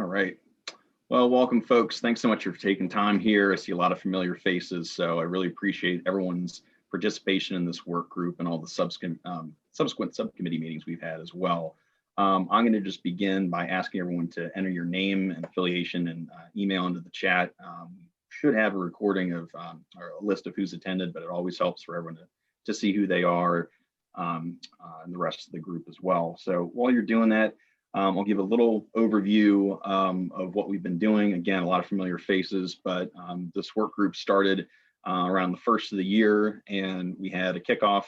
right. Well, welcome, folks. Thanks so much for taking time here. I see a lot of familiar faces, so I really appreciate everyone's participation in this work group and all the subsequent subcommittee meetings we've had as well. I'm going to just begin by asking everyone to enter your name and affiliation and email into the chat. Should have a recording of or a list of who's attended, but it always helps for everyone to see who they are and the rest of the group as well. So while you're doing that, I'll give a little overview of what we've been doing. Again, a lot of familiar faces, but this work group started around the first of the year, and we had a kickoff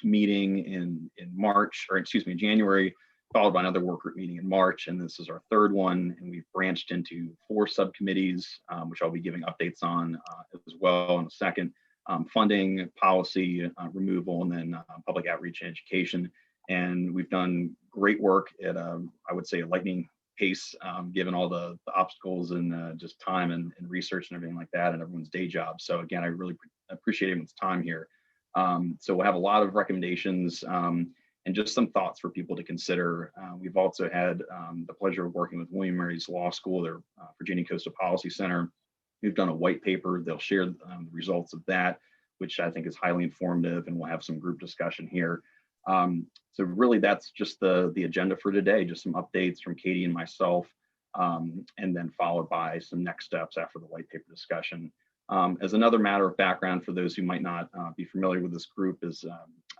meeting in March, or excuse me, January, followed by another work group meeting in March, and this is our third one, and we've branched into 4 subcommittees, which I'll be giving updates on as well in a second. Funding, policy, removal, and then public outreach and education. And we've done great work at, I would say, a lightning pace, given all the obstacles and just time and research and everything like that, and everyone's day job. So again, I really appreciate everyone's time here. So we'll have a lot of recommendations and just some thoughts for people to consider. We've also had the pleasure of working with William & Mary's Law School, their Virginia Coastal Policy Center. We've done a white paper. They'll share the results of that, which I think is highly informative, and we'll have some group discussion here. So really that's just the agenda for today, just some updates from Katie and myself, and then followed by some next steps after the white paper discussion. As another matter of background for those who might not be familiar with this group is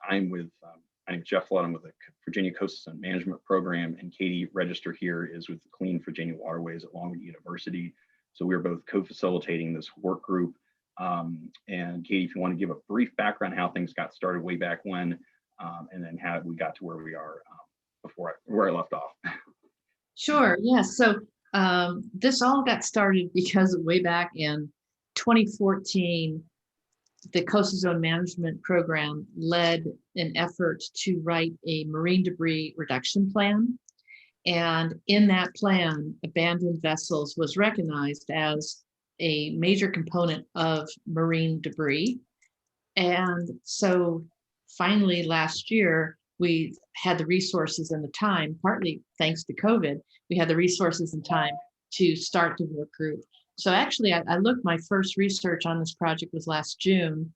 my name is Jeff Flood. I'm with the Virginia Coastal Management Program, and Katie registered here is with the Clean Virginia Waterways at Longwood University. So we're both co-facilitating this work group. And Katie, if you want to give a brief background how things got started way back when, and then how we got to where we are where I left off. Sure. Yeah. So this all got started because way back in 2014, the Coastal Zone Management Program led an effort to write a marine debris reduction plan. And in that plan, abandoned vessels was recognized as a major component of marine debris. And so finally last year, we had the resources and the time, partly thanks to COVID, we had the resources and time to start the work group. So actually, I looked, my first research on this project was last June,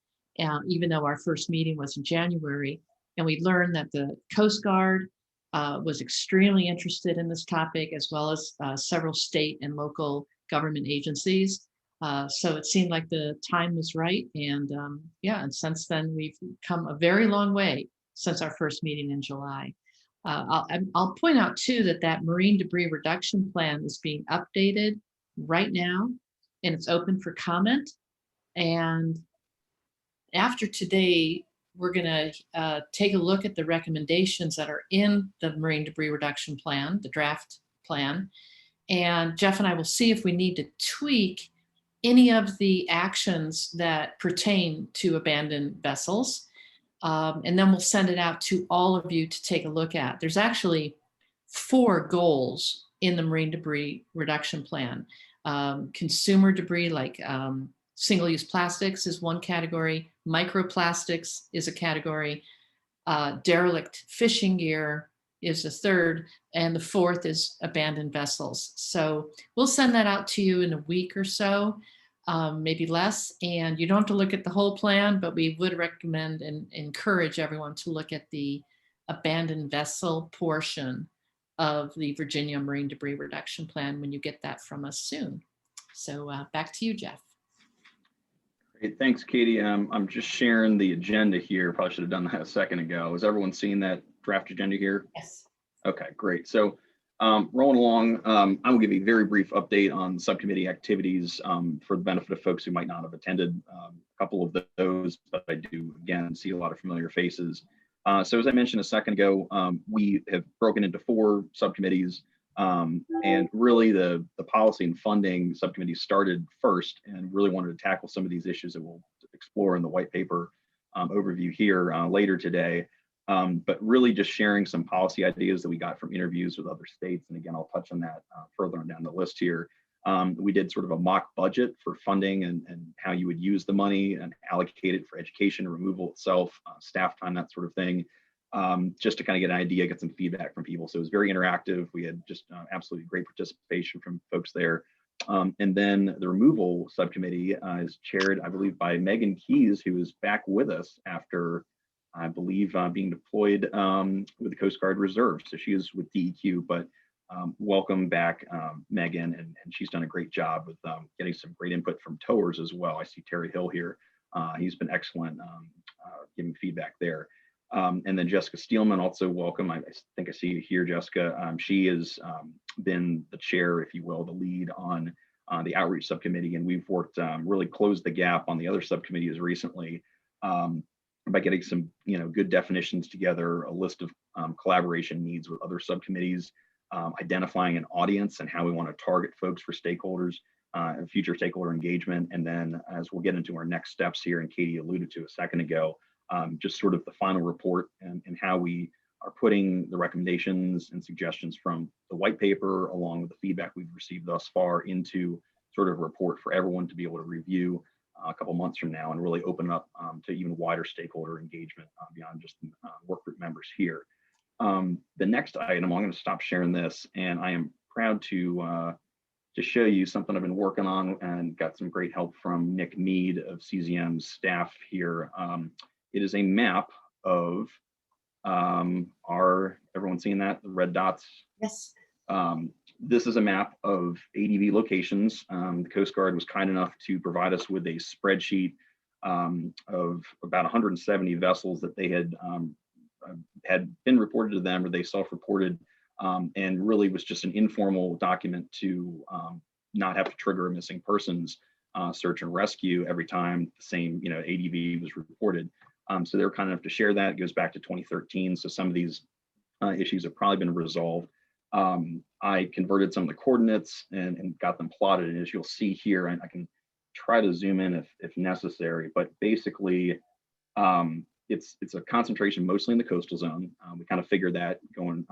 even though our first meeting was in January. And we learned that the Coast Guard was extremely interested in this topic, as well as several state and local government agencies. So it seemed like the time was right. And yeah, and since then we've come a very long way since our first meeting in July. I'll point out too that marine debris reduction plan is being updated right now, and it's open for comment. And after today, we're going to take a look at the recommendations that are in the marine debris reduction plan, the draft plan. And Jeff and I will see if we need to tweak any of the actions that pertain to abandoned vessels. And then we'll send it out to all of you to take a look at. There's actually 4 goals in the marine debris reduction plan. Consumer debris like single-use plastics is one category, microplastics is a category, derelict fishing gear is the third, and the fourth is abandoned vessels. So we'll send that out to you in a week or so, maybe less, and you don't have to look at the whole plan, but we would recommend and encourage everyone to look at the abandoned vessel portion of the Virginia Marine Debris Reduction Plan when you get that from us soon. So back to you, Jeff. Great, thanks, Katie. I'm just sharing the agenda here. Probably should have done that a second ago. Has everyone seen that draft agenda here? Yes. Okay, great. So rolling along, I will give a very brief update on subcommittee activities for the benefit of folks who might not have attended a couple of those, but I do, again, see a lot of familiar faces. So as I mentioned a second ago, we have broken into 4 subcommittees, and really the policy and funding subcommittee started first and really wanted to tackle some of these issues that we'll explore in the white paper overview here later today. But really just sharing some policy ideas that we got from interviews with other states. And again, I'll touch on that further on down the list here. We did sort of a mock budget for funding and how you would use the money and allocate it for education, removal itself, staff time, that sort of thing. just to kind of get an idea, get some feedback from people. So it was very interactive. We had just absolutely great participation from folks there. And then the removal subcommittee is chaired, I believe, by Megan Keys, who is back with us after, I believe, being deployed with the Coast Guard Reserve. So she is with DEQ, but welcome back, Megan, and she's done a great job with getting some great input from towers as well. I see Terry Hill here. He's been excellent giving feedback there. And then Jessica Steelman, also welcome. I think I see you here, Jessica. She has been the chair, if you will, the lead on the outreach subcommittee, and we've worked really closed the gap on the other subcommittees recently by getting some good definitions together, a list of collaboration needs with other subcommittees, identifying an audience and how we want to target folks for stakeholders and future stakeholder engagement. And then as we'll get into our next steps here, and Katie alluded to a second ago, just sort of the final report and how we are putting the recommendations and suggestions from the white paper along with the feedback we've received thus far into sort of a report for everyone to be able to review a couple months from now and really open up to even wider stakeholder engagement beyond just work group members here. The next item, I'm going to stop sharing this, and I am proud to show you something I've been working on and got some great help from Nick Mead of CZM's staff here. It is a map of everyone seeing that, the red dots? Yes. This is a map of ADV locations. The Coast Guard was kind enough to provide us with a spreadsheet of about 170 vessels that they had been reported to them, or they self-reported, and really was just an informal document to not have to trigger a missing persons search and rescue every time the same ADV was reported. So they were kind enough to share that. It goes back to 2013. So some of these issues have probably been resolved. I converted some of the coordinates and got them plotted. And as you'll see here, and I can try to zoom in if necessary, but basically it's a concentration mostly in the coastal zone. We kind of figured that going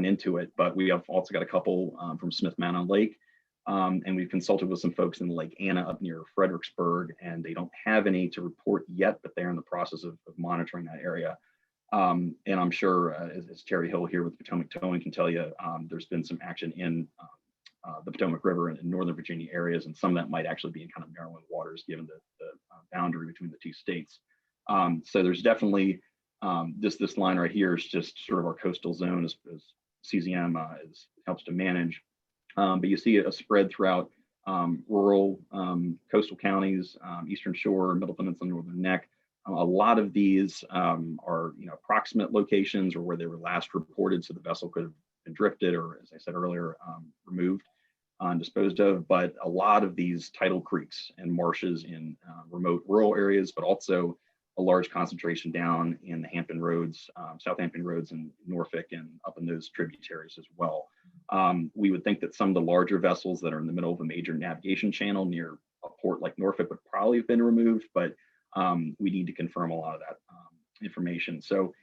into it, but we have also got a couple from Smith Mountain Lake. And we've consulted with some folks in Lake Anna up near Fredericksburg, and they don't have any to report yet, but they're in the process of monitoring that area. And I'm sure, as Terry Hill here with Potomac Towing can tell you, there's been some action in the Potomac River and in Northern Virginia areas, and some of that might actually be in kind of Maryland waters, given the boundary between the two states. So there's definitely this line right here is just sort of our coastal zone as CZM helps to manage. But you see a spread throughout rural coastal counties, Eastern Shore, Middle Peninsula, Northern Neck. A lot of these are approximate locations or where they were last reported, so the vessel could have been drifted or, as I said earlier, removed and disposed of. But a lot of these tidal creeks and marshes in remote rural areas, but also a large concentration down in the Hampton Roads, South Hampton Roads in Norfolk and up in those tributaries as well. We would think that some of the larger vessels that are in the middle of a major navigation channel near a port like Norfolk would probably have been removed, but we need to confirm a lot of that information. So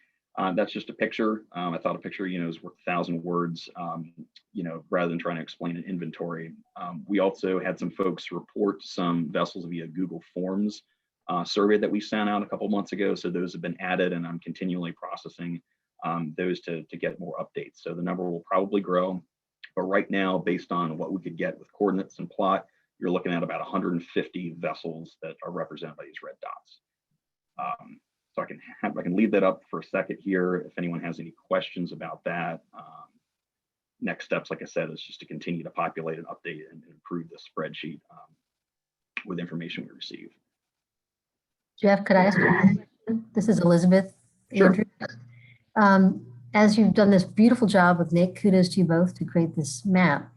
that's just a picture. I thought a picture, is worth 1,000 words, rather than trying to explain an inventory. We also had some folks report some vessels via Google Forms survey that we sent out a couple months ago. So those have been added, and I'm continually processing those to get more updates. So the number will probably grow, but right now, based on what we could get with coordinates and plot, you're looking at about 150 vessels that are represented by these red dots. So I can leave that up for a second here. If anyone has any questions about that, next steps, like I said, is just to continue to populate and update and improve the spreadsheet with information we receive. Jeff, could I ask you a question? This is Elizabeth. Sure. Andrew. As you've done this beautiful job with Nick, kudos to you both to create this map.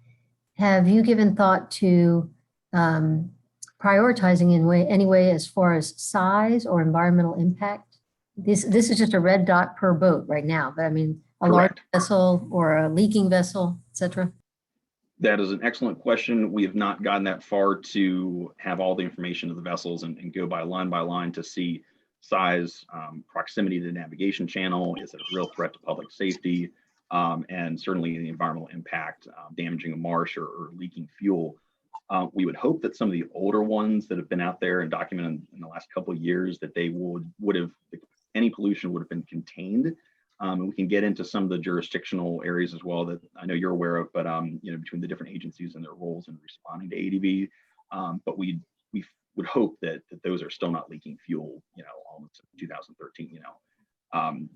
Have you given thought to prioritizing in any way as far as size or environmental impact? This is just a red dot per boat right now, but I mean a large vessel or a leaking vessel, etc. That is an excellent question. We have not gotten that far to have all the information of the vessels and go by line to see size, proximity to the navigation channel. Is it a real threat to public safety? And certainly the environmental impact, damaging a marsh or leaking fuel. We would hope that some of the older ones that have been out there and documented in the last couple of years, that they would have, any pollution would have been contained And we can get into some of the jurisdictional areas as well that I know you're aware of, but between the different agencies and their roles in responding to ADV. But we would hope that those are still not leaking fuel, almost 2013,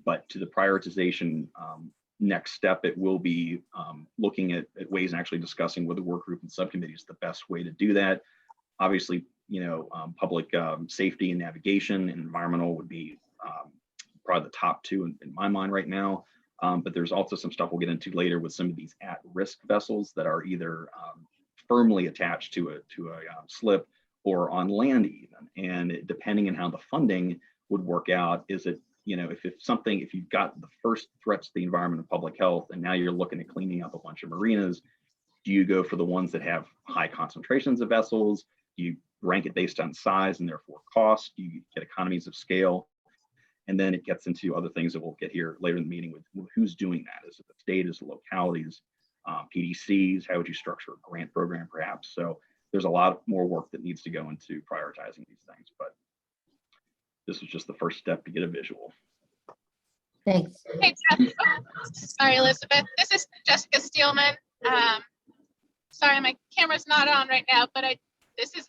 but to the prioritization next step, it will be looking at ways and actually discussing with the work group and subcommittees the best way to do that. Obviously, public safety and navigation and environmental would be probably the top two in my mind right now. But there's also some stuff we'll get into later with some of these at-risk vessels that are either firmly attached to a slip or on land even. And depending on how the funding would work out, is it, if you've got the first threats to the environment and public health, and now you're looking at cleaning up a bunch of marinas, do you go for the ones that have high concentrations of vessels? Do you rank it based on size and therefore cost? Do you get economies of scale? And then it gets into other things that we'll get here later in the meeting with who's doing that. Is it the state, is it localities, PDCs? How would you structure a grant program perhaps? So there's a lot more work that needs to go into prioritizing these things, but this was just the first step to get a visual. Thanks. Hey, Jeff. Sorry, Elizabeth. This is Jessica Steelman. Sorry, my camera's not on right now, but this is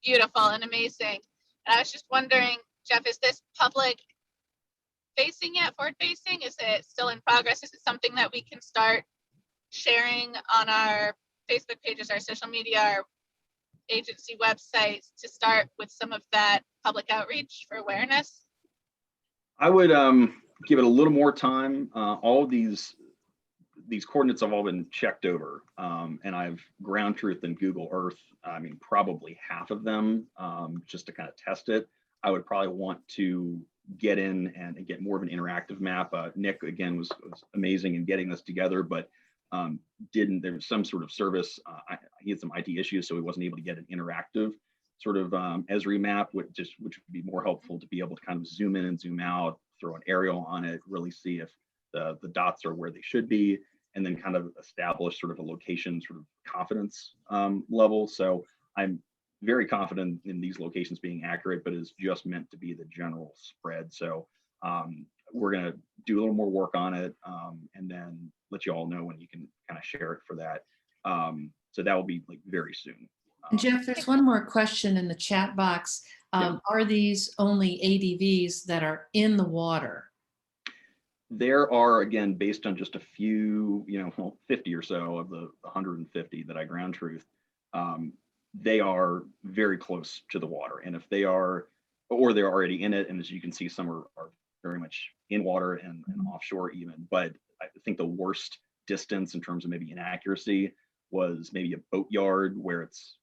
beautiful and amazing. And I was just wondering, Jeff, is this public facing yet, forward facing? Is it still in progress? Is it something that we can start sharing on our Facebook pages, our social media, our agency websites to start with some of that public outreach for awareness? I would give it a little more time. All of these coordinates have all been checked over, and I've ground truth in Google Earth. I mean, probably half of them, just to kind of test it. I would probably want to get in and get more of an interactive map. Nick, again, was amazing in getting this together, but there was some sort of service. He had some IT issues, so he wasn't able to get an interactive sort of Esri map, which would be more helpful to be able to kind of zoom in and zoom out, throw an aerial on it, really see if the dots are where they should be, and then kind of establish sort of a location sort of confidence level. So I'm very confident in these locations being accurate, but it's just meant to be the general spread. So we're going to do a little more work on it, and then let you all know when you can kind of share it for that. So that will be like very soon. And Jeff, there's one more question in the chat box. Yeah. Are these only ADVs that are in the water? There are, again, based on just a few, 50 or so of the 150 that I ground truth, they are very close to the water. And if they are, or they're already in it, and as you can see, some are very much in water and offshore even. But I think the worst distance in terms of maybe inaccuracy was maybe a boat yard where it's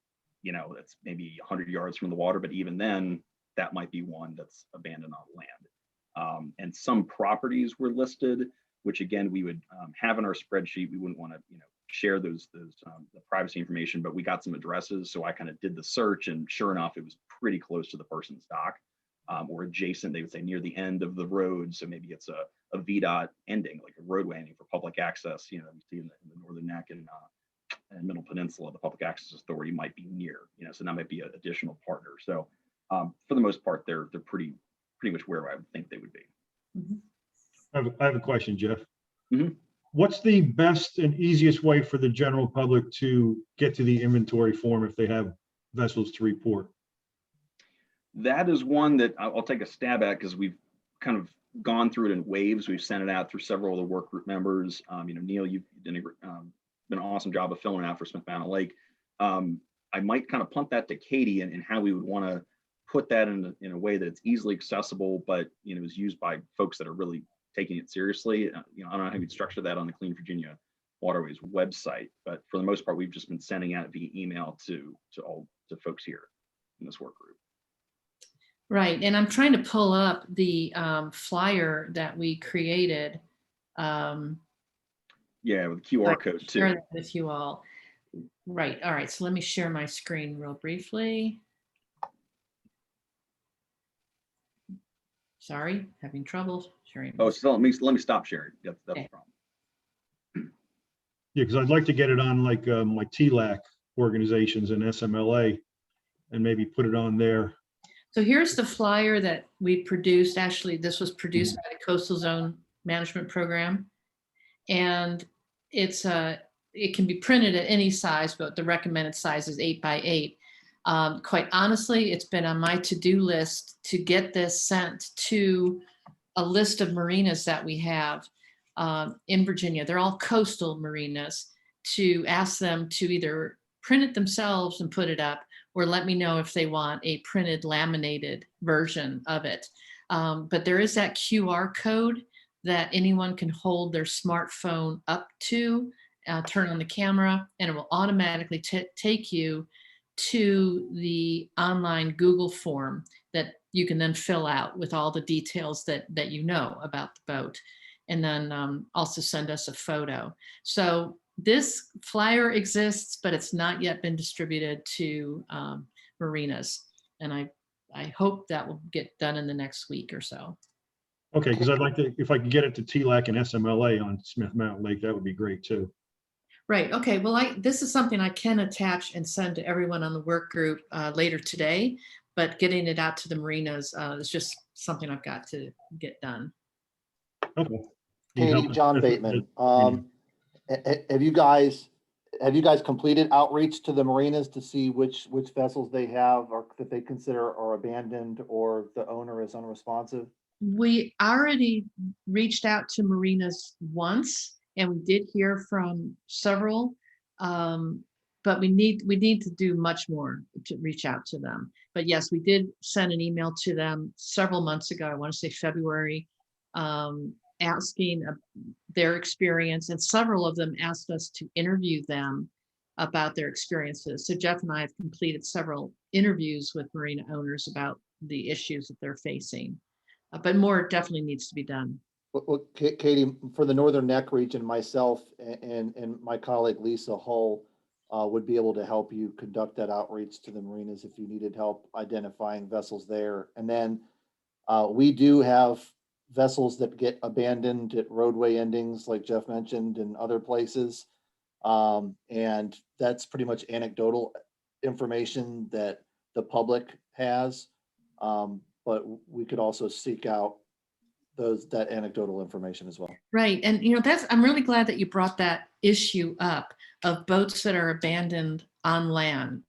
maybe 100 yards from the water, but even then, that might be one that's abandoned on land. And some properties were listed, which again, we would have in our spreadsheet. We wouldn't want to, share the privacy information, but we got some addresses. So I kind of did the search, and sure enough, it was pretty close to the person's dock, or adjacent. They would say near the end of the road. So maybe it's a VDOT ending, like a roadway ending for public access. You see in the Northern Neck and Middle Peninsula, the Public Access Authority might be near, so that might be an additional partner. So for the most part, they're pretty much where I would think they would be. I have a question, Jeff. Mm-hmm. What's the best and easiest way for the general public to get to the inventory form if they have vessels to report? That is one that I'll take a stab at, because we've kind of gone through it in waves. We've sent it out through several of the work group members. Neil, you've done an awesome job of filling it out for Smith Mountain Lake. I might kind of punt that to Katie and how we would want to put that in a way that it's easily accessible, but is used by folks that are really taking it seriously. I don't know how you'd structure that on the Clean Virginia Waterways website, but for the most part, we've just been sending out via email to folks here in this work group. Right, and I'm trying to pull up the flyer that we created. Yeah, with the QR code too. Share that with you all. Right, all right, so let me share my screen real briefly. Sorry, having trouble sharing. Oh, so let me stop sharing. That's Okay. the problem. Yeah, because I'd like to get it on like TLAC organizations and SMLA, and maybe put it on there. So here's the flyer that we produced. Actually, this was produced by the Coastal Zone management program. And it can be printed at any size, but the recommended size is 8 by 8. Quite honestly, it's been on my to-do list to get this sent to a list of marinas that we have in Virginia. They're all coastal marinas, to ask them to either print it themselves and put it up, or let me know if they want a printed laminated version of it. But there is that QR code that anyone can hold their smartphone up to, turn on the camera, and it will automatically take you to the online Google form that you can then fill out with all the details that you know about the boat, and then also send us a photo. So this flyer exists, but it's not yet been distributed to marinas. And I hope that will get done in the next week or so. Okay, because I'd like to, if I could get it to TLAC and SMLA on Smith Mountain Lake, that would be great too. Right. Okay. Well, this is something I can attach and send to everyone on the work group later today, but getting it out to the marinas is just something I've got to get done. Okay. Katie, John Bateman. Have you guys completed outreach to the marinas to see which vessels they have or that they consider are abandoned or the owner is unresponsive? We already reached out to marinas once, and we did hear from several, but we need to do much more to reach out to them. But yes, we did send an email to them several months ago. I want to say February, asking their experience, and several of them asked us to interview them about their experiences. So Jeff and I have completed several interviews with marina owners about the issues that they're facing. But more definitely needs to be done. Well, Katie, for the Northern Neck region, myself and my colleague Lisa Hull would be able to help you conduct that outreach to the marinas if you needed help identifying vessels there. And then we do have vessels that get abandoned at roadway endings, like Jeff mentioned, and other places. And that's pretty much anecdotal information that the public has. But we could also seek out that anecdotal information as well. Right. And I'm really glad that you brought that issue up of boats that are abandoned on land,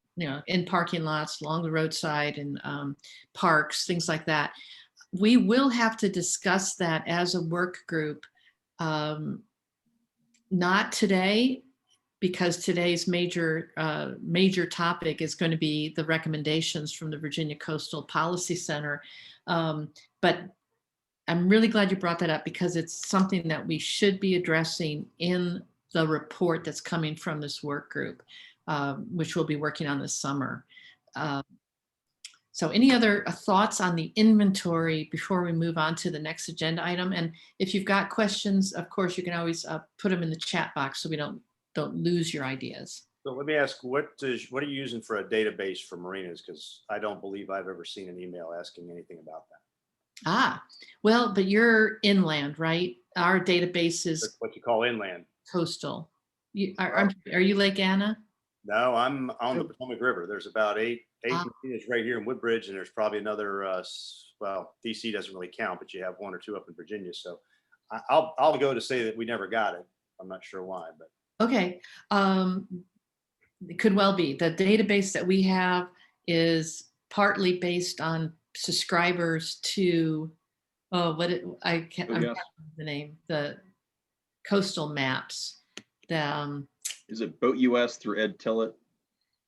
in parking lots, along the roadside, and parks, things like that. We will have to discuss that as a work group. Not today, because today's major topic is going to be the recommendations from the Virginia Coastal Policy Center. But I'm really glad you brought that up, because it's something that we should be addressing in the report that's coming from this work group, which we'll be working on this summer. So any other thoughts on the inventory before we move on to the next agenda item? And if you've got questions, of course, you can always put them in the chat box so we don't lose your ideas. So let me ask, what are you using for a database for marinas? Because I don't believe I've ever seen an email asking anything about that. Well, but you're inland, right? Our database is That's what you call inland. coastal. Are you Lake Anna? No, I'm on the Potomac River. There's about eight marinas right here in Woodbridge, and there's probably another, well, DC doesn't really count, but you have one or two up in Virginia. So I'll go to say that we never got it. I'm not sure why, but. Okay. It could well be. The database that we have is partly based on subscribers to, I can't remember the name, the coastal maps. Is it Boat US through Ed Tillett?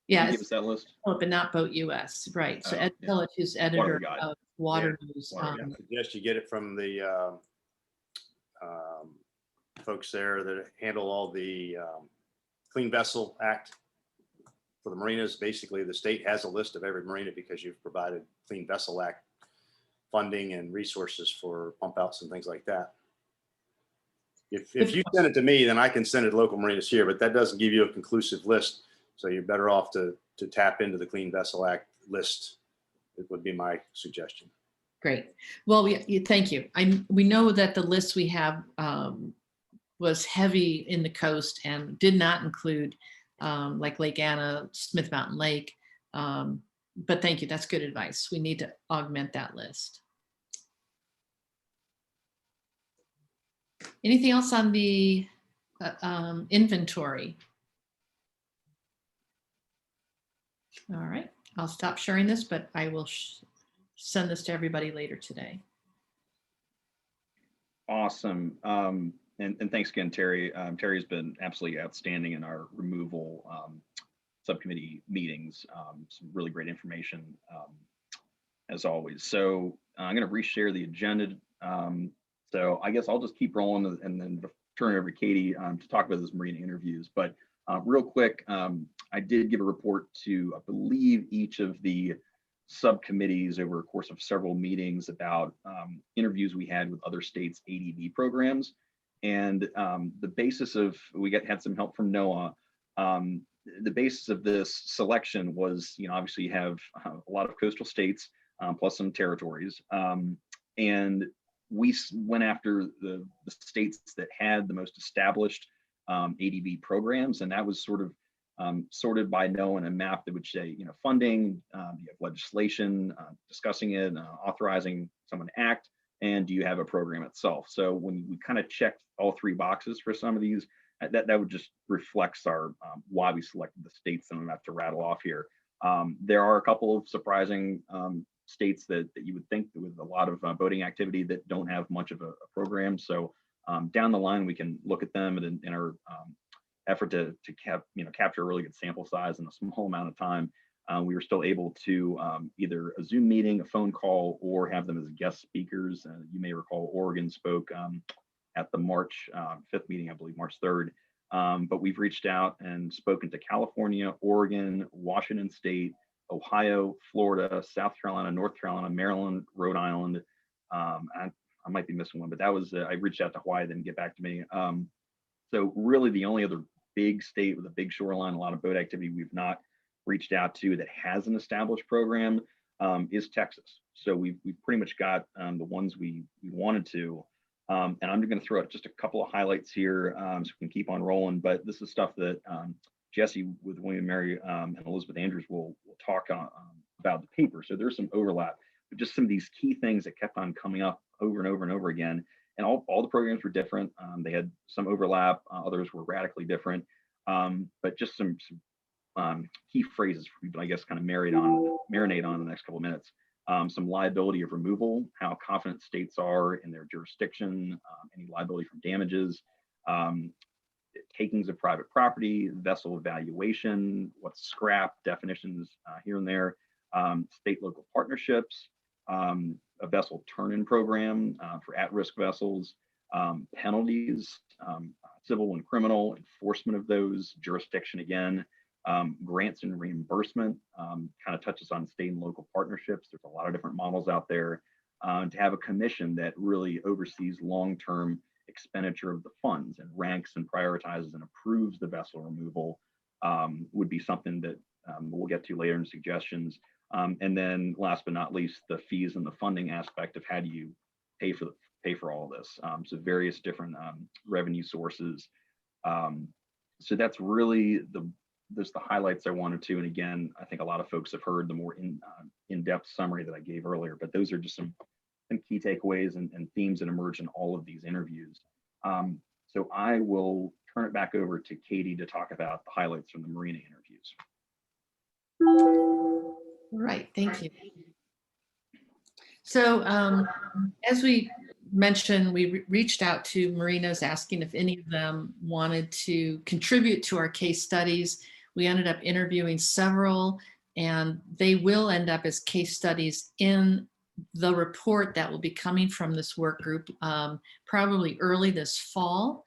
Yeah, Give us that list. but not Boat US, right? So Ed Tillett, who's editor of Water News. I suggest you get it from the folks there that handle all the Clean Vessel Act for the marinas. Basically, the state has a list of every marina because you've provided Clean Vessel Act funding and resources for pump outs and things like that. If you send it to me, then I can send it to local marinas here, but that doesn't give you a conclusive list. So you're better off to tap into the Clean Vessel Act list. It would be my suggestion. Great. Well, thank you. We know that the list we have was heavy in the coast and did not include like Lake Anna, Smith Mountain Lake. But thank you. That's good advice. We need to augment that list. Anything else on the inventory? All right, I'll stop sharing this, but I will send this to everybody later today. Awesome. And thanks again, Terry. Terry's been absolutely outstanding in our removal subcommittee meetings. Some really great information as always. So I'm going to reshare the agenda. So I guess I'll just keep rolling and then turn it over to Katie to talk about those marina interviews. But real quick, I did give a report to, I believe, each of the subcommittees over a course of several meetings about interviews we had with other states' ADV programs. And the basis of, had some help from NOAA. The basis of this selection was, obviously you have a lot of coastal states plus some territories. And we went after the states that had the most established ADV programs. And that was sort of sorted by NOAA in a map that would say, funding, you have legislation, discussing it, authorizing someone to act, and do you have a program itself? So when we kind of checked all three boxes for some of these, that would just reflects our why we selected the states, and I'm about to rattle off here. There are a couple of surprising states that you would think with a lot of boating activity that don't have much of a program. So down the line, we can look at them in our effort to capture a really good sample size in a small amount of time. We were still able to either a Zoom meeting, a phone call, or have them as guest speakers. You may recall Oregon spoke at the March 5th meeting, I believe March 3rd. But we've reached out and spoken to California, Oregon, Washington State, Ohio, Florida, South Carolina, North Carolina, Maryland, Rhode Island. I might be missing one, but that was, I reached out to Hawaii, then get back to me. So really the only other big state with a big shoreline, a lot of boat activity we've not reached out to that has an established program is Texas. So we've pretty much got the ones we wanted to. And I'm going to throw out just a couple of highlights here so we can keep on rolling. But this is stuff that Jesse with William Mary and Elizabeth Andrews will talk about the paper. So there's some overlap, but just some of these key things that kept on coming up over and over and over again. And all the programs were different. They had some overlap, others were radically different. But just some key phrases for people, I guess, kind of marinate on in the next couple of minutes. Some liability of removal, how confident states are in their jurisdiction, any liability from damages, takings of private property, vessel evaluation, what's scrap, definitions here and there, state-local partnerships, a vessel turn-in program for at-risk vessels, penalties, civil and criminal, enforcement of those, jurisdiction again, grants and reimbursement, kind of touches on state and local partnerships. There's a lot of different models out there. To have a commission that really oversees long-term expenditure of the funds and ranks and prioritizes and approves the vessel removal would be something that we'll get to later in suggestions. And then last but not least, the fees and the funding aspect of how do you pay for all of this. So various different revenue sources. So that's really the highlights I wanted to. And again, I think a lot of folks have heard the more in-depth summary that I gave earlier, but those are just some key takeaways and themes that emerge in all of these interviews. So I will turn it back over to Katie to talk about the highlights from the marina interviews. All right, thank you. So as we mentioned, we reached out to marinas asking if any of them wanted to contribute to our case studies. We ended up interviewing several, and they will end up as case studies in the report that will be coming from this work group probably early this fall.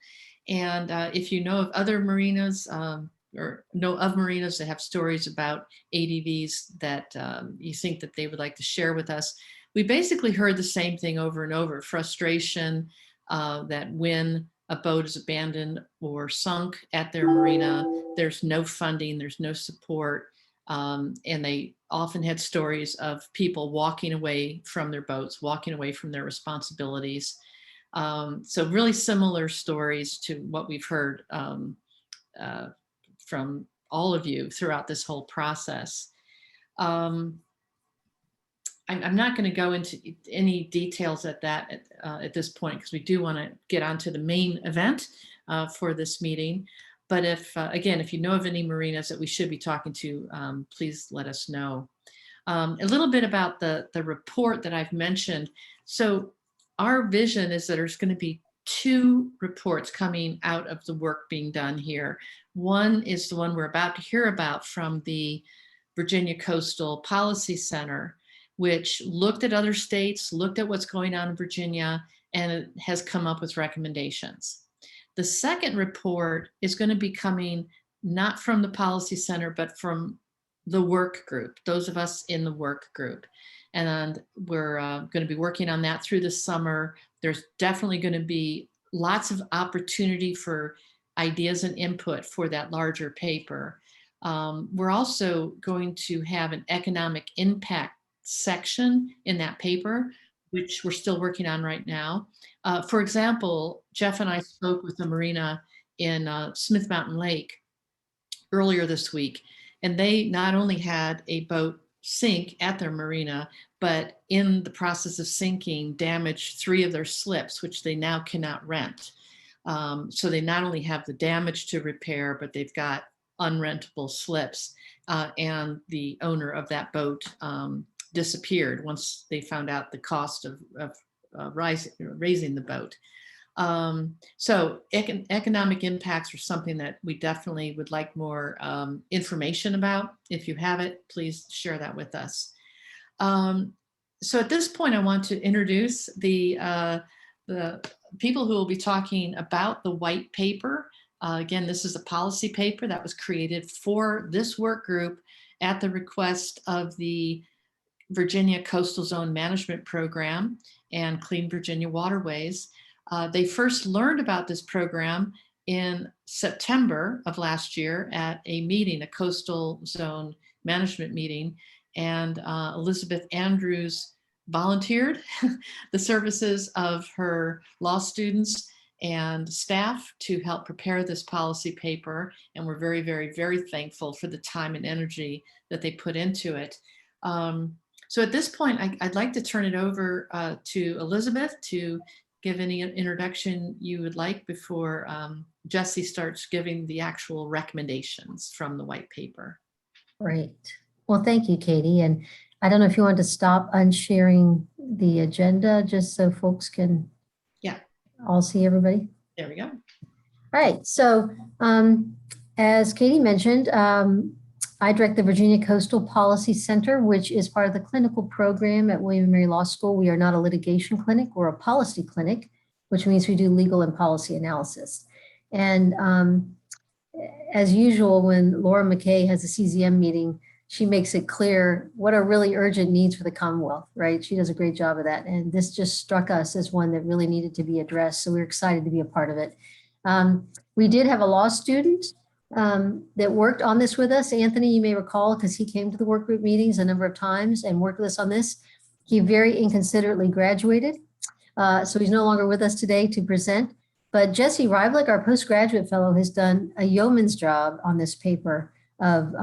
And if you know of other marinas or know of marinas that have stories about ADVs that you think that they would like to share with us, we basically heard the same thing over and over: frustration that when a boat is abandoned or sunk at their marina, there's no funding, there's no support. And they often had stories of people walking away from their boats, walking away from their responsibilities. So really similar stories to what we've heard from all of you throughout this whole process. I'm not going to go into any details at this point, because we do want to get onto the main event for this meeting. But if, again, if you know of any marinas that we should be talking to, please let us know. A little bit about the report that I've mentioned. So our vision is that there's going to be 2 reports coming out of the work being done here. One is the one we're about to hear about from the Virginia Coastal Policy Center, which looked at other states, looked at what's going on in Virginia, and it has come up with recommendations. The second report is going to be coming not from the Policy Center, but from the work group, those of us in the work group. And we're going to be working on that through the summer. There's definitely going to be lots of opportunity for ideas and input for that larger paper. We're also going to have an economic impact section in that paper, which we're still working on right now. For example, Jeff and I spoke with the marina in Smith Mountain Lake earlier this week, and they not only had a boat sink at their marina, but in the process of sinking, damaged 3 of their slips, which they now cannot rent. So they not only have the damage to repair, but they've got unrentable slips. And the owner of that boat disappeared once they found out the cost of raising the boat. So economic impacts are something that we definitely would like more information about. If you have it, please share that with us. So at this point, I want to introduce the people who will be talking about the white paper. Again, this is a policy paper that was created for this work group at the request of the Virginia Coastal Zone Management Program and Clean Virginia Waterways. They first learned about this program in September of last year at a meeting, a coastal zone management meeting, and Elizabeth Andrews volunteered the services of her law students and staff to help prepare this policy paper. And we're very, very, very thankful for the time and energy that they put into it. So at this point, I'd like to turn it over to Elizabeth to give any introduction you would like before Jesse starts giving the actual recommendations from the white paper. Great. Well, thank you, Katie. And I don't know if you want to stop unsharing the agenda just so folks can all see everybody. There we go. All right. So as Katie mentioned, I direct the Virginia Coastal Policy Center, which is part of the clinical program at William & Mary Law School. We are not a litigation clinic, we're a policy clinic, which means we do legal and policy analysis. And as usual, when Laura McKay has a CZM meeting, she makes it clear what are really urgent needs for the Commonwealth, right? She does a great job of that. And this just struck us as one that really needed to be addressed. So we're excited to be a part of it. We did have a law student that worked on this with us. Anthony, you may recall, because he came to the work group meetings a number of times and worked with us on this. He very inconsiderately graduated. So he's no longer with us today to present. But Jesse Rivelick, our postgraduate fellow, has done a yeoman's job on this paper of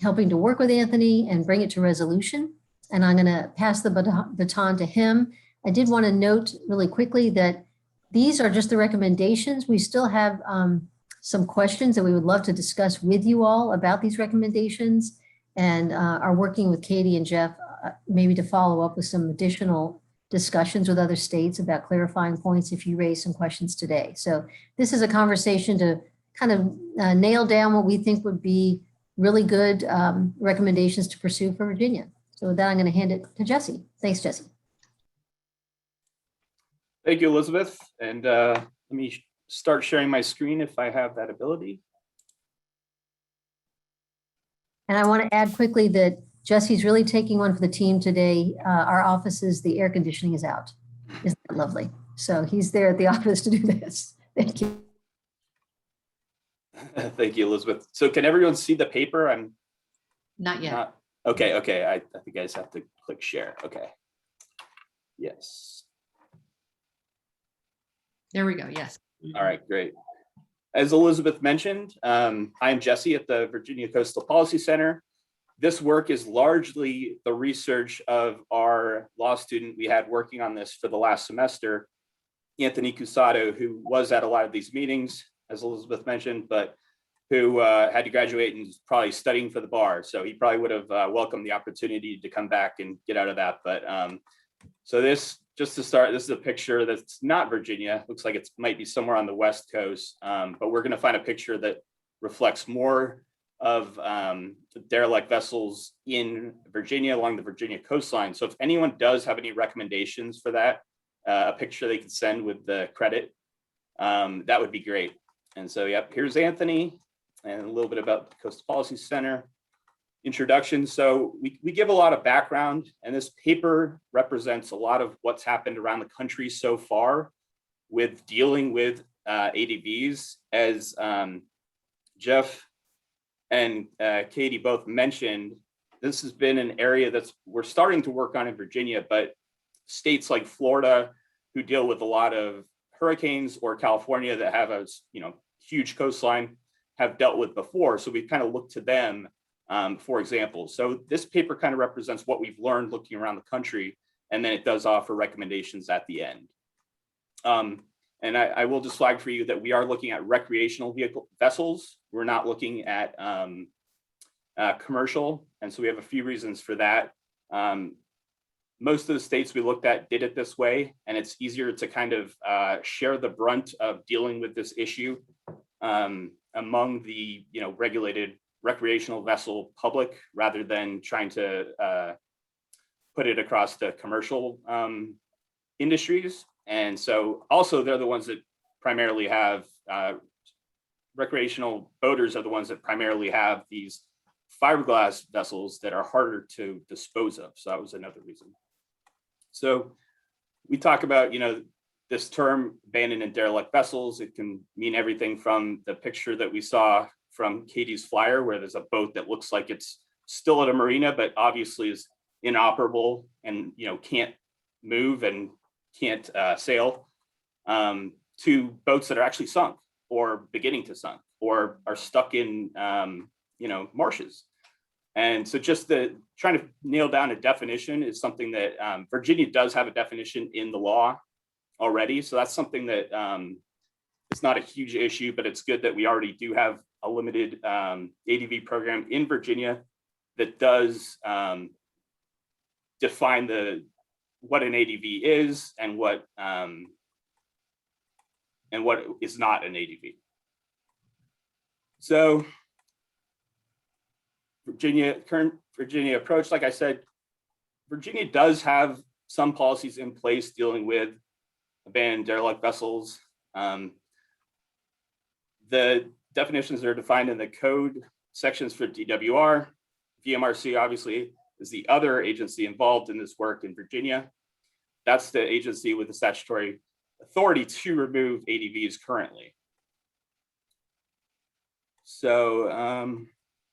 helping to work with Anthony and bring it to resolution. And I'm going to pass the baton to him. I did want to note really quickly that these are just the recommendations. We still have some questions that we would love to discuss with you all about these recommendations, and are working with Katie and Jeff maybe to follow up with some additional discussions with other states about clarifying points if you raise some questions today. So this is a conversation to kind of nail down what we think would be really good recommendations to pursue for Virginia. So with that, I'm going to hand it to Jesse. Thanks, Jesse. Thank you, Elizabeth. And let me start sharing my screen if I have that ability. And I want to add quickly that Jesse's really taking one for the team today. Our offices, the air conditioning is out. Isn't that lovely? So he's there at the office to do this. Thank you. Thank you, Elizabeth. So can everyone see the paper? I'm Not yet. Okay. I think I just have to click share. Okay. Yes. There we go. Yes. All right, great. As Elizabeth mentioned, I'm Jesse at the Virginia Coastal Policy Center. This work is largely the research of our law student we had working on this for the last semester, Anthony Cusado, who was at a lot of these meetings, as Elizabeth mentioned, but who had to graduate and is probably studying for the bar. So he probably would have welcomed the opportunity to come back and get out of that. But so this, just to start, this is a picture that's not Virginia. Looks like it might be somewhere on the West Coast, but we're gonna find a picture that reflects more of the derelict vessels in Virginia along the Virginia coastline. So if anyone does have any recommendations for that, a picture they could send with the credit, that would be great. And so, yep, here's Anthony and a little bit about the Coastal Policy Center. Introduction. So we give a lot of background, and this paper represents a lot of what's happened around the country so far with dealing with ADVs. As Jeff and Katie both mentioned, this has been an area that's we're starting to work on in Virginia, but states like Florida, who deal with a lot of hurricanes, or California that have a huge coastline, have dealt with before. So we kind of look to them for example. So this paper kind of represents what we've learned looking around the country, and then it does offer recommendations at the end. And I will just flag for you that we are looking at recreational vehicle vessels. We're not looking at commercial. And so we have a few reasons for that. Most of the states we looked at did it this way, and it's easier to kind of share the brunt of dealing with this issue among the regulated recreational vessel public, rather than trying to put it across the commercial industries. And so also they're the ones that primarily have recreational boaters are the ones that primarily have these fiberglass vessels that are harder to dispose of. So that was another reason. So we talk about, this term abandoned and derelict vessels. It can mean everything from the picture that we saw from Katie's flyer, where there's a boat that looks like it's still at a marina, but obviously is inoperable and, can't move and can't sail, to boats that are actually sunk or beginning to sunk or are stuck in, marshes. And so just trying to nail down a definition is something that Virginia does have a definition in the law already. So that's something that it's not a huge issue, but it's good that we already do have a limited ADV program in Virginia that does define what an ADV is and what is not an ADV. So current Virginia approach, like I said, Virginia does have some policies in place dealing with abandoned derelict vessels. The definitions are defined in the code sections for DWR. VMRC obviously is the other agency involved in this work in Virginia. That's the agency with the statutory authority to remove ADVs currently. So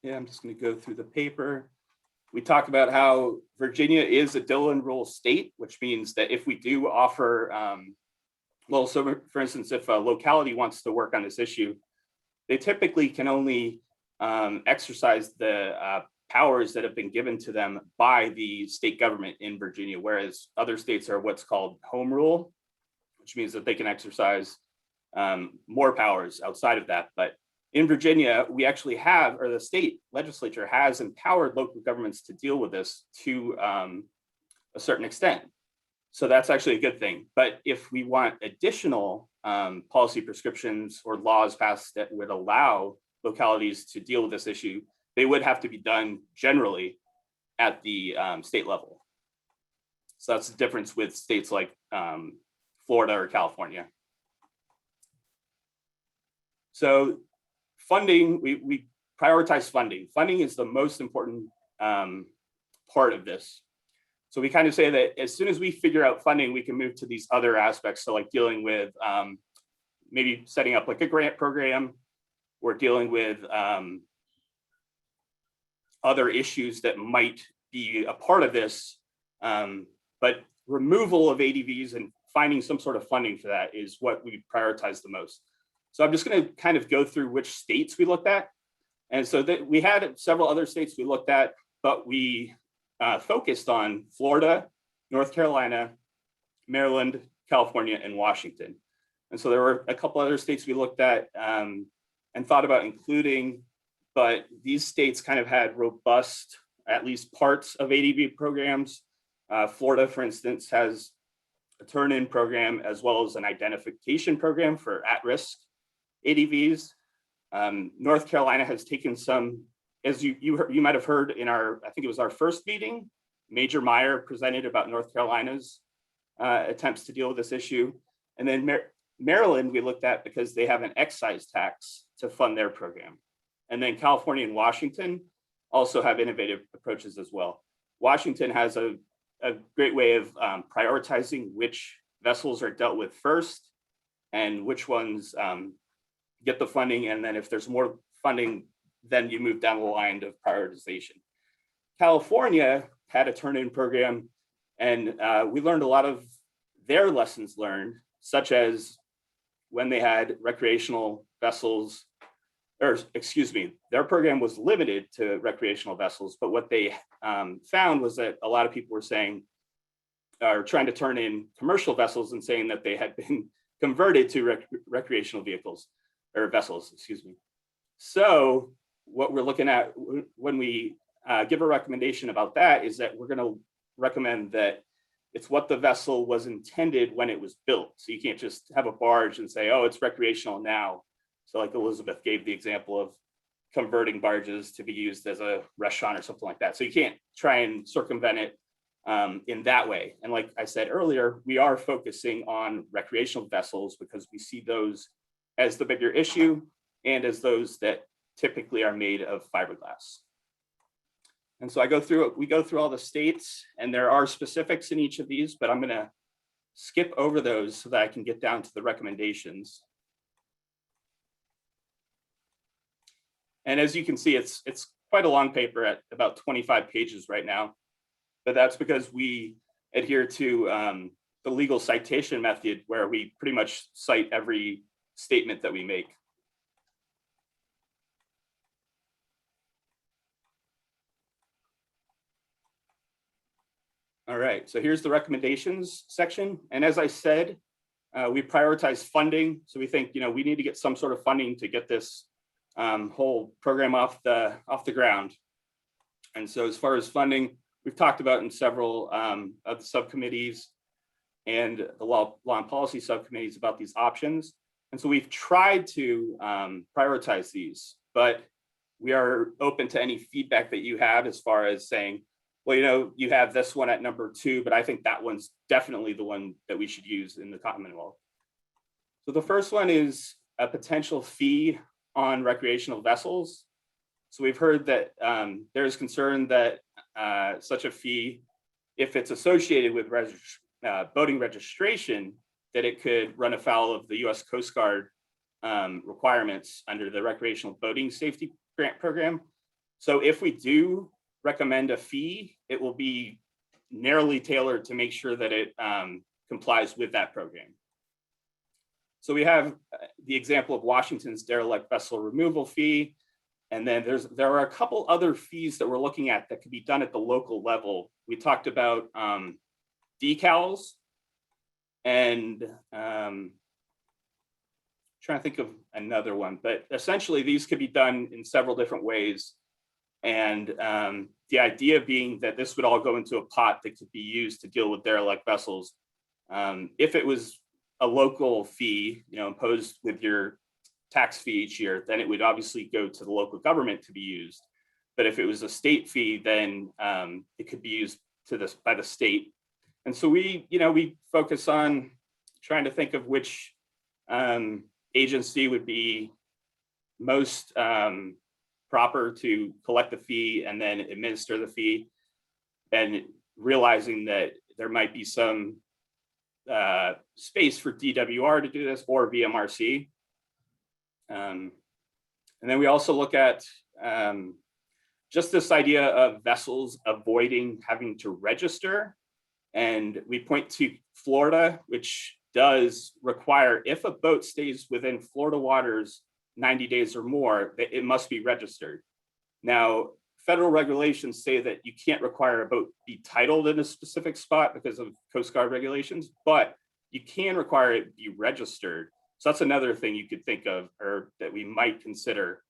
yeah, I'm just going to go through the paper. We talk about how Virginia is a Dillon rule state, which means that if we do offer, so for instance, if a locality wants to work on this issue, they typically can only exercise the powers that have been given to them by the state government in Virginia, whereas other states are what's called home rule, which means that they can exercise more powers outside of that. But in Virginia, we actually have, or the state legislature has empowered local governments to deal with this to a certain extent. So that's actually a good thing. But if we want additional policy prescriptions or laws passed that would allow localities to deal with this issue, they would have to be done generally at the state level. So that's the difference with states like Florida or California. So funding, we prioritize funding. Funding is the most important part of this. So we kind of say that as soon as we figure out funding, we can move to these other aspects. So like dealing with maybe setting up like a grant program, or dealing with other issues that might be a part of this. But removal of ADVs and finding some sort of funding for that is what we prioritize the most. So I'm just going to kind of go through which states we looked at. And so that we had several other states we looked at. but we focused on Florida, North Carolina, Maryland, California, and Washington. And so there were a couple other states we looked at and thought about including, but these states kind of had robust, at least parts of ADV programs. Florida, for instance, has a turn-in program as well as an identification program for at-risk ADVs. North Carolina has taken some, as you might have heard in our, I think it was our first meeting, Major Meyer presented about North Carolina's attempts to deal with this issue. And then Maryland, we looked at because they have an excise tax to fund their program. And then California and Washington also have innovative approaches as well. Washington has a great way of prioritizing which vessels are dealt with first and which ones get the funding. And then if there's more funding, then you move down the line of prioritization. California had a turn-in program, and we learned a lot of their lessons learned, such as when they had recreational vessels, or excuse me, their program was limited to recreational vessels, but what they found was that a lot of people were saying, or trying to turn in commercial vessels and saying that they had been converted to recreational vehicles, or vessels, excuse me. So what we're looking at when we give a recommendation about that is that we're gonna recommend that it's what the vessel was intended when it was built. So you can't just have a barge and say, oh, it's recreational now. So like Elizabeth gave the example of converting barges to be used as a restaurant or something like that. So you can't try and circumvent it in that way. And like I said earlier, we are focusing on recreational vessels because we see those as the bigger issue and as those that typically are made of fiberglass. And so we go through all the states, and there are specifics in each of these, but I'm gonna skip over those so that I can get down to the recommendations. And as you can see, it's quite a long paper at about 25 pages right now, but that's because we adhere to the legal citation method, where we pretty much cite every statement that we make. All right, so here's the recommendations section. And as I said, we prioritize funding. So we think, we need to get some sort of funding to get this whole program off the ground. And so as far as funding, we've talked about in several of the subcommittees and the law and policy subcommittees about these options. And so we've tried to prioritize these, but we are open to any feedback that you have as far as saying, well, you have this one at number 2, but I think that one's definitely the one that we should use in the Commonwealth. So the first one is a potential fee on recreational vessels. So we've heard that there's concern that such a fee, if it's associated with boating registration, that it could run afoul of the U.S. Coast Guard requirements under the Recreational Boating Safety Grant Program. So if we do recommend a fee, it will be narrowly tailored to make sure that it complies with that program. So we have the example of Washington's derelict vessel removal fee. And then there are a couple other fees that we're looking at that could be done at the local level. We talked about decals and trying to think of another one, but essentially these could be done in several different ways. And the idea being that this would all go into a pot that could be used to deal with derelict vessels. If it was a local fee, imposed with your tax fee each year, then it would obviously go to the local government to be used. But if it was a state fee, then it could be used by the state. And so we focus on trying to think of which agency would be most proper to collect the fee and then administer the fee, and realizing that there might be some space for DWR to do this or VMRC. And then we also look at just this idea of vessels avoiding having to register. And we point to Florida, which does require, if a boat stays within Florida waters 90 days or more, it must be registered. Now, federal regulations say that you can't require a boat be titled in a specific spot because of Coast Guard regulations, but you can require it be registered. So that's another thing you could think of, or that we might consider,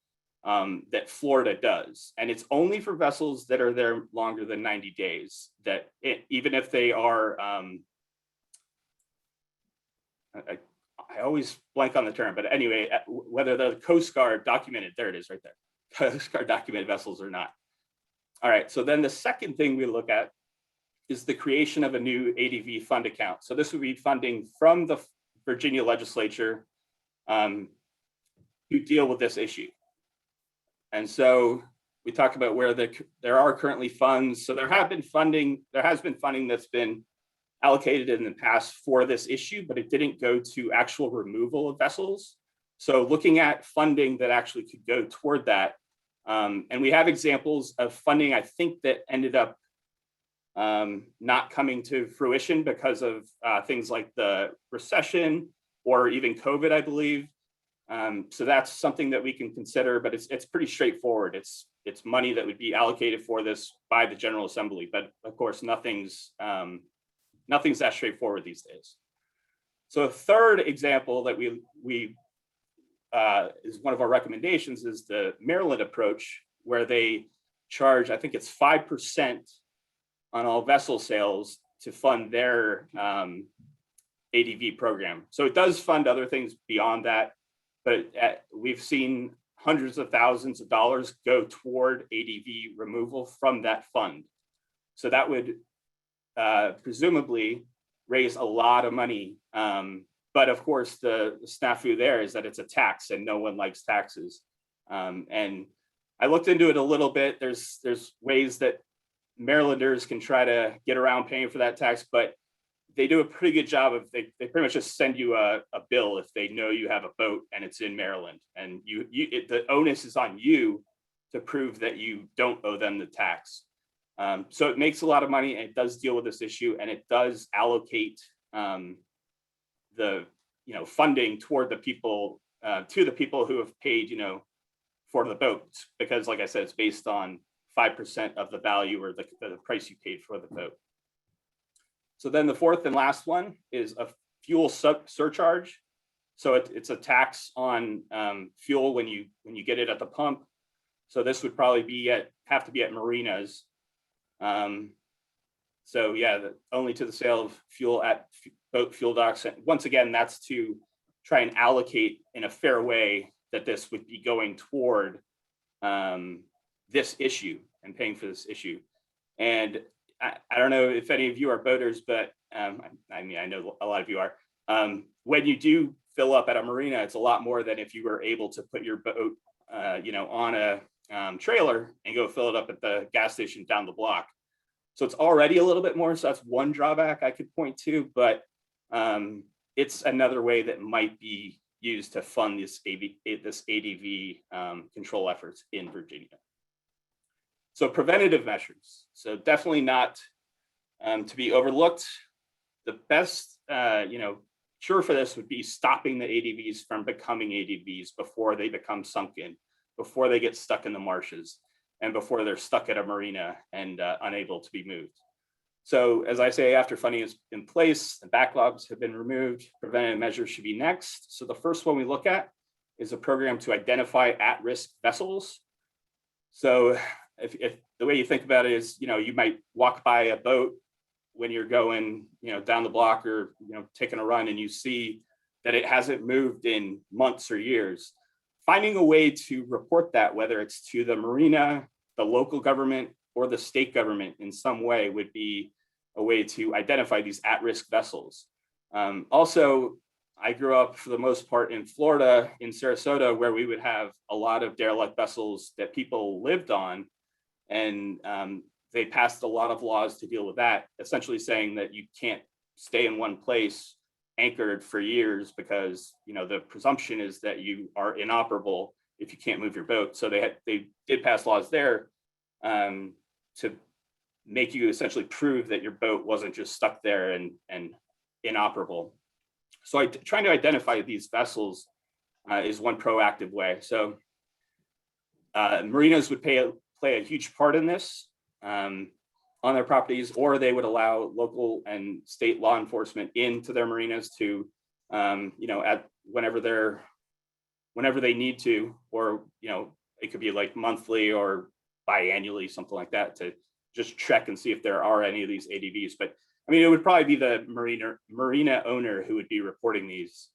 that Florida does. And it's only for vessels that are there longer than 90 days, that even if they are, I always blank on the term, but anyway, whether the Coast Guard documented, there it is right there, Coast Guard documented vessels or not. All right, so then the second thing we look at is the creation of a new ADV fund account. So this would be funding from the Virginia legislature to deal with this issue. And so we talk about where there are currently funds. So there has been funding that's been allocated in the past for this issue, but it didn't go to actual removal of vessels. So looking at funding that actually could go toward that. And we have examples of funding, I think, that ended up not coming to fruition because of things like the recession or even COVID, I believe. So that's something that we can consider, but it's pretty straightforward. It's money that would be allocated for this by the General Assembly, but of course, nothing's that straightforward these days. So a third example that we is one of our recommendations is the Maryland approach, where they charge, I think it's 5% on all vessel sales to fund their ADV program. So it does fund other things beyond that, but we've seen hundreds of thousands of dollars go toward ADV removal from that fund. So that would presumably raise a lot of money. But of course, the snafu there is that it's a tax and no one likes taxes. And I looked into it a little bit. There's ways that Marylanders can try to get around paying for that tax, but they do a pretty good job of, they pretty much just send you a bill if they know you have a boat and it's in Maryland. And the onus is on you to prove that you don't owe them the tax. So it makes a lot of money, and it does deal with this issue, and it does allocate the funding toward the people, to the people who have paid for the boats, because like I said, it's based on 5% of the value or the price you paid for the boat. So then the fourth and last one is a fuel surcharge. So it's a tax on fuel when you get it at the pump. So this would probably have to be at marinas. So yeah, only to the sale of fuel at boat fuel docks. And once again, that's to try and allocate in a fair way that this would be going toward this issue and paying for this issue. And I don't know if any of you are boaters, but I mean, I know a lot of you are. When you do fill up at a marina, it's a lot more than if you were able to put your boat, on a trailer and go fill it up at the gas station down the block. So it's already a little bit more. So that's one drawback I could point to, but it's another way that might be used to fund this ADV control efforts in Virginia. So preventative measures. So definitely not to be overlooked. The best, cure for this would be stopping the ADVs from becoming ADVs before they become sunken, before they get stuck in the marshes, and before they're stuck at a marina and unable to be moved. So as I say, after funding is in place, the backlogs have been removed, preventative measures should be next. So the first one we look at is a program to identify at-risk vessels. So if the way you think about it is, you might walk by a boat when you're going, down the block or, taking a run, and you see that it hasn't moved in months or years. Finding a way to report that, whether it's to the marina, the local government, or the state government in some way, would be a way to identify these at-risk vessels. Also, I grew up for the most part in Florida, in Sarasota, where we would have a lot of derelict vessels that people lived on. And they passed a lot of laws to deal with that, essentially saying that you can't stay in one place anchored for years because the presumption is that you are inoperable if you can't move your boat. So they did pass laws there to make you essentially prove that your boat wasn't just stuck there and inoperable. So trying to identify these vessels is one proactive way. So marinas would play a huge part in this on their properties, or they would allow local and state law enforcement into their marinas to, at whenever they need to, or, it could be like monthly or biannually, something like that, to just check and see if there are any of these ADVs. But I mean, it would probably be the marina owner who would be reporting these,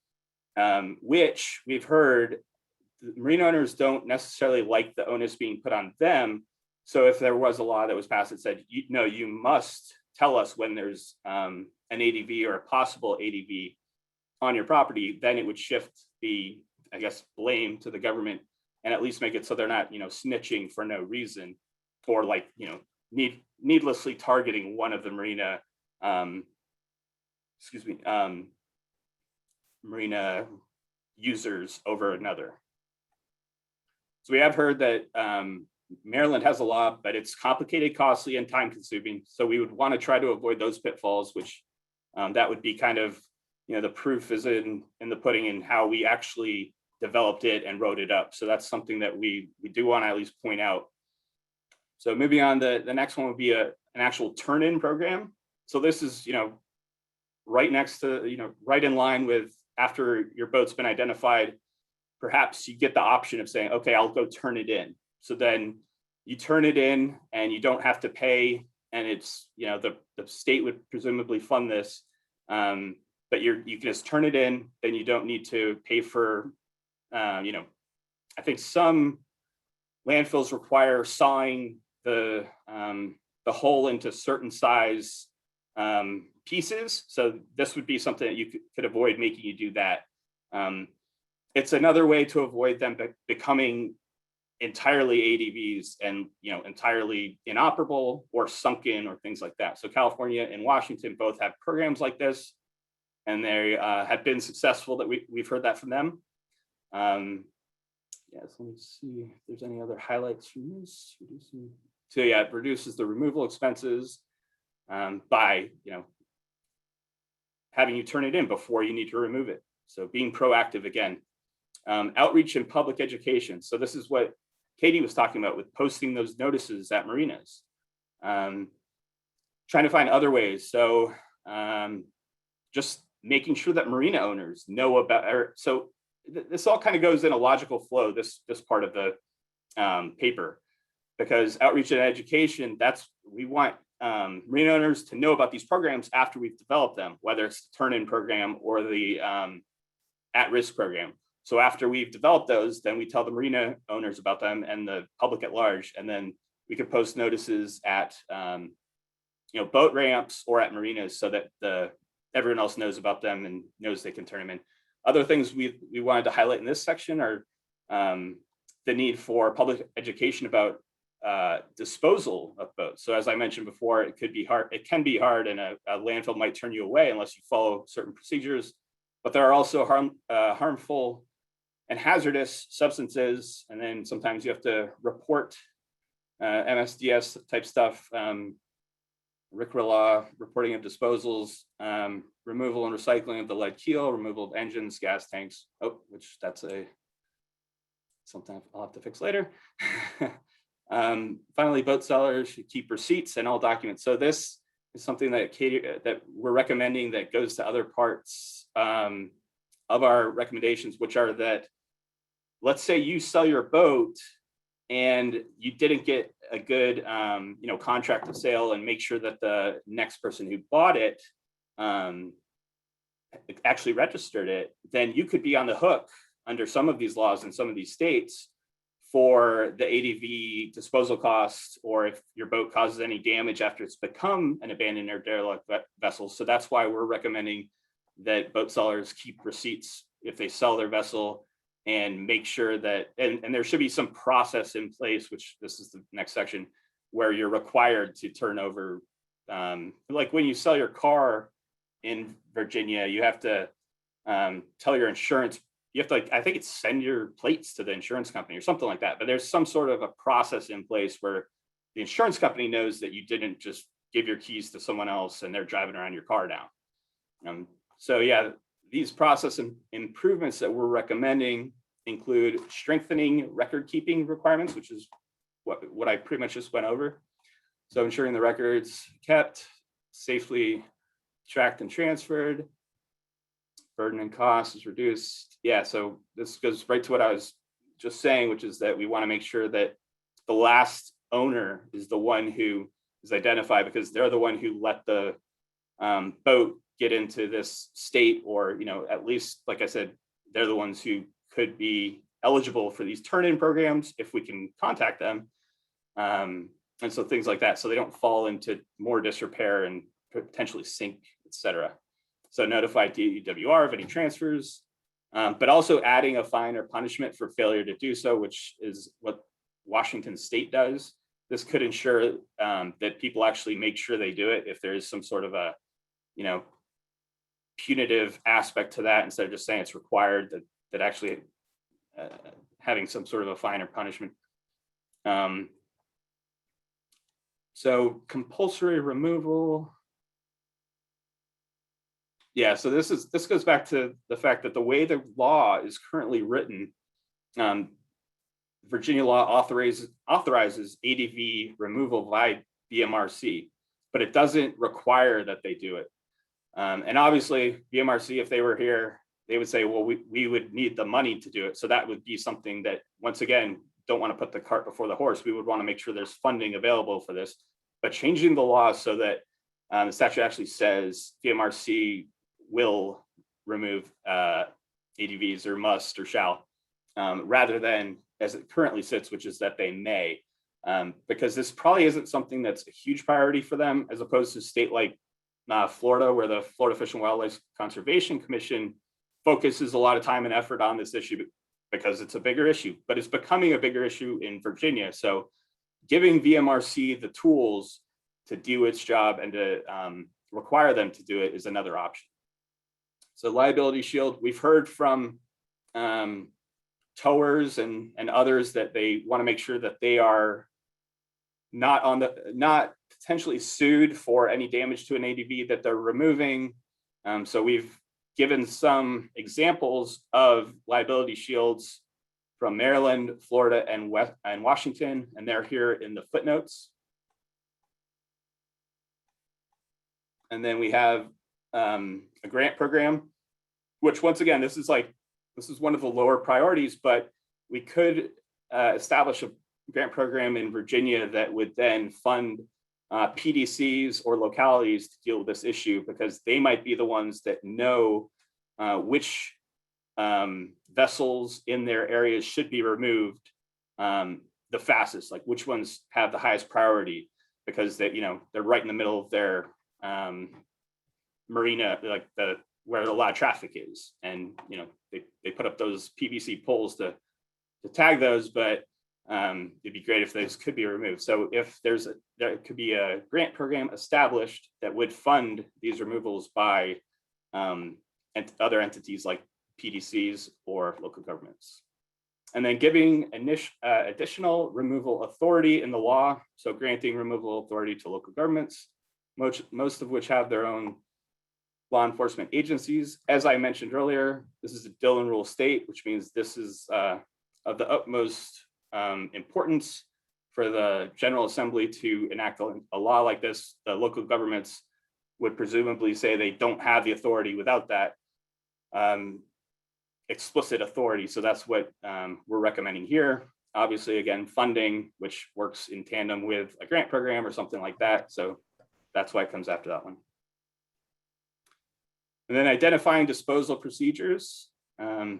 which we've heard marina owners don't necessarily like the onus being put on them. So if there was a law that was passed that said, you must tell us when there's an ADV or a possible ADV on your property, then it would shift the, I guess, blame to the government, and at least make it so they're not, snitching for no reason, or like, needlessly targeting one of the marina, marina users over another. So we have heard that Maryland has a law, but it's complicated, costly, and time consuming. So we would want to try to avoid those pitfalls, which that would be kind of, the proof is in the pudding in how we actually developed it and wrote it up. So that's something that we do want to at least point out. So moving on, the next one would be an actual turn-in program. So this is, right next to, right in line with after your boat's been identified, perhaps you get the option of saying, okay, I'll go turn it in. So then you turn it in and you don't have to pay, and it's, the state would presumably fund this, but you can just turn it in, then you don't need to pay for, I think some landfills require sawing the hole into certain size pieces. So this would be something that you could avoid making you do that. It's another way to avoid them becoming entirely ADVs and entirely inoperable or sunken or things like that. So California and Washington both have programs like this, and they have been successful. That we've heard that from them. Yes, let me see if there's any other highlights from this. So yeah, it reduces the removal expenses by having you turn it in before you need to remove it. So being proactive again. Outreach and public education. So this is what Katie was talking about with posting those notices at marinas. Trying to find other ways. So just making sure that marina owners know about, so this all kind of goes in a logical flow, this part of the paper, because outreach and education, we want marina owners to know about these programs after we've developed them, whether it's the turn-in program or the at-risk program. So after we've developed those, then we tell the marina owners about them and the public at large, and then we could post notices at boat ramps or at marinas so that everyone else knows about them and knows they can turn them in. Other things we wanted to highlight in this section are the need for public education about disposal of boats. So as I mentioned before, it can be hard, and a landfill might turn you away unless you follow certain procedures. But there are also harmful and hazardous substances, and then sometimes you have to report MSDS type stuff, RCRA law, reporting of disposals, removal and recycling of the lead keel, removal of engines, gas tanks. Oh, which that's something I'll have to fix later. Finally, boat sellers should keep receipts and all documents. So this is something that we're recommending that goes to other parts of our recommendations, which are that, let's say you sell your boat and you didn't get a good contract of sale, and make sure that the next person who bought it actually registered it, then you could be on the hook under some of these laws in some of these states for the ADV disposal costs, or if your boat causes any damage after it's become an abandoned or derelict vessel. So that's why we're recommending that boat sellers keep receipts if they sell their vessel, and make sure that, and there should be some process in place, which this is the next section, where you're required to turn over, like when you sell your car in Virginia, you have to tell your insurance, you have to, I think it's send your plates to the insurance company or something like that. But there's some sort of a process in place where the insurance company knows that you didn't just give your keys to someone else and they're driving around your car now. So yeah, these process improvements that we're recommending include strengthening record keeping requirements, which is what I pretty much just went over. So ensuring the records kept, safely tracked and transferred, burden and cost is reduced. Yeah, so this goes right to what I was just saying, which is that we want to make sure that the last owner is the one who is identified, because they're the one who let the boat get into this state, or, you know, at least, like I said, they're the ones who could be eligible for these turn-in programs if we can contact them. And so things like that, so they don't fall into more disrepair and potentially sink, etc. So notify DWR of any transfers, but also adding a fine or punishment for failure to do so, which is what Washington State does. This could ensure that people actually make sure they do it if there is some sort of a, you know, punitive aspect to that, instead of just saying it's required, that actually having some sort of a fine or punishment. So compulsory removal. Yeah, so this goes back to the fact that the way the law is currently written, Virginia law authorizes ADV removal by VMRC, but it doesn't require that they do it. And obviously VMRC, if they were here, they would say, well, we would need the money to do it. So that would be something that, once again, don't want to put the cart before the horse. We would want to make sure there's funding available for this, but changing the law so that the statute actually says VMRC will remove ADVs, or must, or shall, rather than as it currently sits, which is that they may, because this probably isn't something that's a huge priority for them, as opposed to state like Florida, where the Florida Fish and Wildlife Conservation Commission focuses a lot of time and effort on this issue because it's a bigger issue, but it's becoming a bigger issue in Virginia. So giving VMRC the tools to do its job and to require them to do it is another option. So liability shield, we've heard from towers and others that they want to make sure that they are not potentially sued for any damage to an ADV that they're removing. So we've given some examples of liability shields from Maryland, Florida, and Washington, and they're here in the footnotes. And then we have a grant program, which, once again, this is one of the lower priorities, but we could establish a grant program in Virginia that would then fund PDCs or localities to deal with this issue, because they might be the ones that know which vessels in their areas should be removed the fastest, like which ones have the highest priority, because they, they're right in the middle of their marina, like where a lot of traffic is, and they put up those PVC poles to tag those, but it'd be great if those could be removed. So if there could be a grant program established that would fund these removals by other entities like PDCs or local governments. And then giving additional removal authority in the law. So granting removal authority to local governments, most of which have their own law enforcement agencies. As I mentioned earlier, this is a Dillon rule state, which means this is of the utmost importance for the General Assembly to enact a law like this. The local governments would presumably say they don't have the authority without that explicit authority. So that's what we're recommending here. Obviously, again, funding, which works in tandem with a grant program or something like that. So that's why it comes after that one. And then identifying disposal procedures. So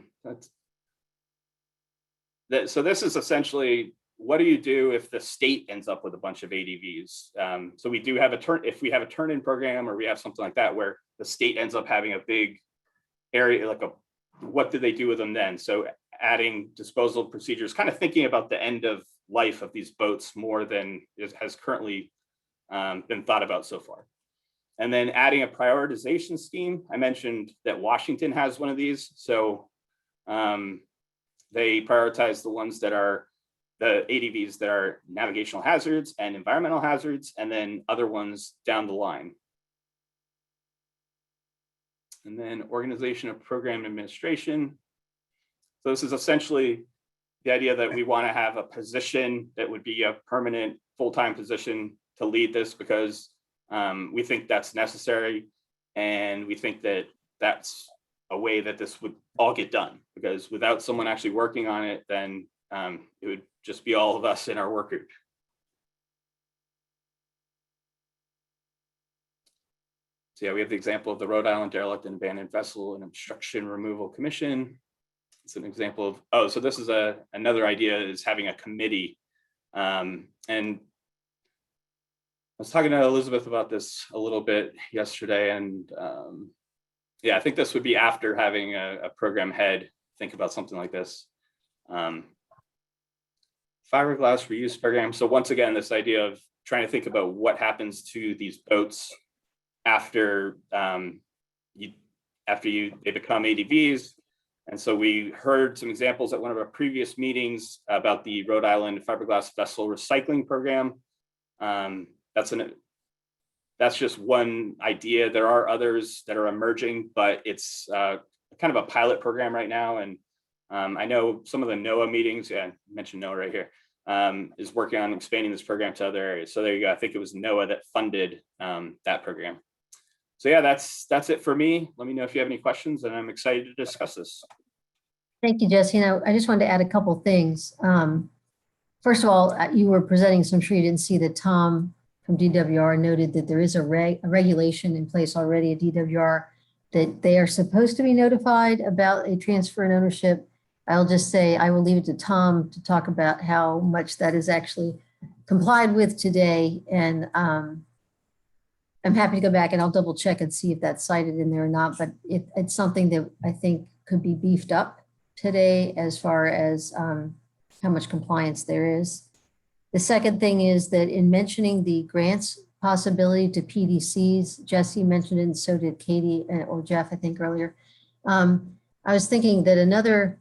this is essentially, what do you do if the state ends up with a bunch of ADVs? So we do have if we have a turn-in program, or we have something like that where the state ends up having a big area, what do they do with them then? So adding disposal procedures, kind of thinking about the end of life of these boats more than has currently been thought about so far. And then adding a prioritization scheme. I mentioned that Washington has one of these. So they prioritize the ones that are the ADVs that are navigational hazards and environmental hazards, and then other ones down the line. And then organization of program administration. So this is essentially the idea that we want to have a position that would be a permanent full-time position to lead this, because we think that's necessary. And we think that that's a way that this would all get done, because without someone actually working on it, then it would just be all of us in our work group. So yeah, we have the example of the Rhode Island Derelict and Abandoned Vessel and Obstruction Removal Commission. It's an example of, oh, so this is another idea, is having a committee. And I was talking to Elizabeth about this a little bit yesterday, and yeah, I think this would be after having a program head think about something like this. Fiberglass reuse program. So once again, this idea of trying to think about what happens to these boats after they become ADVs. And so we heard some examples at one of our previous meetings about the Rhode Island Fiberglass Vessel Recycling Program. That's just one idea. There are others that are emerging, but it's kind of a pilot program right now. And I know some of the NOAA meetings, yeah, I mentioned NOAA right here, is working on expanding this program to other areas. So there you go. I think it was NOAA that funded that program. So yeah, that's it for me. Let me know if you have any questions, and I'm excited to discuss this. Thank you, Jesse. I just wanted to add a couple things. First of all, you were presenting, so I'm sure you didn't see that Tom from DWR noted that there is a regulation in place already at DWR that they are supposed to be notified about a transfer in ownership. I'll just say I will leave it to Tom to talk about how much that is actually complied with today. And I'm happy to go back and I'll double check and see if that's cited in there or not, but it's something that I think could be beefed up today as far as how much compliance there is. The second thing is that in mentioning the grants possibility to PDCs, Jesse mentioned it and so did Katie or Jeff, I think earlier. I was thinking that another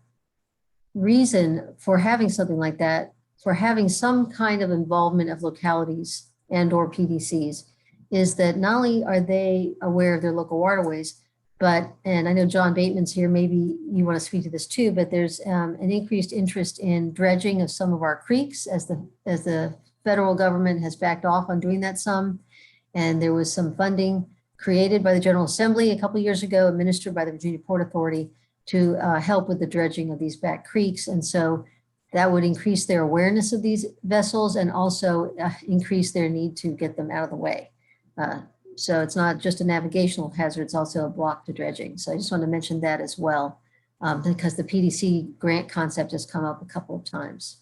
reason for having something like that, for having some kind of involvement of localities and or PDCs, is that not only are they aware of their local waterways, but, and I know John Bateman's here, maybe you want to speak to this too, but there's an increased interest in dredging of some of our creeks as the federal government has backed off on doing that some. And there was some funding created by the General Assembly a couple of years ago, administered by the Virginia Port Authority to help with the dredging of these back creeks. And so that would increase their awareness of these vessels and also increase their need to get them out of the way. So it's not just a navigational hazard, it's also a block to dredging. So I just want to mention that as well, because the PDC grant concept has come up a couple of times.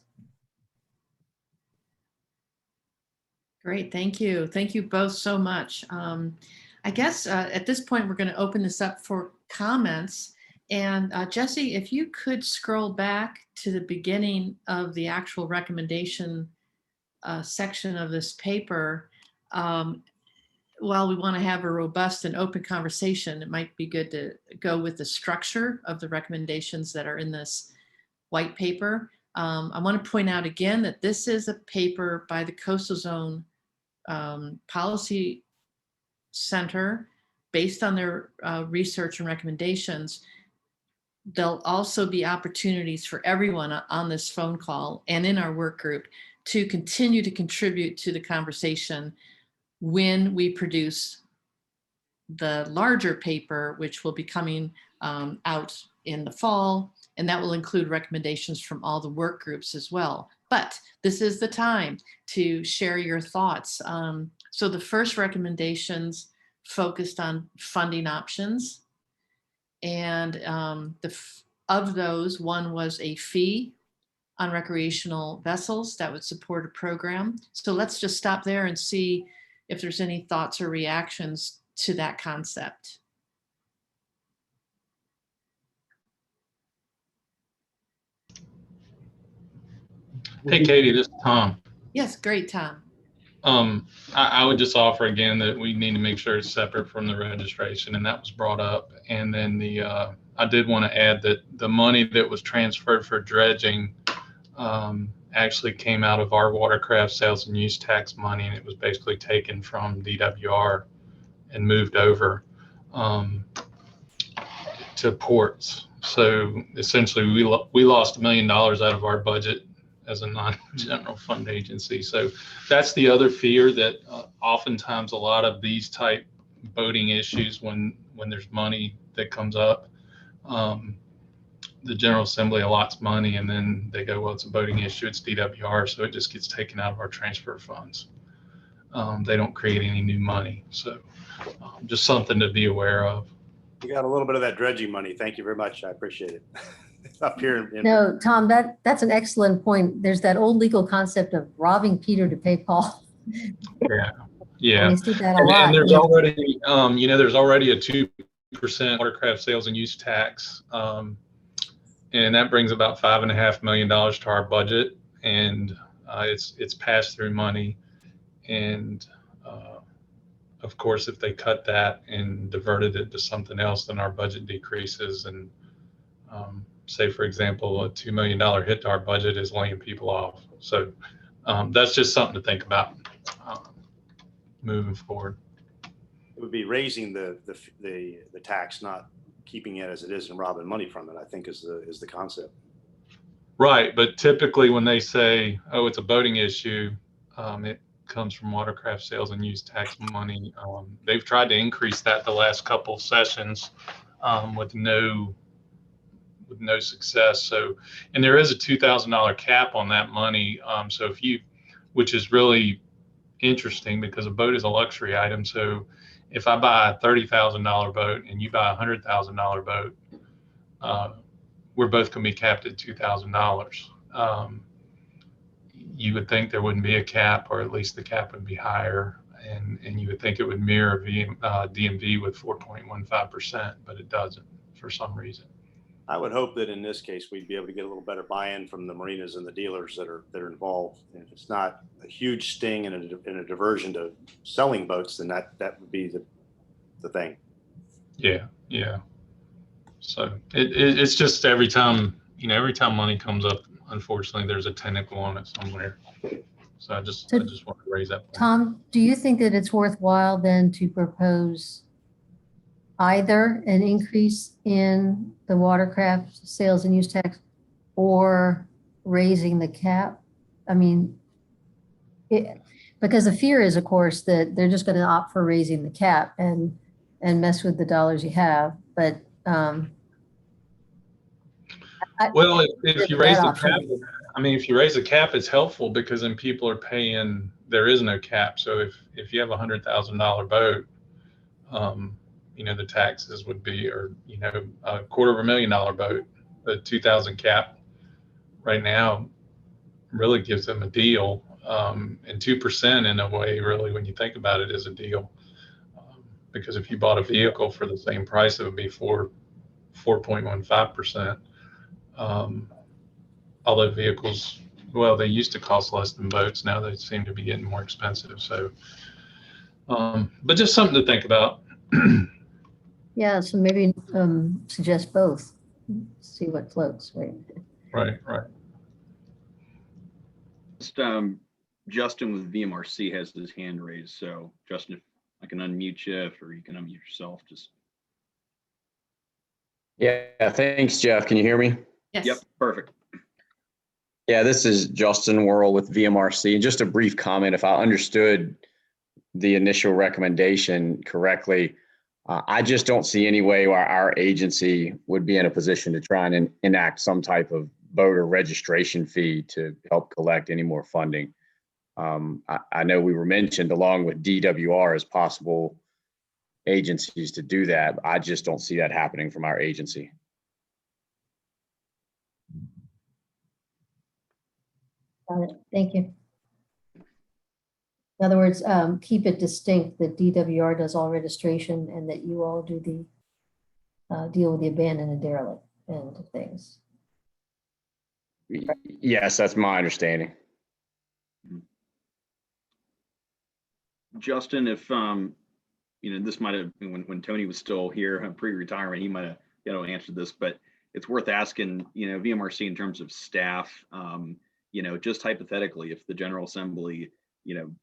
Great, thank you. Thank you both so much. I guess at this point, we're going to open this up for comments. And Jesse, if you could scroll back to the beginning of the actual recommendation section of this paper, while we want to have a robust and open conversation, it might be good to go with the structure of the recommendations that are in this white paper. I want to point out again that this is a paper by the Coastal Zone Policy Center based on their research and recommendations. There'll also be opportunities for everyone on this phone call and in our work group to continue to contribute to the conversation when we produce the larger paper, which will be coming out in the fall, and that will include recommendations from all the work groups as well. But this is the time to share your thoughts. So the first recommendations focused on funding options. And of those, one was a fee on recreational vessels that would support a program. So let's just stop there and see if there's any thoughts or reactions to that concept. Hey, Katie, this is Tom. Yes, great, Tom. I would just offer again that we need to make sure it's separate from the registration, and that was brought up. And then I did want to add that the money that was transferred for dredging actually came out of our watercraft sales and use tax money, and it was basically taken from DWR and moved over to ports. So essentially, we lost $1 million out of our budget as a non-general fund agency. So that's the other fear, that oftentimes a lot of these type boating issues, when there's money that comes up, the General Assembly allots money and then they go, well, it's a boating issue, it's DWR, so it just gets taken out of our transfer funds. They don't create any new money. So just something to be aware of. You got a little bit of that dredging money. Thank you very much. I appreciate it. Up here. No, Tom, that's an excellent point. There's that old legal concept of robbing Peter to pay Paul. Yeah. We see that a lot. And there's already, there's already a 2% watercraft sales and use tax. And that brings about $5.5 million to our budget. And it's pass through money. And of course, if they cut that and diverted it to something else, then our budget decreases. And say, for example, a $2 million hit to our budget is laying people off. So that's just something to think about moving forward. It would be raising the tax, not keeping it as it is and robbing money from it, I think is the concept. Right. But typically when they say, oh, it's a boating issue, it comes from watercraft sales and use tax money. They've tried to increase that the last couple of sessions with no success. So, and there is a $2,000 cap on that money. So if you, which is really interesting because a boat is a luxury item. So if I buy a $30,000 boat and you buy a $100,000 boat, we're both going to be capped at $2,000. You would think there wouldn't be a cap, or at least the cap would be higher, and you would think it would mirror DMV with 4.15%, but it doesn't for some reason. I would hope that in this case we'd be able to get a little better buy-in from the marinas and the dealers that are involved. And if it's not a huge sting and a diversion to selling boats, then that would be the thing. Yeah. So it's just every time money comes up, unfortunately, there's a tentacle on it somewhere. So I just want to raise that point. Tom, do you think that it's worthwhile then to propose either an increase in the watercraft sales and use tax or raising the cap? I mean, because the fear is, of course, that they're just going to opt for raising the cap and mess with the dollars you have. But well, if you raise the cap, if you raise the cap, it's helpful because then people are paying. There is no cap. So if you have a $100,000 boat, the taxes would be, or a $250,000 boat, the 2,000 cap right now really gives them a deal, and 2% in a way, really, when you think about it, is a deal, because if you bought a vehicle for the same price, it would be 4.15%. Although vehicles, well, they used to cost less than boats. Now they seem to be getting more expensive. So, but just something to think about. yeah, so maybe suggest both, see what floats, right? Right. Just, Justin with VMRC has his hand raised. So Justin, if I can unmute you, or you can unmute yourself, just. Yeah, thanks, Jeff. Can you hear me? Yes. Yep, perfect. Yeah, this is Justin Worrell with VMRC. And just a brief comment, if I understood the initial recommendation correctly, I just don't see any way where our agency would be in a position to try and enact some type of boater registration fee to help collect any more funding. I know we were mentioned along with DWR as possible agencies to do that. I just don't see that happening from our agency. Got it. Thank you. In other words, keep it distinct that DWR does all registration and that you all do the deal with the abandoned and derelict and things. Yes, that's my understanding. Justin, if this might have been when Tony was still here, pre-retirement, he might have answered this, but it's worth asking, VMRC in terms of staff, just hypothetically, if the General Assembly,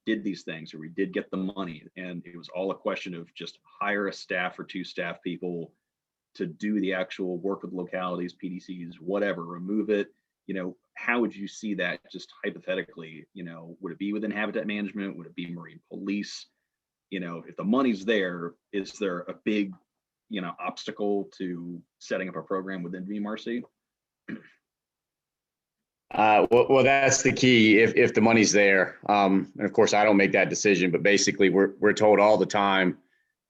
did these things, or we did get the money and it was all a question of just hire a staff or 2 staff people, to do the actual work with localities, PDCs, whatever, remove it, how would you see that just hypothetically? Would it be within habitat management? Would it be marine police? If the money's there, is there a big, obstacle to setting up a program within VMRC? Well, that's the key. If the money's there, and of course I don't make that decision, but basically we're told all the time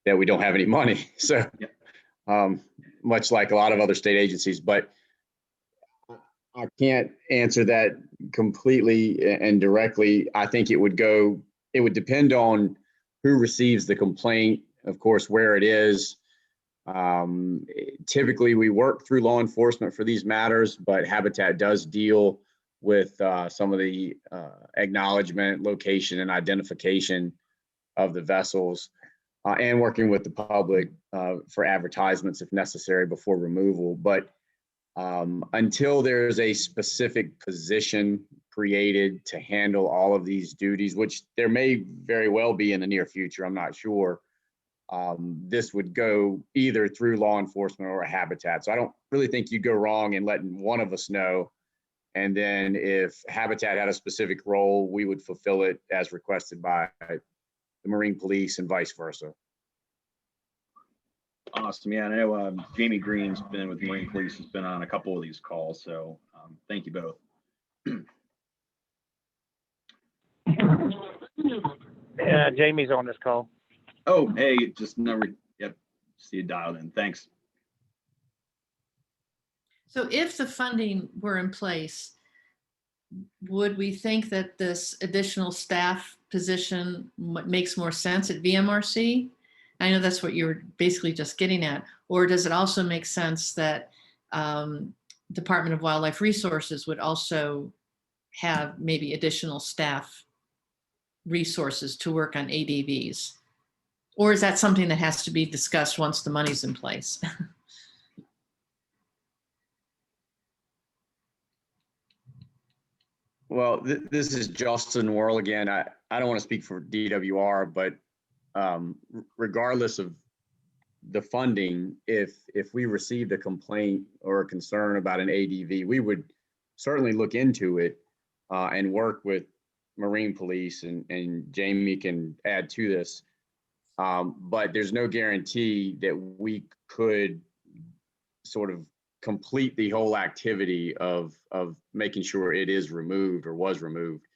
that we don't have any money. So, much like a lot of other state agencies, but I can't answer that completely and directly. I think it would depend on who receives the complaint, of course, where it is. Typically we work through law enforcement for these matters, but Habitat does deal with some of the acknowledgement, location, and identification of the vessels, and working with the public for advertisements if necessary before removal. But until there's a specific position created to handle all of these duties, which there may very well be in the near future, I'm not sure, this would go either through law enforcement or a Habitat. So I don't really think you'd go wrong in letting one of us know. And then if Habitat had a specific role, we would fulfill it as requested by the Marine Police and vice versa. Awesome. Yeah, I know Jamie Green's been with Marine Police, has been on a couple of these calls. So thank you both. Jamie's on this call. Oh, hey, just never, yep, see you dialed in. Thanks. So if the funding were in place, would we think that this additional staff position makes more sense at VMRC? I know that's what you're basically just getting at. Or does it also make sense that Department of Wildlife Resources would also have maybe additional staff resources to work on ADVs? Or is that something that has to be discussed once the money's in place? Well, this is Justin Worrell again. I don't want to speak for DWR, but regardless of the funding, if we received a complaint or a concern about an ADV, we would certainly look into it and work with Marine Police, and Jamie can add to this. But there's no guarantee that we could sort of complete the whole activity of making sure it is removed or was removed.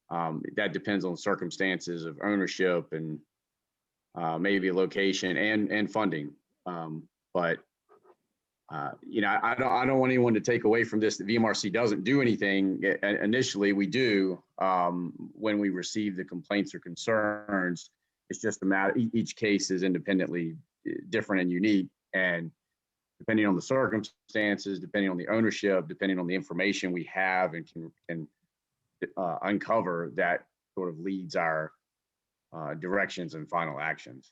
That depends on circumstances of ownership and maybe location and funding. But I don't want anyone to take away from this that VMRC doesn't do anything. Initially, we do when we receive the complaints or concerns. It's just a matter. Each case is independently different and unique, and depending on the circumstances, depending on the ownership, depending on the information we have and can uncover, that sort of leads our directions and final actions.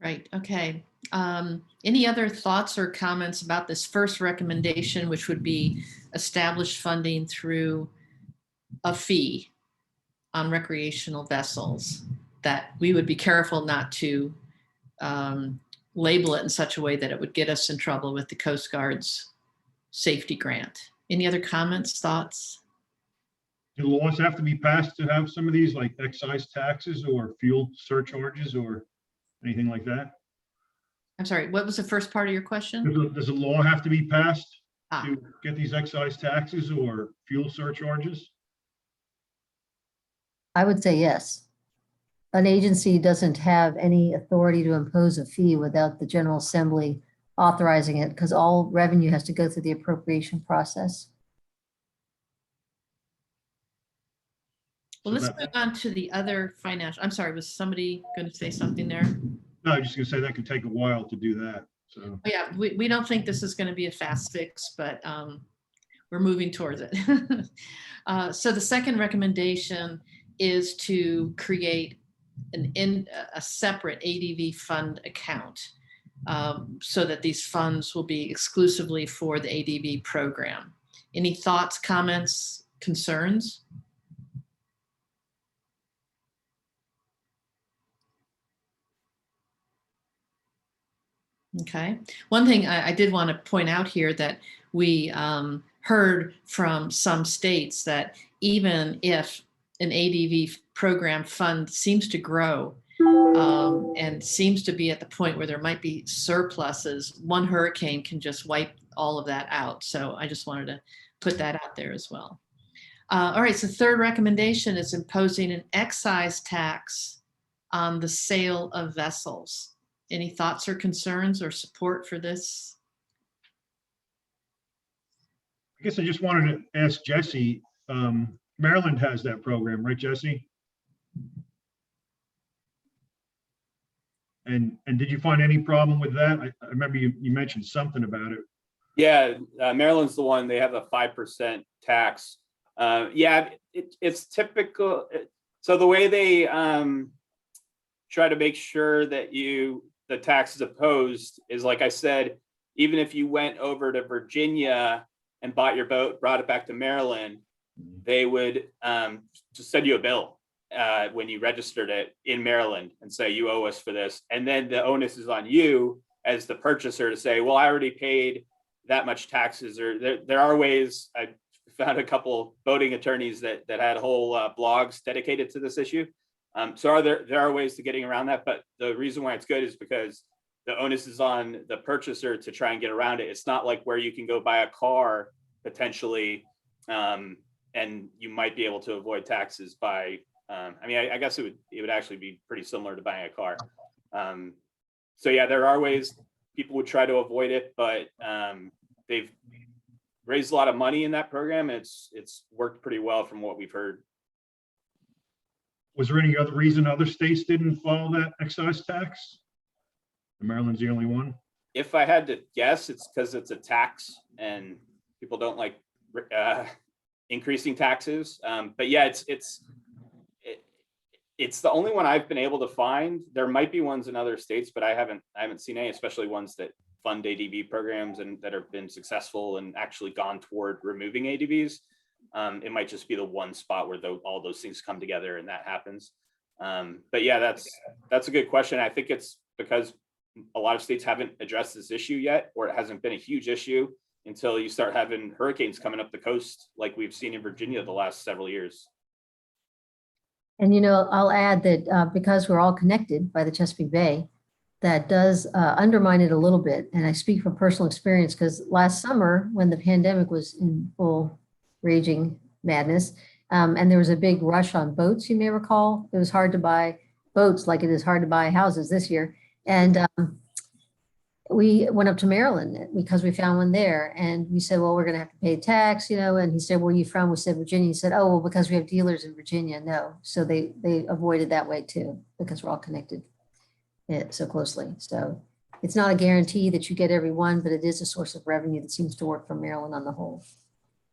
Right, okay. Any other thoughts or comments about this first recommendation, which would be established funding through a fee on recreational vessels, that we would be careful not to label it in such a way that it would get us in trouble with the Coast Guard's safety grant? Any other comments, thoughts? Do laws have to be passed to have some of these, like excise taxes or fuel surcharges or anything like that? I'm sorry, what was the first part of your question? Does a law have to be passed Ah. to get these excise taxes or fuel surcharges? I would say yes. An agency doesn't have any authority to impose a fee without the General Assembly authorizing it, because all revenue has to go through the appropriation process. Well, let's move on to the other financial. I'm sorry, was somebody going to say something there? No, I'm just gonna say that could take a while to do that, so. Oh, yeah, we don't think this is going to be a fast fix, but we're moving towards it. So the second recommendation is to create a separate ADV fund account so that these funds will be exclusively for the ADV program. Any thoughts, comments, concerns? Okay. One thing I did want to point out here that we heard from some states that even if an ADV program fund seems to grow and seems to be at the point where there might be surpluses, one hurricane can just wipe all of that out. So I just wanted to put that out there as well. All right, so third recommendation is imposing an excise tax on the sale of vessels. Any thoughts or concerns or support for this? I guess I just wanted to ask Jesse, Maryland has that program, right, Jesse? And did you find any problem with that? I remember you mentioned something about it. Yeah, Maryland's the one, they have a 5% tax. Yeah, it's typical. So the way they try to make sure that the tax is opposed is, like I said, even if you went over to Virginia and bought your boat, brought it back to Maryland, they would just send you a bill when you registered it in Maryland and say, you owe us for this. And then the onus is on you as the purchaser to say, well, I already paid that much taxes. Or there are ways. I found a couple boating attorneys that had whole blogs dedicated to this issue. So there are ways to getting around that, but the reason why it's good is because the onus is on the purchaser to try and get around it. It's not like where you can go buy a car potentially, and you might be able to avoid taxes by. I mean, I guess it would actually be pretty similar to buying a car. So yeah, there are ways people would try to avoid it, but they've raised a lot of money in that program. It's worked pretty well from what we've heard. Was there any other reason other states didn't follow that excise tax? Maryland's the only one? If I had to guess, it's because it's a tax and people don't like increasing taxes. But yeah, it's the only one I've been able to find. There might be ones in other states, but I haven't seen any, especially ones that fund ADV programs and that have been successful and actually gone toward removing ADVs. It might just be the one spot where all those things come together and that happens. But yeah, that's a good question. I think it's because a lot of states haven't addressed this issue yet, or it hasn't been a huge issue until you start having hurricanes coming up the coast like we've seen in Virginia the last several years. And, you know, I'll add that because we're all connected by the Chesapeake Bay, that does undermine it a little bit. And I speak from personal experience because last summer when the pandemic was in full raging madness, and there was a big rush on boats, you may recall, it was hard to buy boats like it is hard to buy houses this year. And we went up to Maryland because we found one there, and we said, well, we're going to have to pay tax, you know, and he said, where are you from? We said, Virginia. He said, oh, well, because we have dealers in Virginia. No. So they avoided that way too, because we're all connected so closely. So it's not a guarantee that you get every one, but it is a source of revenue that seems to work for Maryland on the whole.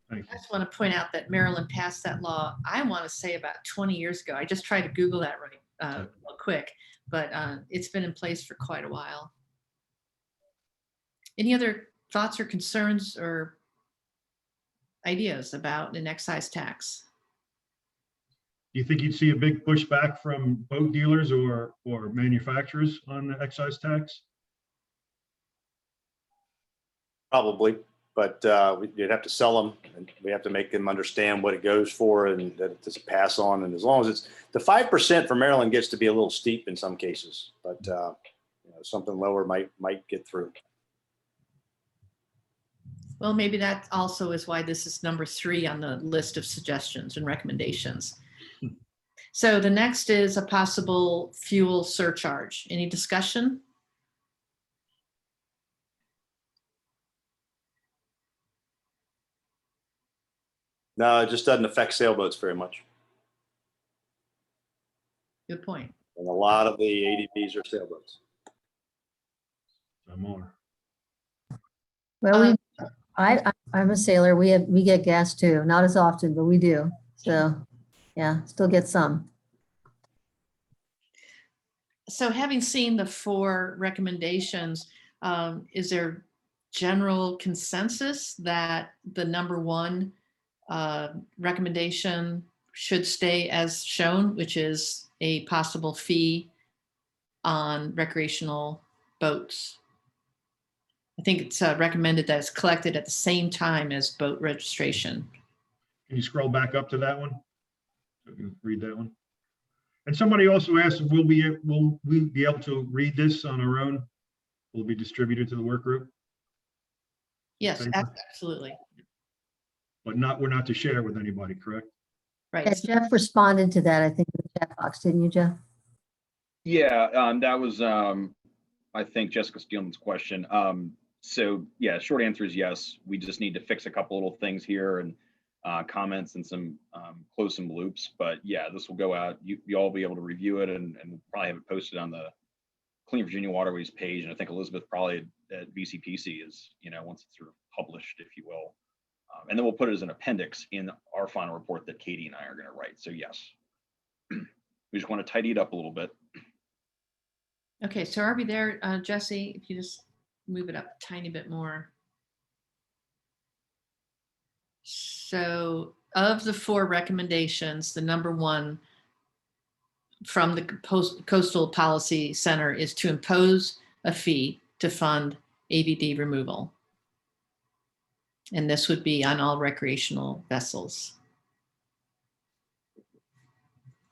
I just want to point out that Maryland passed that law, I want to say about 20 years ago. I just tried to Google that real quick, but it's been in place for quite a while. Any other thoughts or concerns or ideas about an excise tax? Do you think you'd see a big pushback from boat dealers or manufacturers on the excise tax? Probably, but you'd have to sell them, and we have to make them understand what it goes for and that it's a pass on. And as long as it's the 5% for Maryland gets to be a little steep in some cases, but you know, something lower might get through. Well, maybe that also is why this is number 3 on the list of suggestions and recommendations. So the next is a possible fuel surcharge. Any discussion? No, it just doesn't affect sailboats very much. Good point. And a lot of the ADVs are sailboats. No more. Well, I'm a sailor. We get gas too, not as often, but we do. So yeah, still get some. So having seen the 4 recommendations, is there general consensus that the number 1 recommendation should stay as shown, which is a possible fee on recreational boats? I think it's recommended that it's collected at the same time as boat registration. Can you scroll back up to that one? So we can read that one. And somebody also asked, will we be able to read this on our own? Will it be distributed to the work group? Yes, Okay. absolutely. But we're not to share with anybody, correct? Right. Yeah, Jeff responded to that, I think, in the chat box, didn't you, Jeff? Yeah, that was, I think, Jessica Steelman's question. So yeah, short answer is yes. We just need to fix a couple little things here and comments and some close some loops. But yeah, this will go out. You all will be able to review it and we'll probably have it posted on the Clean Virginia Waterways page. And I think Elizabeth probably at VCPC is, once it's sort of published, if you will. And then we'll put it as an appendix in our final report that Katie and I are going to write. So yes, we just want to tidy it up a little bit. Okay, so are we there, Jesse? If you just move it up a tiny bit more. So of the 4 recommendations, the number 1 from the Coastal Policy Center is to impose a fee to fund ADV removal. And this would be on all recreational vessels.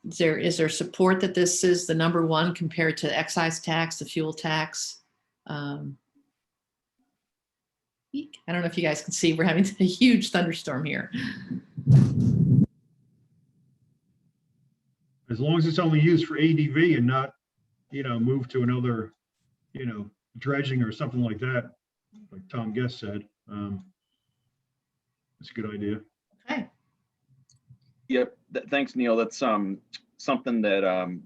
Is there support that this is the number 1 compared to excise tax, the fuel tax? I don't know if you guys can see, we're having a huge thunderstorm here. As long as it's only used for ADV and not, moved to another, dredging or something like that, like Tom Guest said, it's a good idea. Okay. Yep. Thanks, Neil. That's something that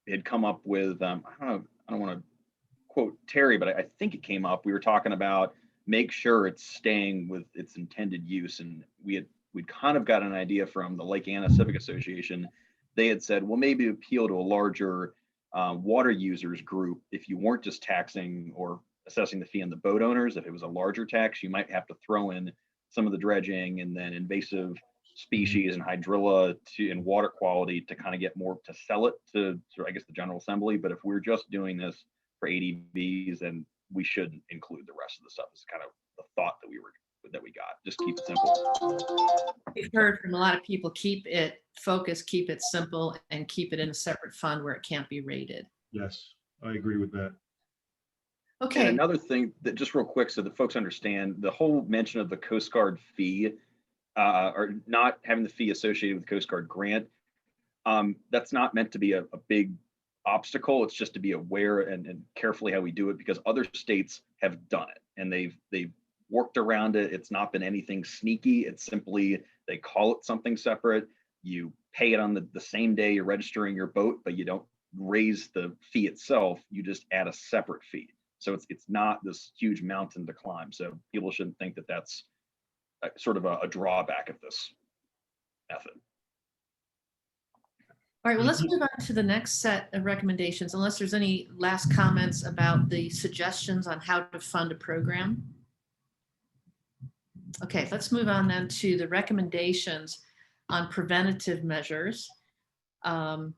had come up with, I don't want to quote Terry, but I think it came up. We were talking about make sure it's staying with its intended use. And we'd kind of got an idea from the Lake Anna Civic Association. They had said, well, maybe appeal to a larger water users group. If you weren't just taxing or assessing the fee on the boat owners, if it was a larger tax, you might have to throw in some of the dredging and then invasive species and hydrilla and water quality to kind of get more to sell it to, I guess, the General Assembly. But if we're just doing this for ADVs, then we should include the rest of the stuff. Is kind of the thought that we got. Just keep it simple. We've heard from a lot of people, keep it focused, keep it simple, and keep it in a separate fund where it can't be rated. Yes, I agree with that. Okay. And another thing that just real quick, so that folks understand, the whole mention of the Coast Guard fee or not having the fee associated with the Coast Guard grant, that's not meant to be a big obstacle. It's just to be aware and carefully how we do it, because other states have done it and they've worked around it. It's not been anything sneaky. It's simply they call it something separate. You pay it on the same day you're registering your boat, but you don't raise the fee itself. You just add a separate fee. So it's not this huge mountain to climb. So people shouldn't think that that's sort of a drawback of this method. All right, well, let's move on to the next set of recommendations, unless there's any last comments about the suggestions on how to fund a program. Okay, let's move on then to the recommendations on preventative measures. And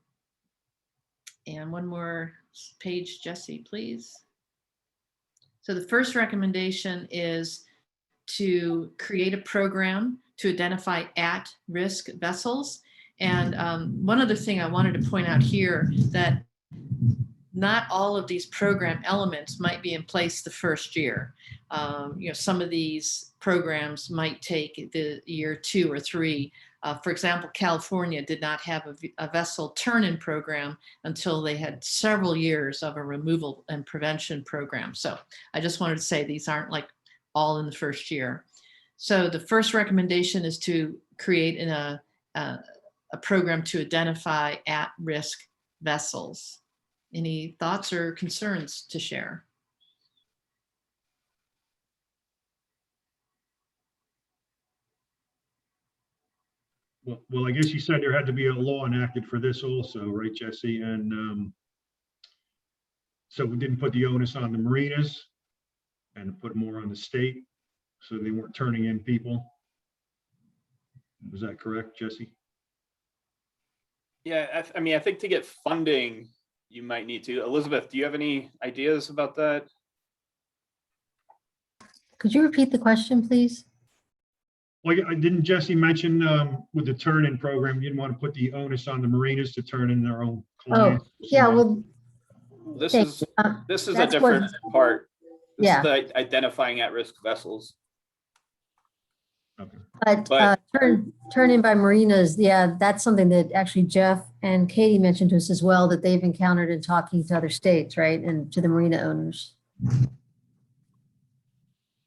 one more page, Jesse, please. So the first recommendation is to create a program to identify at-risk vessels. And one other thing I wanted to point out here, that not all of these program elements might be in place the first year. Some of these programs might take the year 2 or 3. For example, California did not have a vessel turn-in program until they had several years of a removal and prevention program. So I just wanted to say these aren't like all in the first year. So the first recommendation is to create a program to identify at-risk vessels. Any thoughts or concerns to share? Well, I guess you said there had to be a law enacted for this also, right, Jesse? And so we didn't put the onus on the marinas and put more on the state, so they weren't turning in people. Was that correct, Jesse? Yeah, I mean, I think to get funding, you might need to. Elizabeth, do you have any ideas about that? Could you repeat the question, please? Like, didn't Jesse mention with the turn-in program, you didn't want to put the onus on the marinas to turn in their own Oh, clients? yeah, well, This thank is you. this is a That's what- different part. This Yeah. is the identifying at-risk vessels. Okay. But turn in by marinas, yeah, that's something that actually Jeff and Katie mentioned to us as well, that they've encountered in talking to other states, right? And to the marina owners.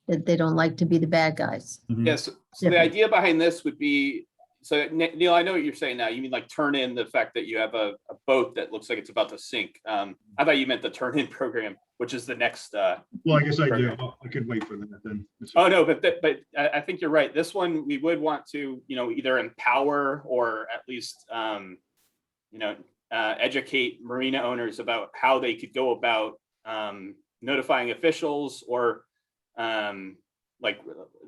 That they don't like to be the bad guys. Mhm. Yes. So the idea behind this would be, so Neil, I know what you're saying now. You mean like turn in the fact that you have a boat that looks like it's about to sink. I thought you meant the turn in program, which is the next. Well, I guess I do. program. I could wait for that then. Oh, no, but I think you're right. This one, we would want to, either empower or at least, educate marina owners about how they could go about notifying officials or like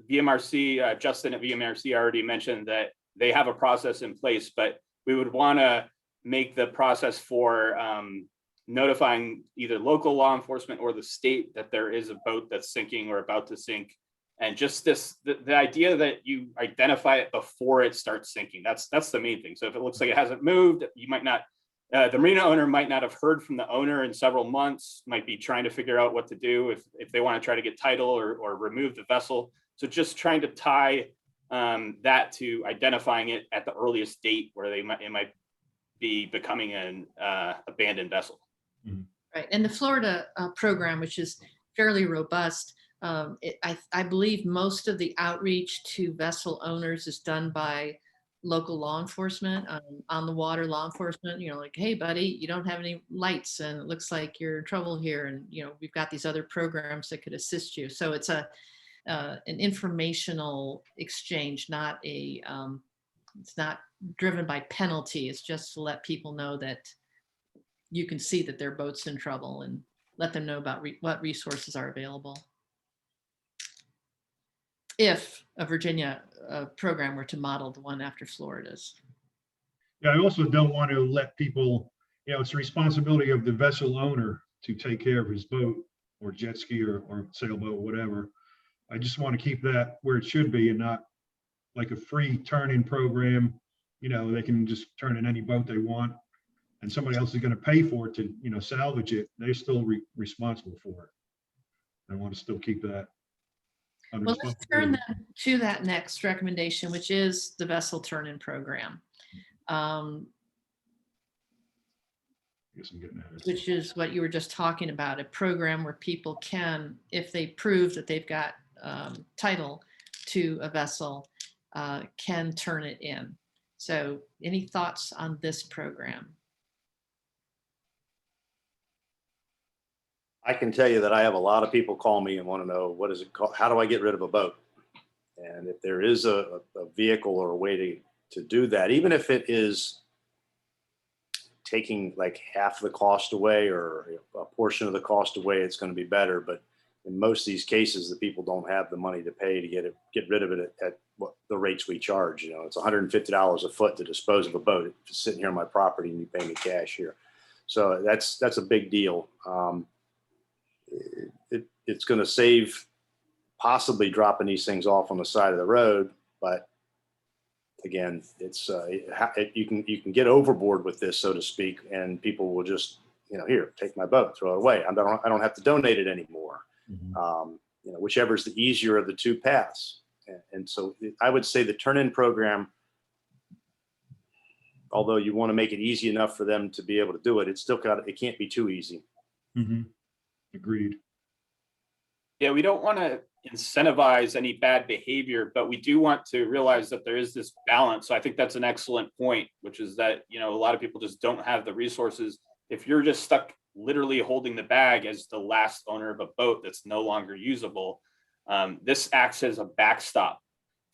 VMRC, Justin at VMRC already mentioned that they have a process in place, but we would want to make the process for notifying either local law enforcement or the state that there is a boat that's sinking or about to sink. And just the idea that you identify it before it starts sinking, that's the main thing. So if it looks like it hasn't moved, you might not, the marina owner might not have heard from the owner in several months, might be trying to figure out what to do if they want to try to get title or remove the vessel. So just trying to tie that to identifying it at the earliest date where it might be becoming an abandoned vessel. Right, and the Florida program, which is fairly robust, I believe most of the outreach to vessel owners is done by local law enforcement, on the water law enforcement, like, hey buddy, you don't have any lights and it looks like you're in trouble here. And, we've got these other programs that could assist you. So it's an informational exchange, it's not driven by penalty. It's just to let people know that you can see that their boat's in trouble and let them know about what resources are available. If a Virginia program were to model the one after Florida's. Yeah, I also don't want to let people, it's the responsibility of the vessel owner to take care of his boat or jet ski or sailboat, whatever. I just want to keep that where it should be and not like a free turn-in program. They can just turn in any boat they want and somebody else is going to pay for it to, salvage it. They're still responsible for it. I want to still keep that. Well, let's turn to that next recommendation, which is the vessel turn-in program. Which is what you were just talking about, a program where people can, if they prove that they've got title to a vessel, can turn it in. So any thoughts on this program? I can tell you that I have a lot of people call me and want to know, what is it called? How do I get rid of a boat? And if there is a vehicle or a way to do that, even if it is taking like half the cost away or a portion of the cost away, it's going to be better. But in most of these cases, the people don't have the money to pay to get rid of it at what the rates we charge. It's $150 a foot to dispose of a boat. If it's sitting here on my property and you pay me cash here. So that's a big deal. It's going to save possibly dropping these things off on the side of the road, but again, it's you can get overboard with this, so to speak, and people will just here, take my boat, throw it away. I don't have to donate it anymore. Whichever is the easier of the two paths. And so I would say the turn-in program, although you want to make it easy enough for them to be able to do it, it can't be too easy. Agreed. Yeah, we don't want to incentivize any bad behavior, but we do want to realize that there is this balance. So I think that's an excellent point, which is that, a lot of people just don't have the resources. If you're just stuck literally holding the bag as the last owner of a boat that's no longer usable, this acts as a backstop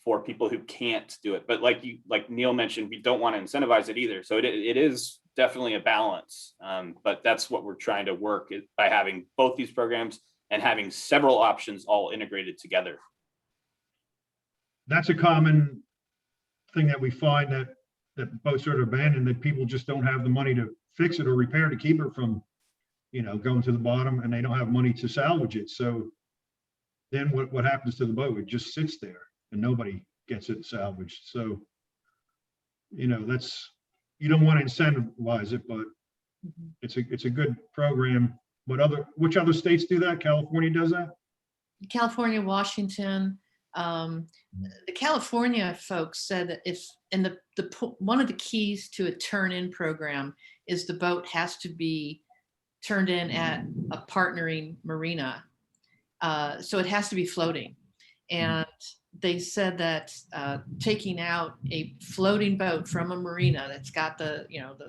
for people who can't do it. But like Neil mentioned, we don't want to incentivize it either. So it is definitely a balance. But that's what we're trying to work by having both these programs and having several options all integrated together. That's a common thing that we find, that boats are abandoned, that people just don't have the money to fix it or repair to keep it from, going to the bottom, and they don't have money to salvage it. So then what happens to the boat? It just sits there and nobody gets it salvaged. So, you know, you don't want to incentivize it, but Mhm. it's a good program. Which other states do that? California does that? California, Washington. The California folks said that one of the keys to a turn-in program is the boat has to be turned in at a partnering marina. So it has to be floating. And they said that taking out a floating boat from a marina that's got the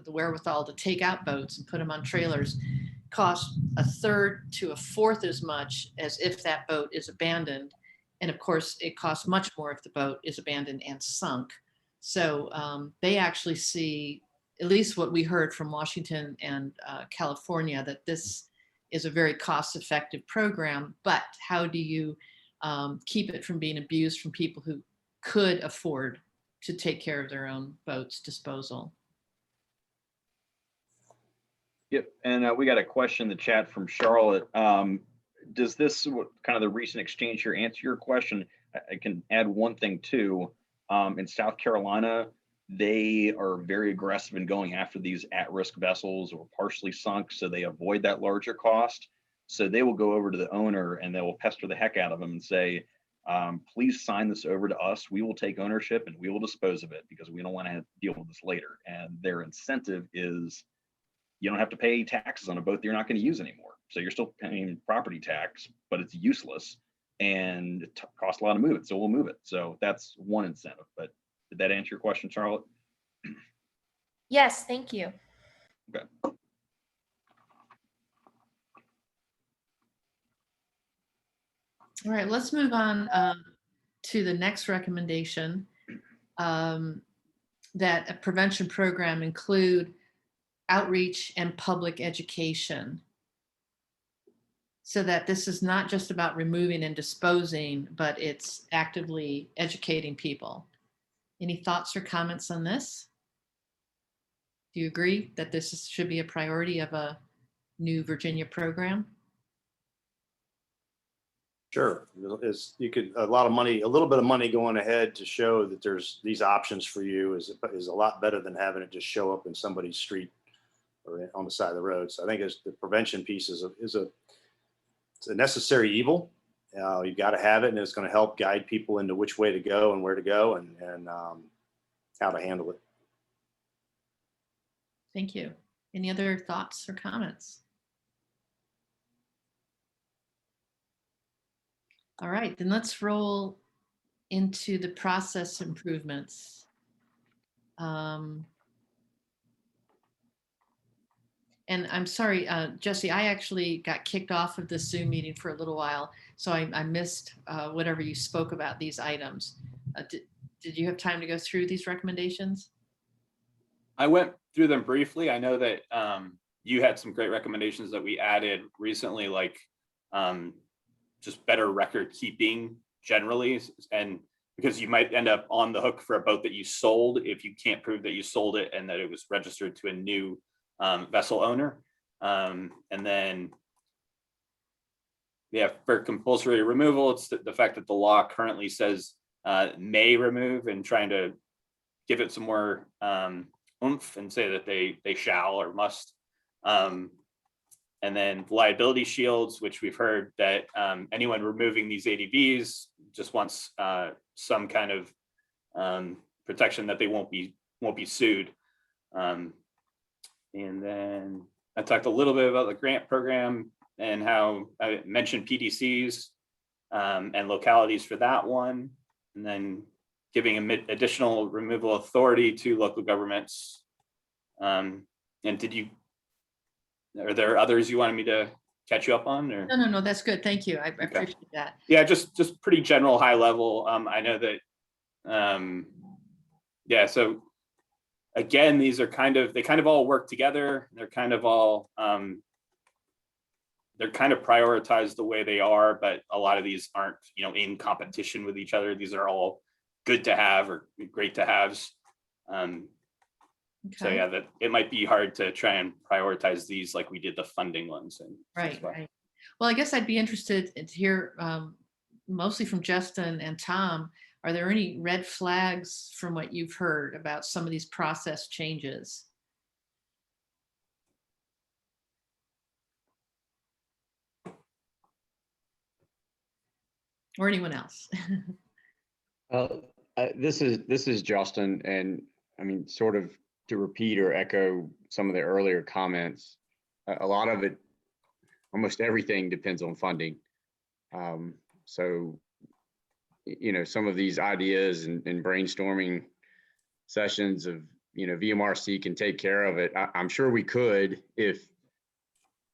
wherewithal to take out boats and put them on trailers costs a third to a fourth as much as if that boat is abandoned. And of course, it costs much more if the boat is abandoned and sunk. So they actually see, at least what we heard from Washington and California, that this is a very cost-effective program. But how do you keep it from being abused from people who could afford to take care of their own boats disposal? Yep, and we got a question in the chat from Charlotte. Does this kind of the recent exchange here answer your question? I can add one thing too. In South Carolina, they are very aggressive in going after these at-risk vessels or partially sunk, so they avoid that larger cost. So they will go over to the owner and they will pester the heck out of them and say, please sign this over to us. We will take ownership and we will dispose of it because we don't want to deal with this later. And their incentive is you don't have to pay taxes on a boat that you're not going to use anymore. So you're still paying property tax, but it's useless and it costs a lot to move it. So we'll move it. So that's one incentive. But did that answer your question, Charlotte? Yes, thank you. Okay. All right, let's move on to the next recommendation, that a prevention program include outreach and public education, so that this is not just about removing and disposing, but it's actively educating people. Any thoughts or comments on this? Do you agree that this should be a priority of a new Virginia program? Sure. You could, a little bit of money going ahead to show that there's these options for you is a lot better than having it just show up in somebody's street or on the side of the road. So I think the prevention piece is a necessary evil. You've got to have it, and it's going to help guide people into which way to go and where to go and how to handle it. Thank you. Any other thoughts or comments? All right, then let's roll into the process improvements. And I'm sorry, Jesse, I actually got kicked off of this Zoom meeting for a little while, so I missed whatever you spoke about these items. Did you have time to go through these recommendations? I went through them briefly. I know that you had some great recommendations that we added recently, like just better record keeping generally, and because you might end up on the hook for a boat that you sold if you can't prove that you sold it and that it was registered to a new vessel owner. And then, yeah, for compulsory removal, it's the fact that the law currently says may remove, and trying to give it some more oomph and say that they shall or must. And then liability shields, which we've heard that anyone removing these ADVs just wants some kind of protection that they won't be sued. And then I talked a little bit about the grant program and how I mentioned PDCs and localities for that one, and then giving additional removal authority to local governments. And are there others you wanted me to catch you up on? Or? No, that's good. Thank you. I appreciate that. Yeah, just pretty general, high level. I know that, yeah, so again, these are they kind of all work together. They're kind of all, they're kind of prioritized the way they are, but a lot of these aren't, in competition with each other. These are all good to have or great to haves. Okay. So yeah, that it might be hard to try and prioritize these like we did the funding ones. And right. Well, I guess I'd be interested to hear mostly from Justin and Tom, are there any red flags from what you've heard about some of these process changes? Or anyone else? This is Justin, and I mean, sort of to repeat or echo some of the earlier comments, a lot of it, almost everything depends on funding. So, you know, some of these ideas and brainstorming sessions of, you know, VMRC can take care of it. I'm sure we could if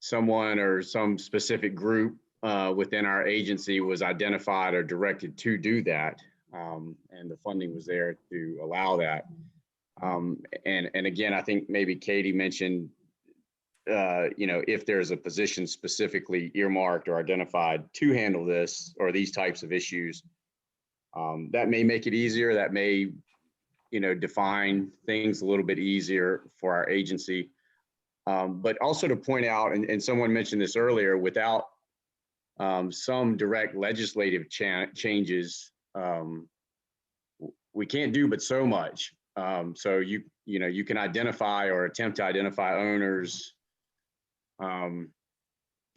someone or some specific group within our agency was identified or directed to do that. And the funding was there to allow that. And again, I think maybe Katie mentioned, you know, if there's a position specifically earmarked or identified to handle this or these types of issues, that may make it easier. That may, you know, define things a little bit easier for our agency. But also to point out, and someone mentioned this earlier, without some direct legislative changes, we can't do but so much. So you know, you can identify or attempt to identify owners,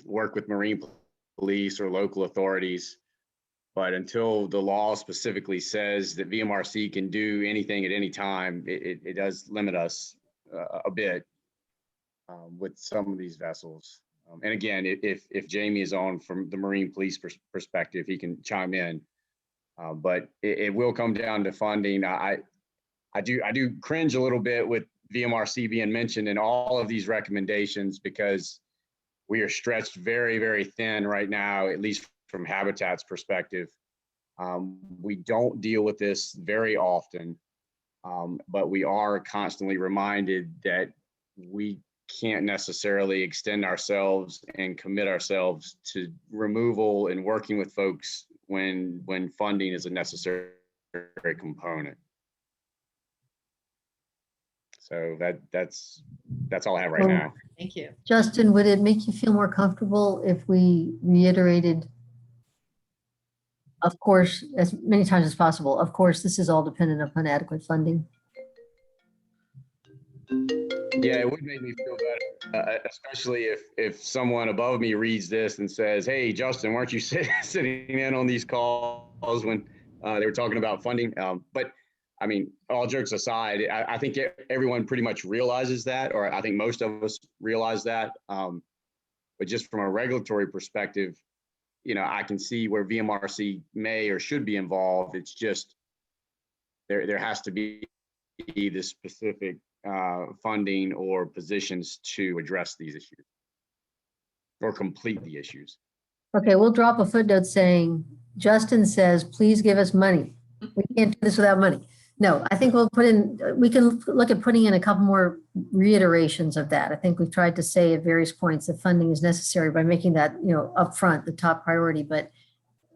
work with marine police or local authorities, but until the law specifically says that VMRC can do anything at any time, it does limit us a bit with some of these vessels. And again, if Jamie is on from the marine police perspective, he can chime in. But it will come down to funding. I do cringe a little bit with VMRC being mentioned in all of these recommendations because we are stretched very, very thin right now, at least from Habitat's perspective. We don't deal with this very often, but we are constantly reminded that we can't necessarily extend ourselves and commit ourselves to removal and working with folks when funding is a necessary component. So that's all I have right now. Thank you. Justin, would it make you feel more comfortable if we reiterated, of course, as many times as possible, of course, this is all dependent upon adequate funding? Yeah, it would make me feel better, especially if someone above me reads this and says, "Hey, Justin, weren't you sitting in on these calls when they were talking about funding?" But I mean, all jokes aside, I think everyone pretty much realizes that, or I think most of us realize that. But just from a regulatory perspective, you know, I can see where VMRC may or should be involved. It's just there has to be the specific funding or positions to address these issues or complete the issues. Okay, we'll drop a footnote saying, Justin says, please give us money. We can't do this without money. No, I think we'll put in, we can look at putting in a couple more reiterations of that. I think we've tried to say at various points that funding is necessary by making that, you know, upfront the top priority. But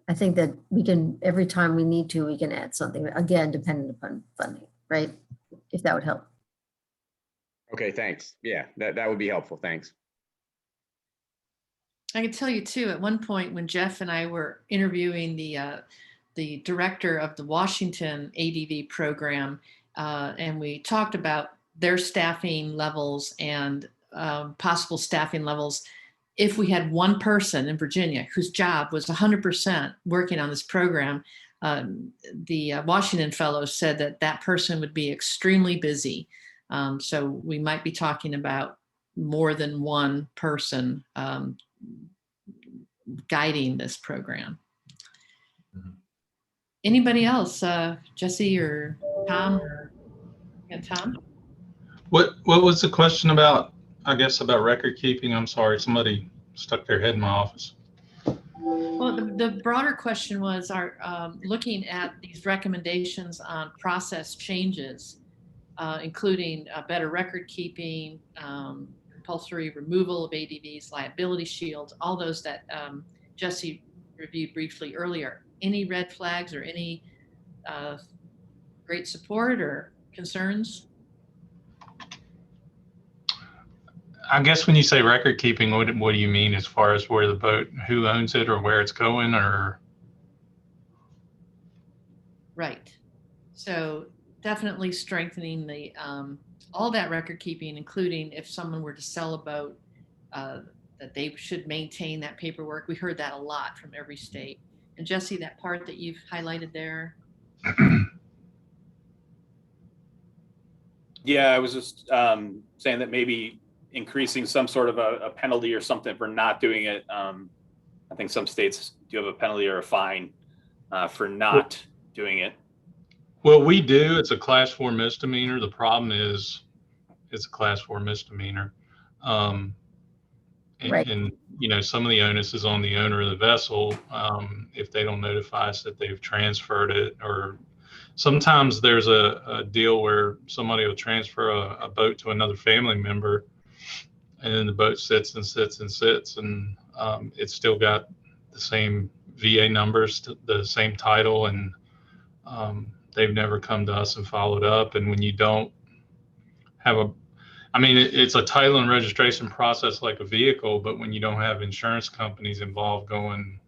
I think that we can, every time we need to, we can add something, again, dependent upon funding, right? If that would help. Okay, thanks. Yeah, that would be helpful. Thanks. I can tell you too, at one point when Jeff and I were interviewing the director of the Washington ADV program, and we talked about their staffing levels and possible staffing levels. If we had one person in Virginia whose job was 100% working on this program, the Washington fellows said that that person would be extremely busy. So we might be talking about more than one person guiding this program. Anybody else, Jesse or Tom Tom? What was the question about? I guess about record keeping. I'm sorry, somebody stuck their head in my office. Well, the broader question was, looking at these recommendations on process changes, including better record keeping, compulsory removal of ADVs, liability shields, all those that Jesse reviewed briefly earlier. Any red flags or any great support or concerns? I guess when you say record keeping, what do you mean as far as where the boat, who owns it or where it's going, or? Right. So definitely strengthening the all that record keeping, including if someone were to sell a boat, that they should maintain that paperwork. We heard that a lot from every state. And Jesse, that part that you've highlighted there. Yeah, I was just saying that maybe increasing some sort of a penalty or something for not doing it. I think some states do have a penalty or a fine for not doing it. Well, we do. It's a class 4 misdemeanor. The problem is it's a class 4 misdemeanor. Right. And, you know, some of the onus is on the owner of the vessel if they don't notify us that they've transferred it. Or sometimes there's a deal where somebody will transfer a boat to another family member, and then the boat sits and sits and sits, and it's still got the same VA numbers, the same title, and they've never come to us and followed up. And when you don't have it's a title and registration process like a vehicle, but when you don't have insurance companies involved going,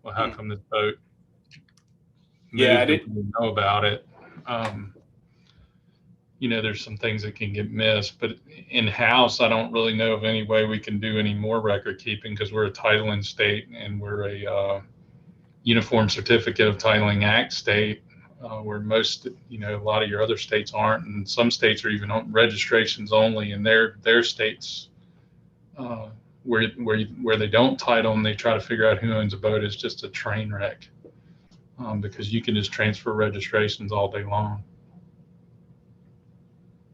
well, how come this boat moved Yeah, I and we did. didn't know about it? You know, there's some things that can get missed, but in-house, I don't really know of any way we can do any more record keeping because we're a titling state and we're a Uniform Certificate of Titling Act state. Where most, you know, a lot of your other states aren't, and some states are even on registrations only, and their states where they don't title and they try to figure out who owns a boat is just a train wreck because you can just transfer registrations all day long.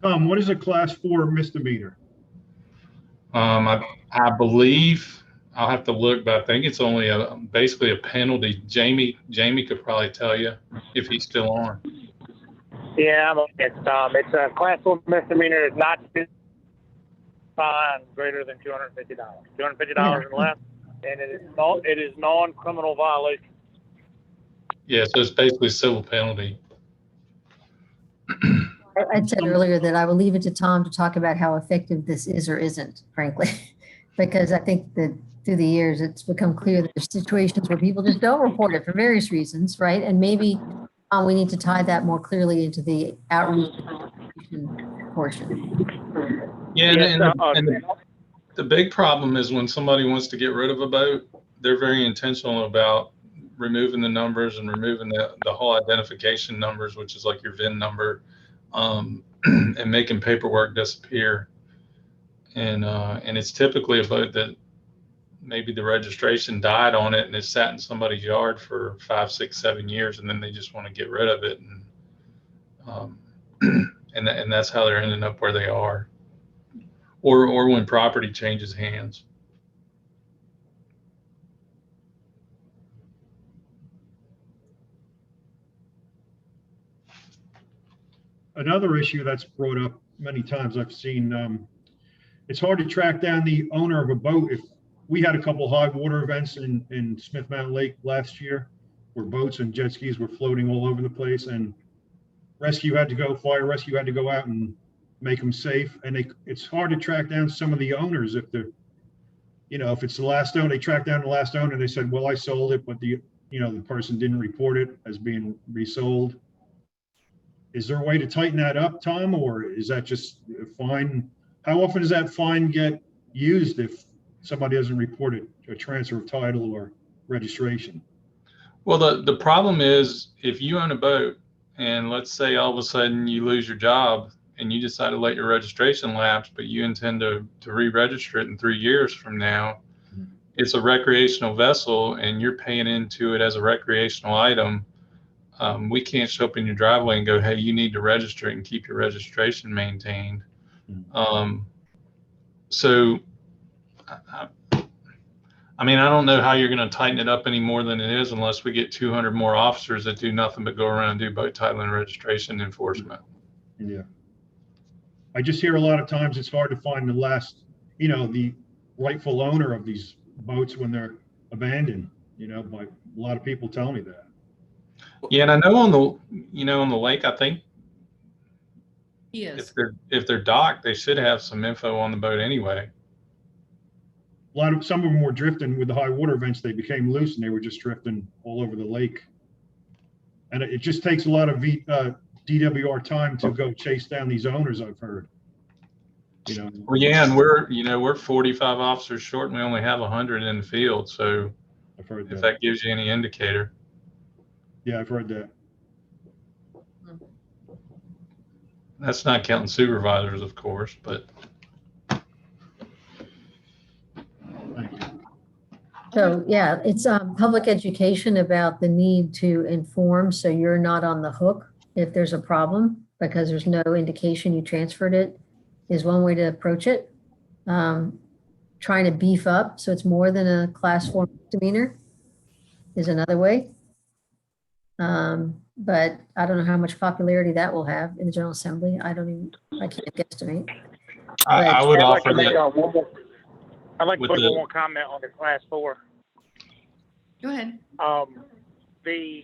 Tom, what is a class 4 misdemeanor? I believe I'll have to look, but I think it's only basically a penalty. Jamie could probably tell you if he's still on. Yeah, it's a class 4 misdemeanor. It's not fine greater than $250. $250 and less, and it is non-criminal violation. Yeah, so it's basically a civil penalty. I said earlier that I will leave it to Tom to talk about how effective this is or isn't, frankly, because I think that through the years, it's become clear that there's situations where people just don't report it for various reasons, right? And maybe we need to tie that more clearly into the outreach portion. Yeah, and the big problem is when somebody wants to get rid of a boat, they're very intentional about removing the numbers and removing the whole identification numbers, which is like your VIN number, and making paperwork disappear. And it's typically a boat that maybe the registration died on it and it sat in somebody's yard for 5, 6, 7 years, and then they just want to get rid of it. And that's how they're ending up where they are. Or when property changes hands. Another issue that's brought up many times I've seen, it's hard to track down the owner of a boat. If we had a couple of high water events in Smith Mountain Lake last year where boats and jet skis were floating all over the place, and fire rescue had to go out and make them safe. And it's hard to track down some of the owners if they're, if it's the last owner, they track down the last owner. They said, well, I sold it, but the person didn't report it as being resold. Is there a way to tighten that up, Tom, or is that just a fine? How often does that fine get used if somebody doesn't report it, a transfer of title or registration? Well, the problem is if you own a boat and let's say all of a sudden you lose your job and you decide to let your registration lapse, but you intend to re-register it in 3 years from now, it's a recreational vessel and you're paying into it as a recreational item. We can't show up in your driveway and go, hey, you need to register it and keep your registration maintained. So, I don't know how you're going to tighten it up any more than it is unless we get 200 more officers that do nothing but go around and do boat title and registration enforcement. Yeah. I just hear a lot of times it's hard to find the last, the rightful owner of these boats when they're abandoned, but a lot of people tell me that. Yeah, and I know on the lake, I think Yes. if they're docked, they should have some info on the boat anyway. Some of them were drifting with the high water events. They became loose and they were just drifting all over the lake. And it just takes a lot of DWR time to go chase down these owners, I've heard. You know, Well, yeah, and we're 45 officers short, and we only have 100 in the field. So I've heard if that. that gives you any indicator. Yeah, I've heard that. That's not counting supervisors, of course, but Thank you. So yeah, it's public education about the need to inform, so you're not on the hook if there's a problem, because there's no indication you transferred it, is one way to approach it. Trying to beef up so it's more than a class 4 misdemeanor is another way. But I don't know how much popularity that will have in the General Assembly. I can't guesstimate. I would I'd like offer to make that. one more. I'd like to With put the- one more comment on the class 4. Go ahead. The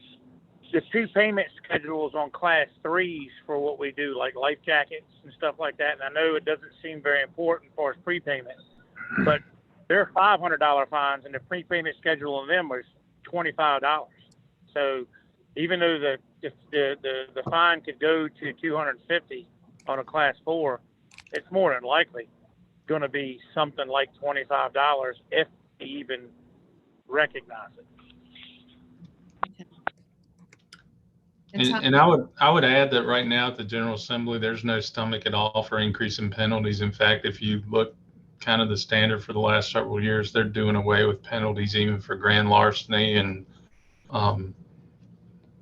2 payment schedules on class 3s for what we do, like life jackets and stuff like that. And I know it doesn't seem very important for us prepayment, but they're $500 fines, and the prepayment schedule on them was $25. So even though the fine could go to $250 on a class 4, it's more than likely going to be something like $25 if they even recognize it. And I would add that right now at the General Assembly, there's no stomach at all for increasing penalties. In fact, if you look kind of the standard for the last several years, they're doing away with penalties even for grand larceny and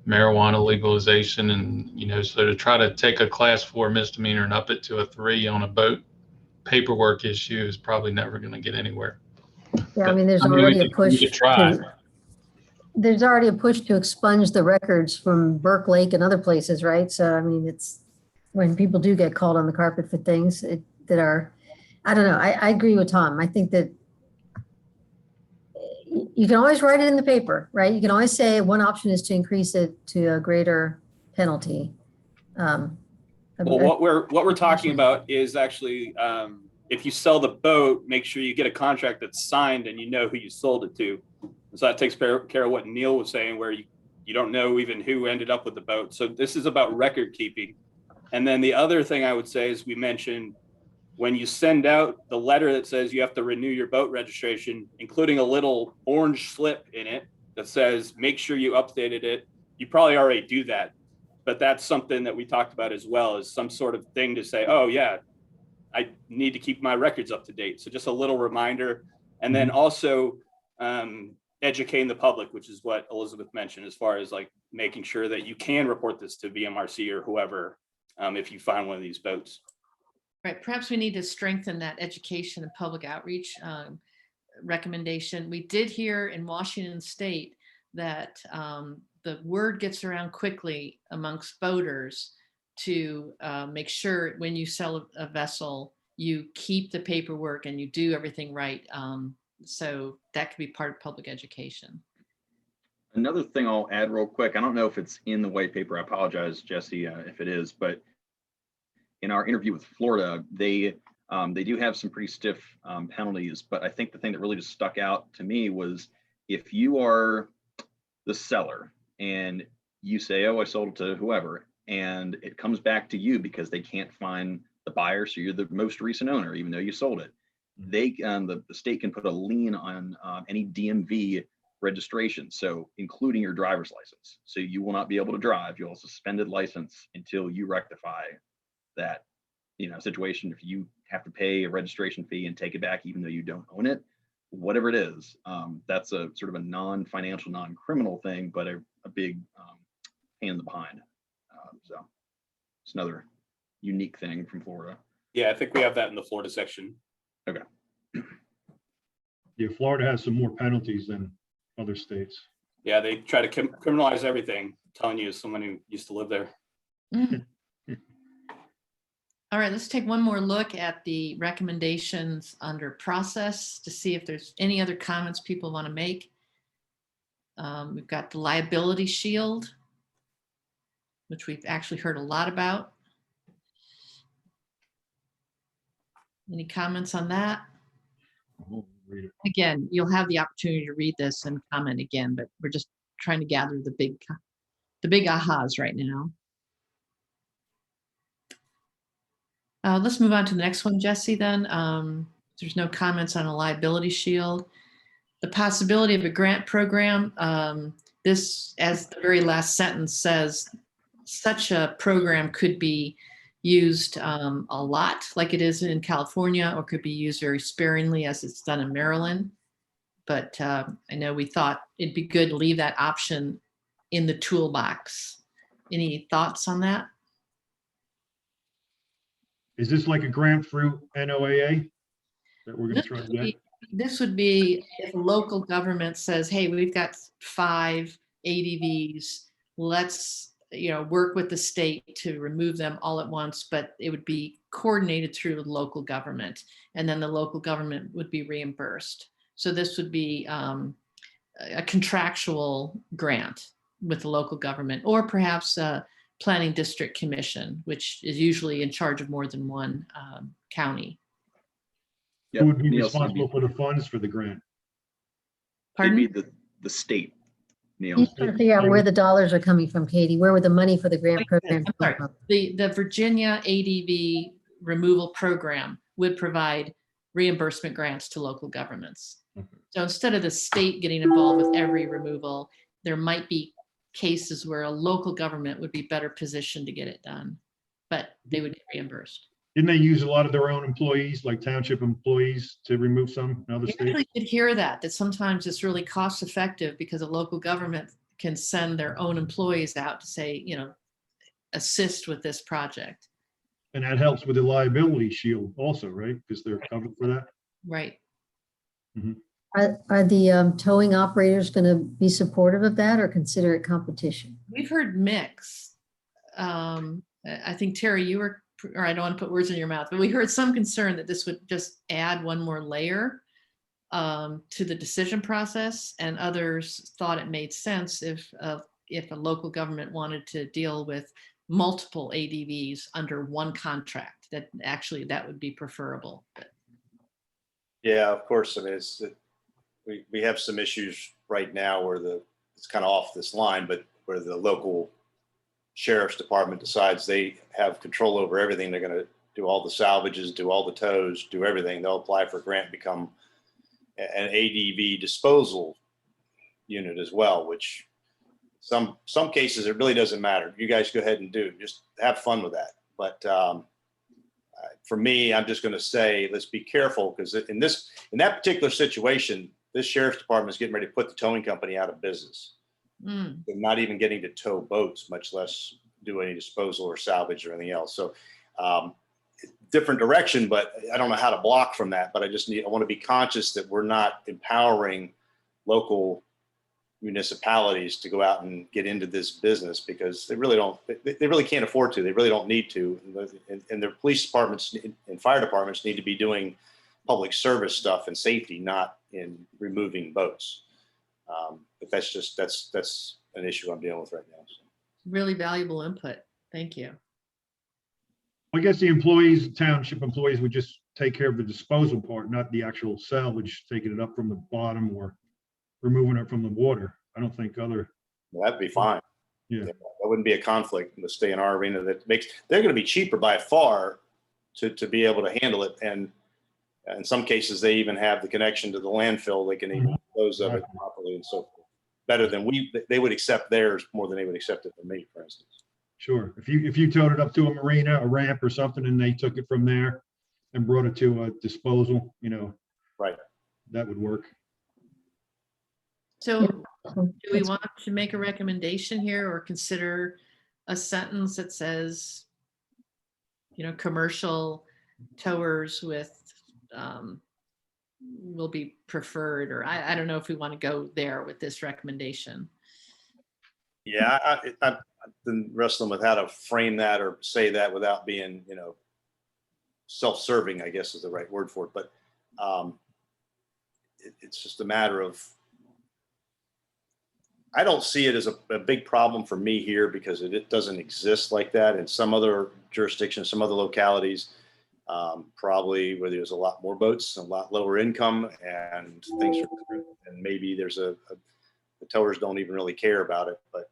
marijuana legalization. And, so to try to take a class 4 misdemeanor and up it to a 3 on a boat paperwork issue is probably never going to get anywhere. Yeah, I mean, there's already a push. We could try. There's already a push to expunge the records from Burke Lake and other places, right? So, I mean, it's when people do get called on the carpet for things that are, I don't know. I agree with Tom. I think that you can always write it in the paper, right? You can always say one option is to increase it to a greater penalty. Well, what we're talking about is actually, if you sell the boat, make sure you get a contract that's signed and you know who you sold it to. So that takes care of what Neil was saying, where you don't know even who ended up with the boat. So this is about record keeping. And then the other thing I would say is, we mentioned when you send out the letter that says you have to renew your boat registration, including a little orange slip in it that says, make sure you updated it. You probably already do that, but that's something that we talked about as well, as some sort of thing to say, oh yeah, I need to keep my records up to date. So just a little reminder. And then also, educating the public, which is what Elizabeth mentioned, as far as like making sure that you can report this to VMRC or whoever, if you find one of these boats. Right, perhaps we need to strengthen that education and public outreach recommendation. We did hear in Washington State that the word gets around quickly amongst boaters to make sure when you sell a vessel, you keep the paperwork and you do everything right. So that could be part of public education. Another thing I'll add real quick, I don't know if it's in the white paper, I apologize, Jesse, if it is, but in our interview with Florida, they do have some pretty stiff penalties, but I think the thing that really just stuck out to me was, if you are the seller and you say, oh, I sold it to whoever, and it comes back to you because they can't find the buyer, so you're the most recent owner, even though you sold it, they the state can put a lien on any DMV registration, so including your driver's license. So you will not be able to drive. You'll have a suspended license until you rectify that situation. If you have to pay a registration fee and take it back even though you don't own it, whatever it is, that's a sort of a non-financial, non-criminal thing, but a big pain in the behind. So it's another unique thing from Florida. Yeah, I think we have that in the Florida section. Okay. Yeah, Florida has some more penalties than other states. Yeah, they try to criminalize everything, telling you as someone who used to live there. All right, let's take one more look at the recommendations under process to see if there's any other comments people want to make. We've got the liability shield, which we've actually heard a lot about. Any comments on that? Again, you'll have the opportunity to read this and comment again, but we're just trying to gather the big the big ahas right now. Let's move on to the next one, Jesse, then. There's no comments on a liability shield. The possibility of a grant program. This, as the very last sentence says, such a program could be used a lot, like it is in California, or could be used very sparingly, as it's done in Maryland. But I know we thought it'd be good to leave that option in the toolbox. Any thoughts on that? Is this like a grant through NOAA that we're going to try to get? This would be if a local government says, hey, we've got 5 ADVs, let's work with the state to remove them all at once, but it would be coordinated through the local government, and then the local government would be reimbursed. So this would be a contractual grant with the local government, or perhaps a planning district commission, which is usually in charge of more than one county. Who would be Neil, responsible for the funds for the grant? Pardon? Maybe the state, Neil. He's trying to figure out where the dollars are coming from, Katie. Where would the money for the grant program I'm come sorry. from? The Virginia ADV removal program would provide reimbursement grants to local governments. So instead of the state getting involved with every removal, there might be cases where a local government would be better positioned to get it done, but they would get reimbursed. Didn't they use a lot of their own employees, like township employees, to remove some in other You states? actually did hear that sometimes it's really cost effective because a local government can send their own employees out to say, assist with this project. And that helps with the liability shield also, right? Because they're covered for that. Right. Are the towing operators going to be supportive of that or consider it competition? We've heard mix. I think, Terry, you were, or I don't want to put words in your mouth, but we heard some concern that this would just add one more layer to the decision process, and others thought it made sense if a local government wanted to deal with multiple ADVs under one contract, that would be preferable. Yeah, of course. I mean, we have some issues right now where it's kind of off this line, but where the local sheriff's department decides they have control over everything. They're going to do all the salvages, do all the tows, do everything. They'll apply for a grant, become an ADV disposal unit as well, which some cases it really doesn't matter. You guys go ahead and just have fun with that. But for me, I'm just going to say, let's be careful, because in that particular situation, this sheriff's department is getting ready to put the towing company out of business. They're not even getting to tow boats, much less do any disposal or salvage or anything else. So different direction, but I don't know how to block from that. But I want to be conscious that we're not empowering local municipalities to go out and get into this business, because they really can't afford to. They really don't need to. And their police departments and fire departments need to be doing public service stuff and safety, not in removing boats. But that's an issue I'm dealing with right now. So. Really valuable input. Thank you. I guess the township employees would just take care of the disposal part, not the actual salvage, taking it up from the bottom or removing it from the water. I don't think Well, that'd be fine. Yeah. That wouldn't be a conflict to stay in our arena. They're going to be cheaper by far to be able to handle it. And in some cases, they even have the connection to the landfill. They can even dispose of it properly and so forth. Better than they would accept theirs more than they would accept it from me, for instance. Sure. If you towed it up to a marina, a ramp or something, and they took it from there and brought it to a disposal, right, that would work. So do we want to make a recommendation here, or consider a sentence that says, commercial towers will be preferred, or I don't know if we want to go there with this recommendation. Yeah, I've been wrestling with how to frame that or say that without being, self-serving, I guess is the right word for it. But it's just a matter of, I don't see it as a big problem for me here, because it doesn't exist like that in some other jurisdictions, some other localities, probably where there's a lot more boats, a lot lower income, and things are different. And maybe there's the towers don't even really care about it. But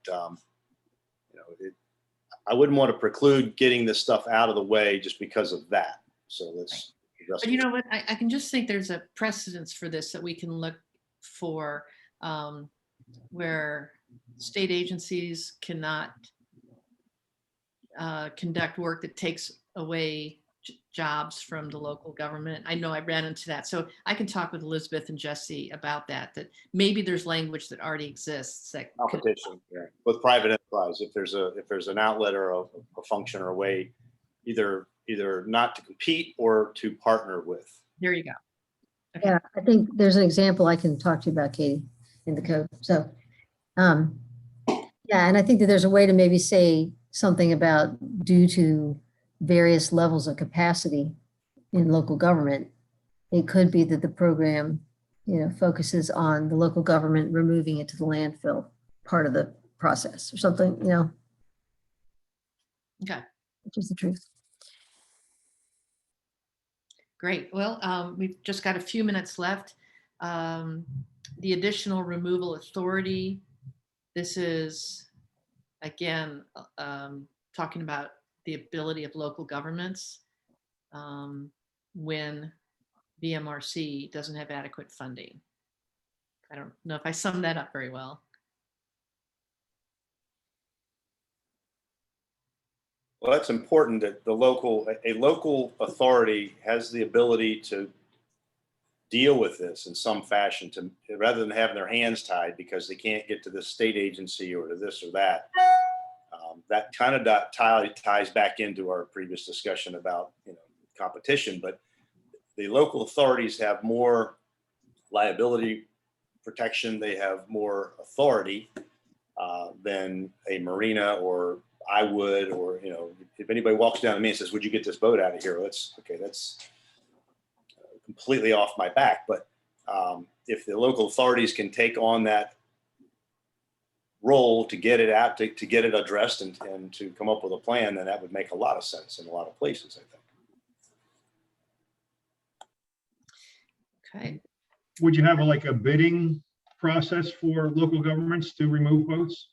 I wouldn't want to preclude getting this stuff out of the way just because of that. So let's. But you know what, I can just think there's a precedence for this that we can look for, where state agencies cannot conduct work that takes away jobs from the local government. I know I ran into that. So I can talk with Elizabeth and Jesse about that maybe there's language that already exists that Competition, yeah, with private enterprise. If there's an outlet or a function or a way, either not to compete or to partner with. There you go. Okay. Yeah, I think there's an example I can talk to you about, Katie, in the code. So, yeah, and I think that there's a way to maybe say something about due to various levels of capacity in local government, it could be that the program, focuses on the local government removing it to the landfill part of the process or something, Okay. which is the truth. Great. Well, we've just got a few minutes left. The additional removal authority. This is, again, talking about the ability of local governments when VMRC doesn't have adequate funding. I don't know if I summed that up very well. Well, that's important that a local authority has the ability to deal with this in some fashion, rather than having their hands tied because they can't get to the state agency or to this or that. That kind of ties back into our previous discussion about competition, but the local authorities have more liability protection. They have more authority than a marina or I would, or if anybody walks down to me and says, "Would you get this boat out of here?" That's completely off my back. But if the local authorities can take on that role to get it out, to get it addressed and to come up with a plan, then that would make a lot of sense in a lot of places, I think. Okay. Would you have a bidding process for local governments to remove boats?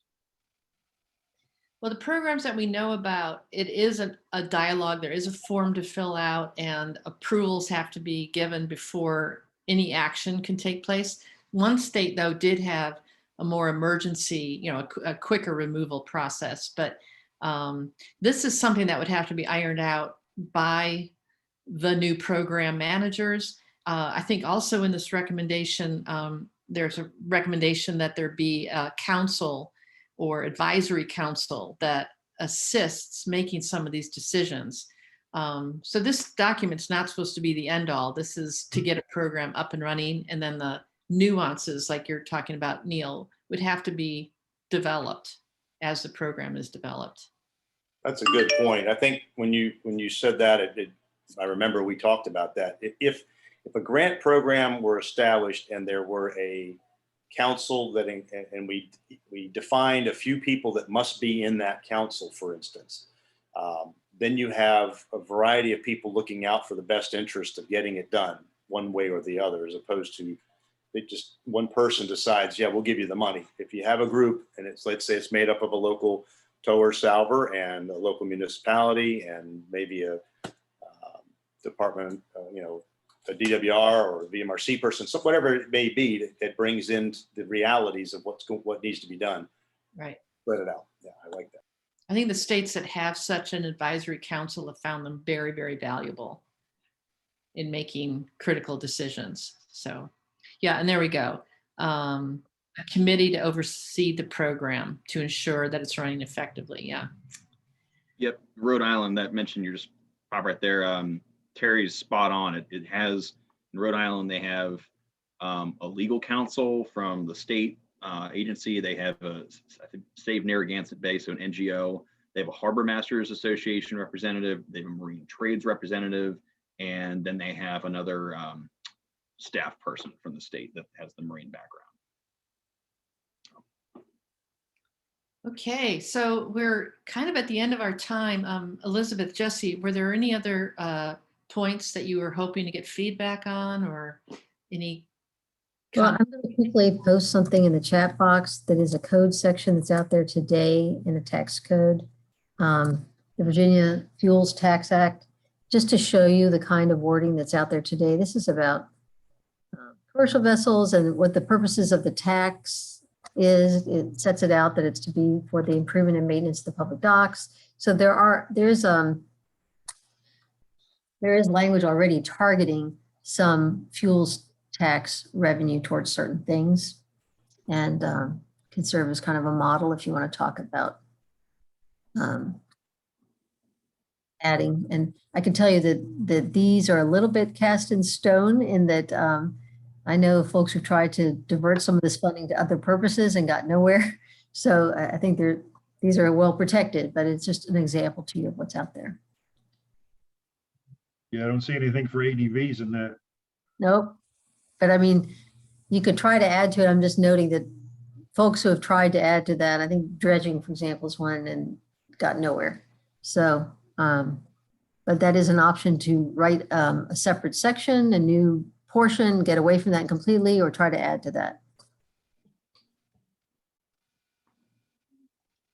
Well, the programs that we know about, it is a dialogue. There is a form to fill out and approvals have to be given before any action can take place. One state, though, did have a more emergency, a quicker removal process. But this is something that would have to be ironed out by the new program managers. I think also in this recommendation, there's a recommendation that there be a council or advisory council that assists making some of these decisions. So this document's not supposed to be the end all. This is to get a program up and running, and then the nuances, like you're talking about, Neil, would have to be developed as the program is developed. That's a good point. I think when you said that, I remember we talked about that. If a grant program were established and there were a council and we defined a few people that must be in that council, for instance, then you have a variety of people looking out for the best interest of getting it done one way or the other, as opposed to just one person decides, yeah, we'll give you the money. If you have a group and let's say it's made up of a local tower salver and a local municipality and maybe a department, a DWR or a VMRC person, so whatever it may be that brings in the realities of what needs to be done. Right. Spread it out. Yeah, I like that. I think the states that have such an advisory council have found them very, very valuable in making critical decisions. So, yeah, and there we go. A committee to oversee the program to ensure that it's running effectively. Yeah. Yep. Rhode Island, that mentioned, you just pop right there. Terry's spot on. It has, in Rhode Island, they have a legal counsel from the state agency. They have I think, Save Narragansett Bay, so an NGO. They have a Harbor Masters Association representative. They have a Marine Trades representative. And then they have another staff person from the state that has the Marine background. Okay, so we're kind of at the end of our time. Elizabeth, Jesse, were there any other points that you were hoping to get feedback on, or any Well, I'm going to quickly post something in the chat box that is a code section that's out there today in a tax code. The Virginia Fuels Tax Act, just to show you the kind of wording that's out there today. This is about commercial vessels and what the purposes of the tax is. It sets it out that it's to be for the improvement and maintenance of the public docks. So there is language already targeting some fuels tax revenue towards certain things, and can serve as kind of a model if you want to talk about adding. And I can tell you that these are a little bit cast in stone in that I know folks who tried to divert some of this funding to other purposes and got nowhere. So I think these are well protected, but it's just an example to you of what's out there. Yeah, I don't see anything for ADVs in that. Nope. But I mean, you could try to add to it. I'm just noting that folks who have tried to add to that, I think dredging, for example, is one and got nowhere. So, but that is an option to write a separate section, a new portion, get away from that completely, or try to add to that.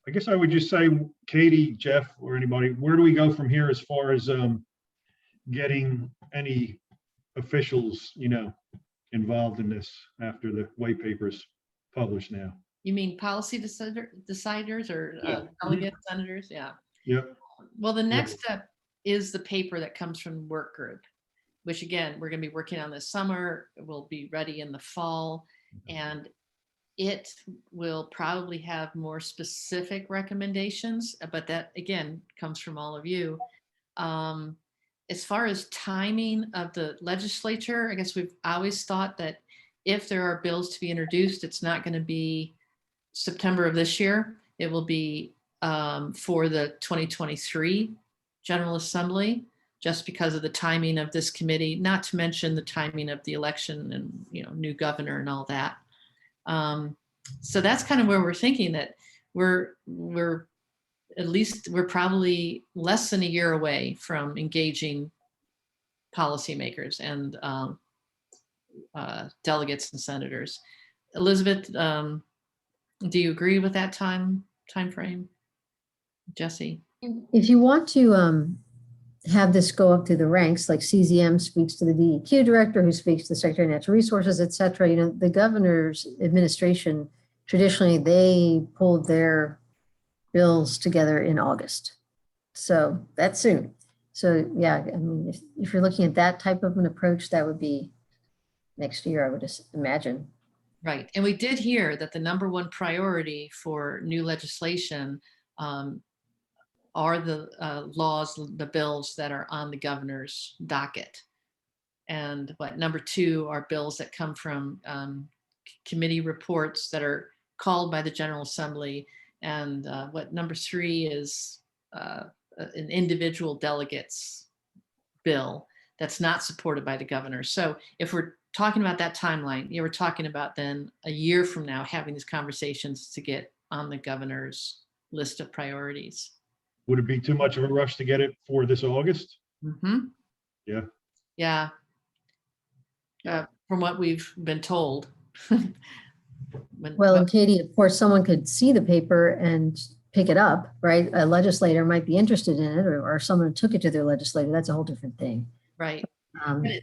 I guess I would just say, Katie, Jeff, or anybody, where do we go from here as far as getting any officials, involved in this after the white paper's published now? You mean policy deciders or delegates, senators? Yeah. Yep. Well, the next step is the paper that comes from the work group, which again, we're going to be working on this summer. It will be ready in the fall, and it will probably have more specific recommendations, but that again comes from all of you. As far as timing of the legislature, I guess we've always thought that if there are bills to be introduced, it's not going to be September of this year. It will be for the 2023 General Assembly, just because of the timing of this committee, not to mention the timing of the election and new governor and all that. So that's kind of where we're thinking that we're probably less than a year away from engaging policymakers and delegates and senators. Elizabeth, do you agree with that time frame? Jesse? If you want to have this go up through the ranks, like CZM speaks to the DEQ director, who speaks to the Secretary of Natural Resources, et cetera, the governor's administration, traditionally, they pulled their bills together in August. So that's soon. So yeah, I mean, if you're looking at that type of an approach, that would be next year, I would just imagine. Right. And we did hear that the number one priority for new legislation are the laws, the bills that are on the governor's docket. And number two are bills that come from committee reports that are called by the General Assembly. And number three is an individual delegate's bill that's not supported by the governor. So if we're talking about that timeline, we're talking about then a year from now having these conversations to get on the governor's list of priorities. Would it be too much of a rush to get it for this August? Mm-hmm. Yeah. Yeah. From what we've been told. Well, and Katie, of course, someone could see the paper and pick it up, right? A legislator might be interested in it, or someone took it to their legislator. That's a whole different thing. Right.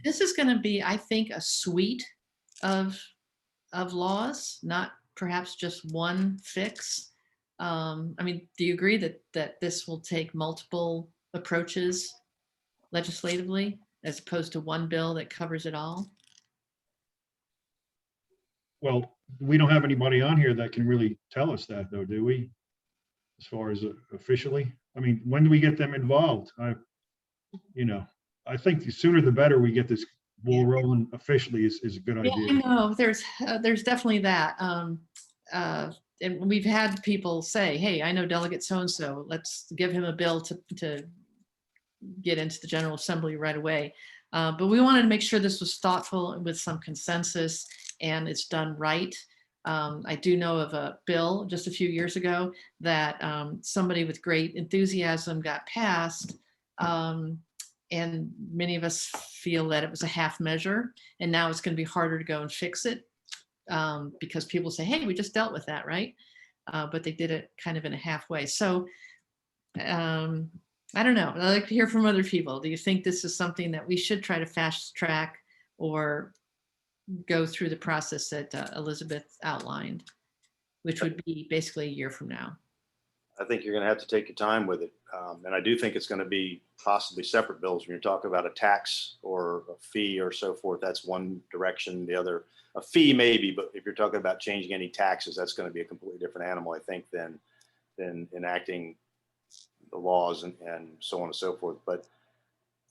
This is going to be, I think, a suite of laws, not perhaps just one fix. I mean, do you agree that this will take multiple approaches legislatively as opposed to one bill that covers it all? Well, we don't have anybody on here that can really tell us that, though, do we? As far as officially, I mean, when do we get them involved? I think the sooner the better we get this ball rolling officially is a good idea. Yeah, I know. There's definitely that. And we've had people say, hey, I know Delegate so-and-so, let's give him a bill to get into the General Assembly right away. But we wanted to make sure this was thoughtful and with some consensus and it's done right. I do know of a bill just a few years ago that somebody with great enthusiasm got passed. And many of us feel that it was a half measure, and now it's going to be harder to go and fix it. because people say, hey, we just dealt with that, right? But they did it kind of in a halfway. So I don't know. I'd like to hear from other people. Do you think this is something that we should try to fast track or go through the process that Elizabeth outlined, which would be basically a year from now? I think you're going to have to take your time with it. And I do think it's going to be possibly separate bills when you're talking about a tax or a fee or so forth. That's one direction. The other, a fee maybe, but if you're talking about changing any taxes, that's going to be a completely different animal, I think, than enacting the laws and so on and so forth. But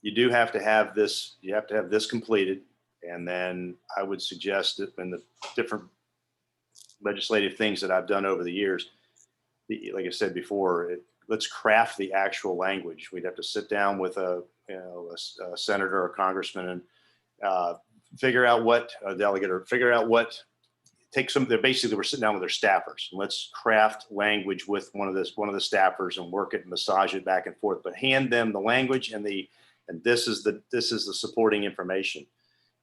you do have to have this, you have to have this completed. And then I would suggest that in the different legislative things that I've done over the years, like I said before, let's craft the actual language. We'd have to sit down with a senator or a congressman and figure out what a delegate or figure out what take some. Basically, we're sitting down with their staffers. And let's craft language with one of the staffers and work it and massage it back and forth. But hand them the language and this is the supporting information,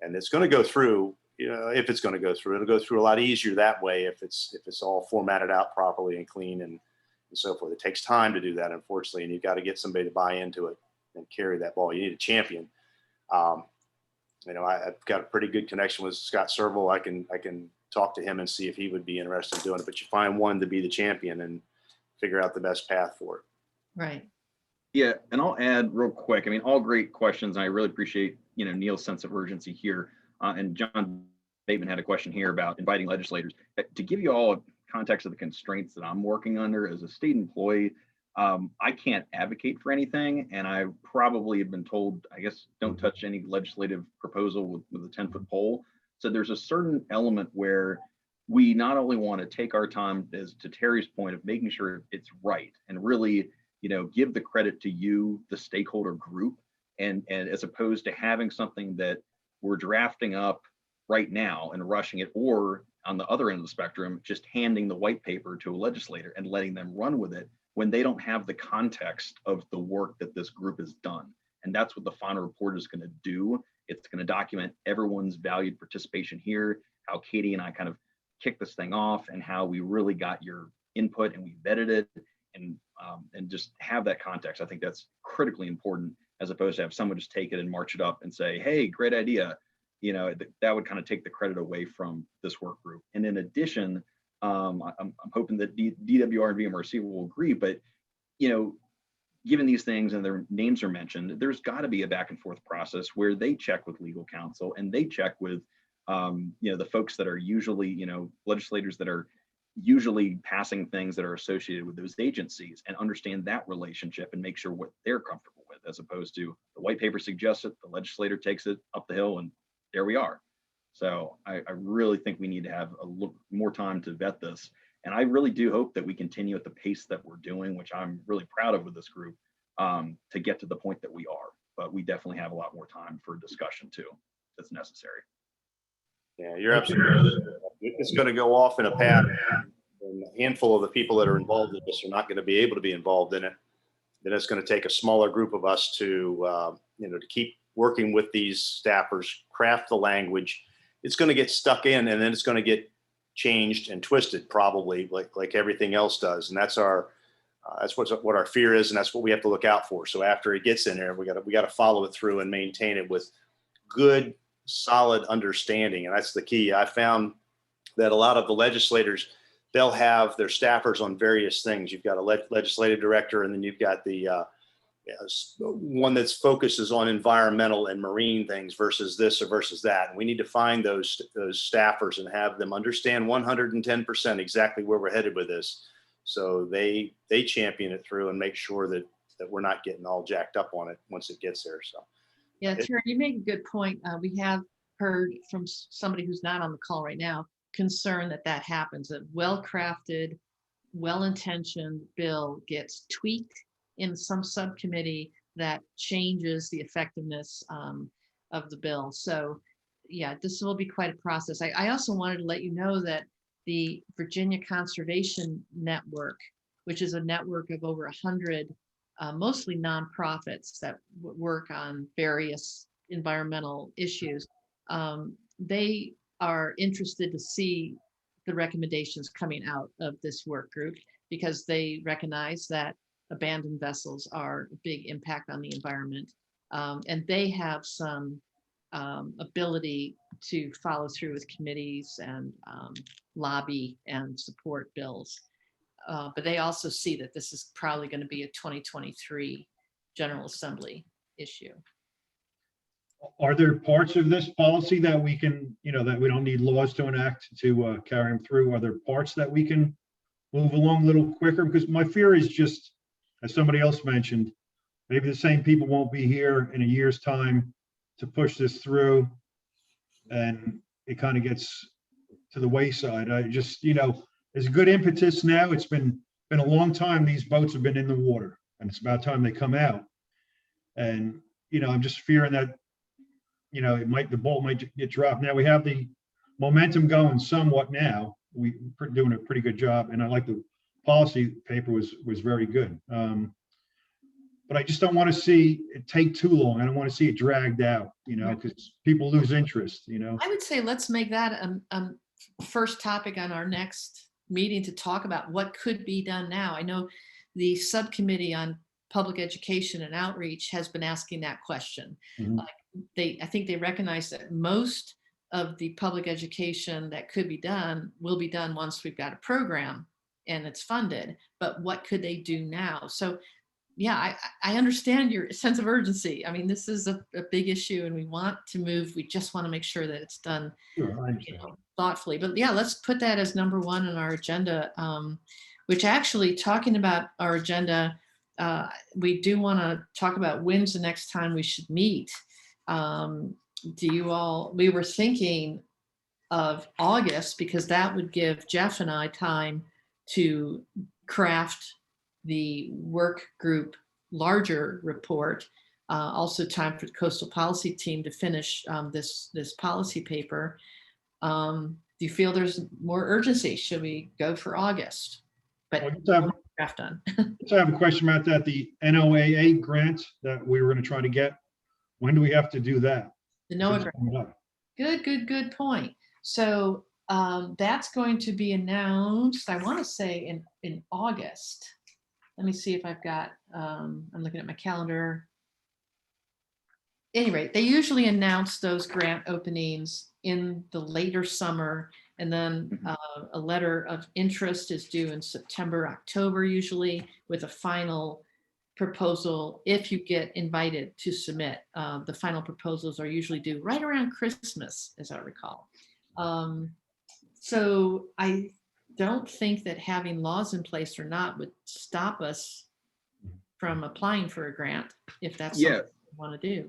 and it's going to go through. If it's going to go through, it'll go through a lot easier that way if it's all formatted out properly and clean and so forth. It takes time to do that, unfortunately, and you've got to get somebody to buy into it and carry that ball. You need a champion. I've got a pretty good connection with Scott Serval. I can talk to him and see if he would be interested in doing it. But you find one to be the champion and figure out the best path for it. Right. Yeah, and I'll add real quick. I mean, all great questions. And I really appreciate Neil's sense of urgency here. And John Bateman had a question here about inviting legislators. To give you all a context of the constraints that I'm working under as a state employee, I can't advocate for anything. And I probably have been told, I guess, don't touch any legislative proposal with a 10-foot pole. So there's a certain element where we not only want to take our time, as to Terry's point, of making sure it's right and really, give the credit to you, the stakeholder group, and as opposed to having something that we're drafting up right now and rushing it, or on the other end of the spectrum, just handing the white paper to a legislator and letting them run with it when they don't have the context of the work that this group has done. And that's what the final report is going to do. It's going to document everyone's valued participation here, how Katie and I kind of kicked this thing off, and how we really got your input and we vetted it, and just have that context. I think that's critically important, as opposed to have someone just take it and march it up and say, hey, great idea. That would kind of take the credit away from this work group. And in addition, I'm hoping that DWR and VMRC will agree, but given these things and their names are mentioned, there's got to be a back and forth process where they check with legal counsel and they check with the folks that are usually, legislators that are usually passing things that are associated with those agencies, and understand that relationship and make sure what they're comfortable with, as opposed to the white paper suggests it, the legislator takes it up the hill, and there we are. So I really think we need to have a little more time to vet this. And I really do hope that we continue at the pace that we're doing, which I'm really proud of with this group, to get to the point that we are. But we definitely have a lot more time for discussion too, that's necessary. Yeah, you're absolutely right. It's going to go off in a path, and a handful of the people that are involved in this are not going to be able to be involved in it. Then it's going to take a smaller group of us to keep working with these staffers, craft the language. It's going to get stuck in, and then it's going to get changed and twisted, probably like everything else does. And that's what our fear is, and that's what we have to look out for. So after it gets in there, we got to follow it through and maintain it with good, solid understanding. And that's the key. I found that a lot of the legislators, they'll have their staffers on various things. You've got a legislative director, and then you've got the one that focuses on environmental and marine things versus this or versus that. And we need to find those staffers and have them understand 110% exactly where we're headed with this. So they champion it through and make sure that we're not getting all jacked up on it once it gets there. So. Yeah, Terry, you make a good point. We have heard from somebody who's not on the call right now, concern that happens. A well-crafted, well-intentioned bill gets tweaked in some subcommittee that changes the effectiveness of the bill. So yeah, this will be quite a process. I also wanted to let you know that the Virginia Conservation Network, which is a network of over 100 mostly nonprofits that work on various environmental issues. They are interested to see the recommendations coming out of this work group because they recognize that abandoned vessels are a big impact on the environment. And they have some ability to follow through with committees and lobby and support bills. But they also see that this is probably going to be a 2023 General Assembly issue. Are there parts of this policy that we can, that we don't need laws to enact to carry them through? Are there parts that we can move along a little quicker? Because my fear is just, as somebody else mentioned, maybe the same people won't be here in a year's time to push this through, and it kind of gets to the wayside. I just, there's a good impetus now. It's been a long time these boats have been in the water, and it's about time they come out. And I'm just fearing that the ball might get dropped. Now we have the momentum going somewhat now. We're doing a pretty good job, and I like the policy paper was very good. But I just don't want to see it take too long. I don't want to see it dragged out, because people lose interest. I would say let's make that first topic on our next meeting to talk about what could be done now. I know the subcommittee on public education and outreach has been asking that question. Mhm. I think they recognize that most of the public education that could be done will be done once we've got a program and it's funded, but what could they do now? So yeah, I understand your sense of urgency. I mean, this is a big issue and we want to move. We just want to make sure that it's done thoughtfully. But yeah, let's put that as number one on our agenda, which actually, talking about our agenda, we do want to talk about when's the next time we should meet. We were thinking of August because that would give Jeff and I time to craft the work group larger report, also time for the coastal policy team to finish this policy paper. Do you feel there's more urgency? Should we go for August? But draft done. So I have a question about that. The NOAA grant that we were going to try to get, when do we have to do that? The NOAA grant. Good point. So that's going to be announced, I want to say in August. Let me see if I've got, I'm looking at my calendar. At any rate, they usually announce those grant openings in the later summer, and then a letter of interest is due in September, October, usually, with a final proposal. If you get invited to submit, the final proposals are usually due right around Christmas, as I recall. So I don't think that having laws in place or not would stop us from applying for a grant if that's something you want to do.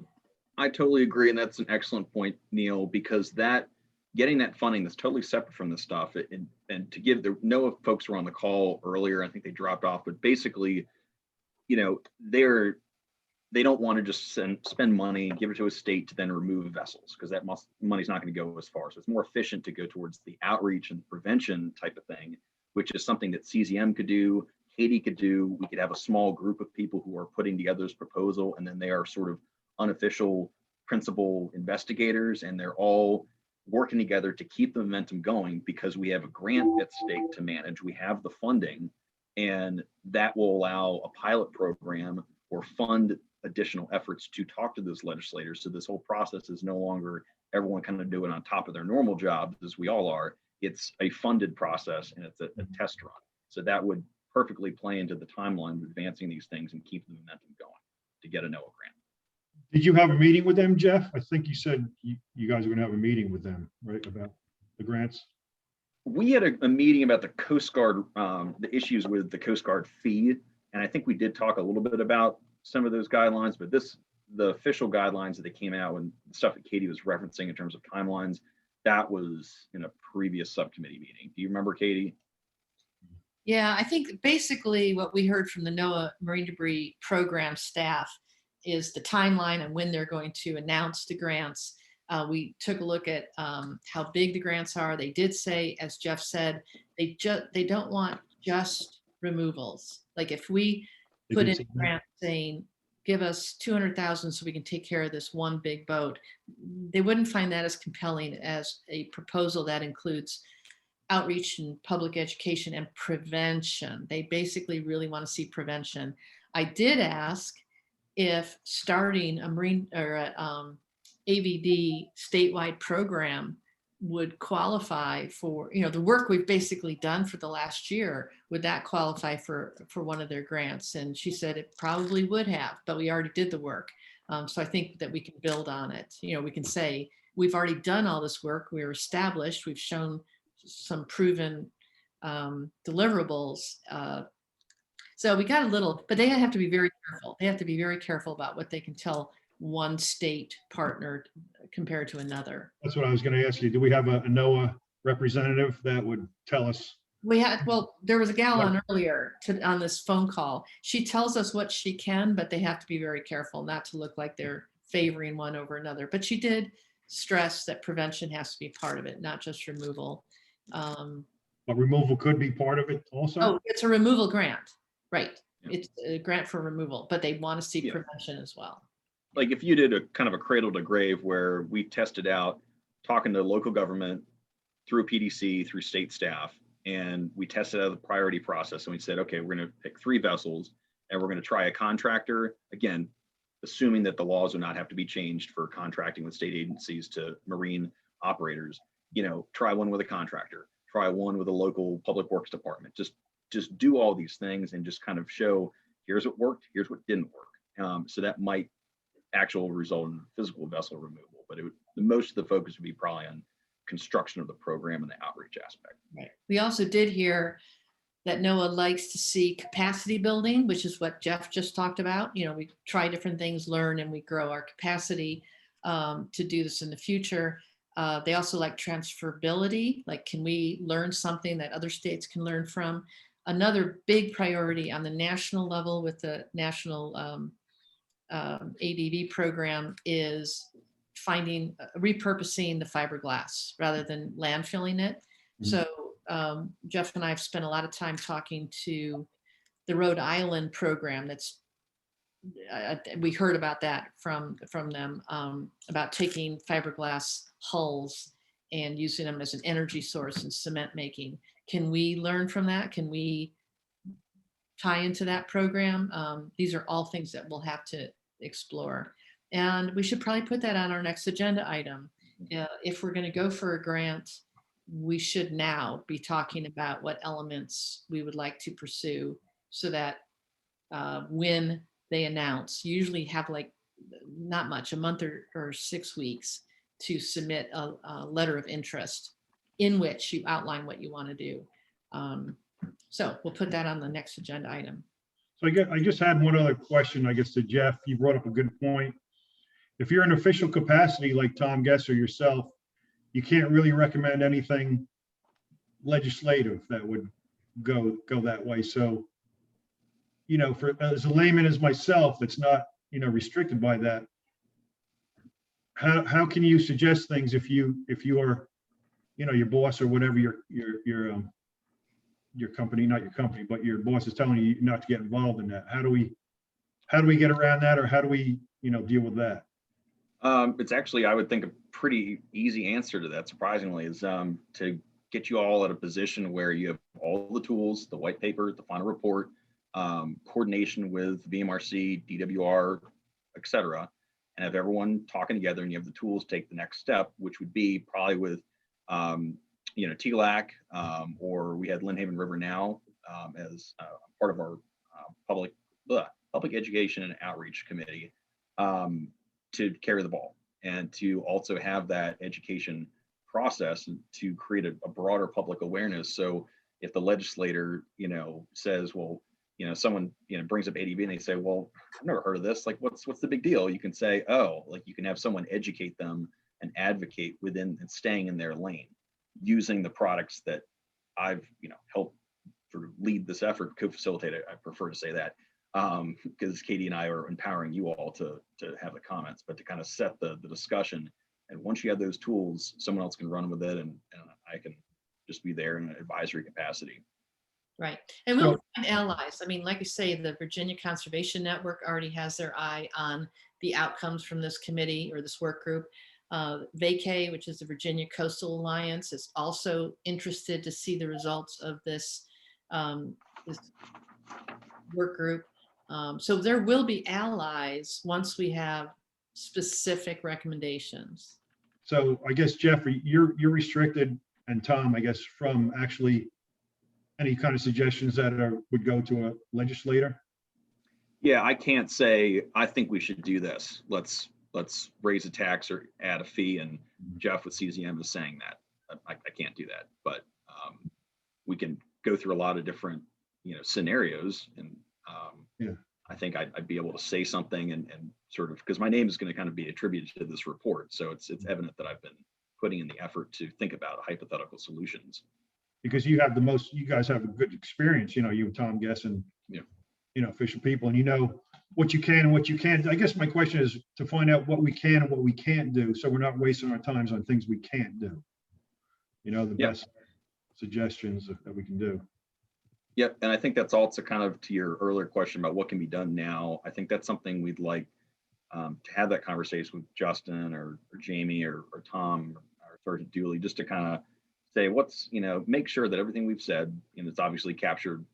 I totally agree, and that's an excellent point, Neil, because getting that funding that's totally separate from this stuff, and to give the NOAA folks were on the call earlier, I think they dropped off, but basically, they don't want to just spend money and give it to a state to then remove vessels, because that money's not going to go as far. So it's more efficient to go towards the outreach and prevention type of thing, which is something that CZM could do, Katie could do. We could have a small group of people who are putting together this proposal, and then they are sort of unofficial principal investigators, and they're all working together to keep the momentum going, because we have a grant at stake to manage. We have the funding, and that will allow a pilot program or fund additional efforts to talk to those legislators. So this whole process is no longer everyone kind of doing on top of their normal jobs, as we all are. It's a funded process, and it's a test run. So that would perfectly play into the timeline of advancing these things and keep the momentum going to get a NOAA grant. Did you have a meeting with them, Jeff? I think you said you guys are going to have a meeting with them, right, about the grants? We had a meeting about the Coast Guard, the issues with the Coast Guard fee. And I think we did talk a little bit about some of those guidelines, but the official guidelines that they came out and stuff that Katie was referencing in terms of timelines, that was in a previous subcommittee meeting. Do you remember, Katie? Yeah, I think basically what we heard from the NOAA Marine Debris Program staff is the timeline and when they're going to announce the grants. We took a look at how big the grants are. They did say, as Jeff said, they don't want just removals. Like if we put in a grant saying give us 200,000 so we can take care of this one big boat, they wouldn't find that as compelling as a proposal that includes outreach and public education and prevention. They basically really want to see prevention. I did ask if starting a marine or a, AVD statewide program would qualify for, the work we've basically done for the last year. Would that qualify for one of their grants? And she said it probably would have, but we already did the work. So I think that we can build on it. We can say we've already done all this work. We're established. We've shown some proven deliverables. So we got a little, but they have to be very careful. They have to be very careful about what they can tell one state partner compared to another. That's what I was going to ask you. Do we have a NOAA representative that would tell us? Well, there was a gal on earlier on this phone call. She tells us what she can, but they have to be very careful not to look like they're favoring one over another. But she did stress that prevention has to be part of it, not just removal. But removal could be part of it also? Oh, it's a removal grant, right? Yeah. It's a grant for removal, but they want to see prevention as well. Like if you did a kind of a cradle to grave where we tested out talking to local government through PDC, through state staff, and we tested out the priority process and we said, okay, we're going to pick 3 vessels and we're going to try a contractor, again, assuming that the laws would not have to be changed for contracting with state agencies to marine operators, try one with a contractor, try one with a local public works department, just do all these things and just kind of show, here's what worked, here's what didn't work. So that might actual result in physical vessel removal, but most of the focus would be probably on construction of the program and the outreach aspect. Right. We also did hear that NOAA likes to see capacity building, which is what Jeff just talked about. We try different things, learn, and we grow our capacity to do this in the future. They also like transferability, like can we learn something that other states can learn from? Another big priority on the national level with the national ADV program is repurposing the fiberglass rather than landfilling it. Mm-hmm. So Jeff and I have spent a lot of time talking to the Rhode Island program. We heard about that from them about taking fiberglass hulls and using them as an energy source in cement making. Can we learn from that? Can we tie into that program? These are all things that we'll have to explore. And we should probably put that on our next agenda item. If we're going to go for a grant, we should now be talking about what elements we would like to pursue so that when they announce, usually have like not much, a month or 6 weeks to submit a letter of interest in which you outline what you want to do. So we'll put that on the next agenda item. So I just had one other question, I guess, to Jeff. You brought up a good point. If you're in official capacity like Tom Guess or yourself, you can't really recommend anything legislative that would go that way. So, for as a layman as myself, that's not restricted by that. How can you suggest things if you are, your boss or whatever your company, not your company, but your boss is telling you not to get involved in that? How do we get around that, or how do we deal with that? It's actually, I would think, a pretty easy answer to that, surprisingly, is to get you all at a position where you have all the tools, the white paper, the final report, coordination with VMRC, DWR, et cetera, and have everyone talking together, and you have the tools to take the next step, which would be probably with TLAC, or we had Lynn Haven River Now as part of our public education and outreach committee to carry the ball and to also have that education process and to create a broader public awareness. So if the legislator, says, well, someone, brings up ADV and they say, well, I've never heard of this. Like, what's the big deal? You can say, oh, like you can have someone educate them and advocate within and staying in their lane, using the products that I've, helped sort of lead this effort, co-facilitate it. I prefer to say that because Katie and I are empowering you all to have the comments, but to kind of set the discussion. And once you have those tools, someone else can run with it, and I can just be there in an advisory capacity. Right. And we'll So- find allies. I mean, like I say, the Virginia Conservation Network already has their eye on the outcomes from this committee or this work group. VA-ADV, which is the Virginia Coastal Alliance, is also interested to see the results of this, this work group. So there will be allies once we have specific recommendations. So I guess, Jeffrey, you're restricted, and Tom, I guess, from actually any kind of suggestions that would go to a legislator? Yeah, I can't say, I think we should do this. Let's raise a tax or add a fee. And Jeff with CZM is saying that. I can't do that, but we can go through a lot of different, scenarios. And Yeah. I think I'd be able to say something and sort of, because my name is going to kind of be attributed to this report. So it's evident that I've been putting in the effort to think about hypothetical solutions. Because you guys have a good experience, you and Tom guessing, Yeah. Official people, and what you can and what you can't. I guess my question is to find out what we can and what we can't do, so we're not wasting our times on things we can't do. The Yep. best suggestions that we can do. Yep, and I think that's also kind of to your earlier question about what can be done now. I think that's something we'd like to have that conversation with Justin or Jamie or Tom or Sergeant Dooley, just to kind of say what's, make sure that everything we've said, it's obviously captured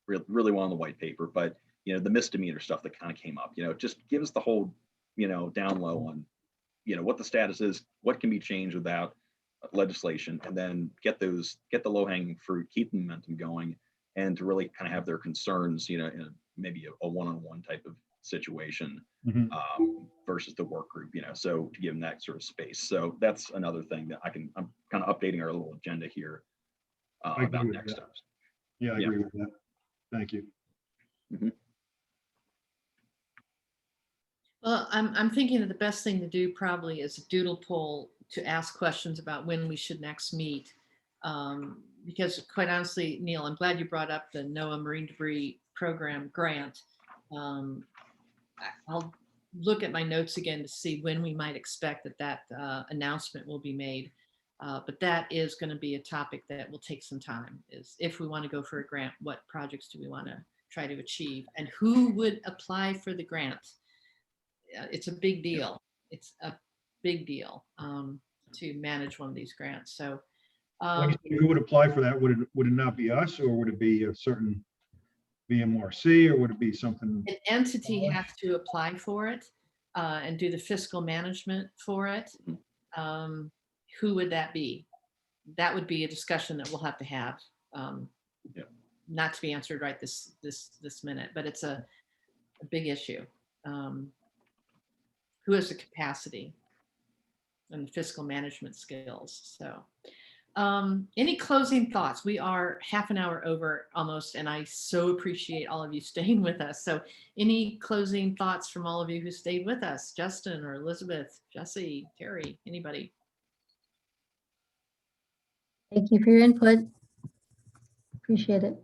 really well on the white paper, but the misdemeanor stuff that kind of came up, just give us the whole, down low on, what the status is, what can be changed without legislation, and then get the low hanging fruit, keep the momentum going, and to really kind of have their concerns, in maybe a one-on-one type of situation Mhm. Versus the work group, so to give them that sort of space. So that's another thing that I'm kind of updating our little agenda here I agree about with next that. steps. Yeah, I Yeah. agree with that. Thank you. Well, I'm thinking that the best thing to do probably is a doodle poll to ask questions about when we should next meet. Because quite honestly, Neil, I'm glad you brought up the NOAA Marine Debris Program grant. I'll look at my notes again to see when we might expect that announcement will be made. But that is going to be a topic that will take some time, is if we want to go for a grant, what projects do we want to try to achieve, and who would apply for the grant? It's a big deal. It's a big deal to manage one of these grants. So When you say who would apply for that? Would it not be us, or would it be a certain VMRC, or would it be something? an entity has to apply for it and do the fiscal management for it. Who would that be? That would be a discussion that we'll have to have. Yeah. Not to be answered right this minute, but it's a big issue. Who has the capacity and the fiscal management skills? So any closing thoughts? We are half an hour over almost, and I so appreciate all of you staying with us. So any closing thoughts from all of you who stayed with us? Justin or Elizabeth, Jesse, Terry, anybody? Thank you for your input. Appreciate it.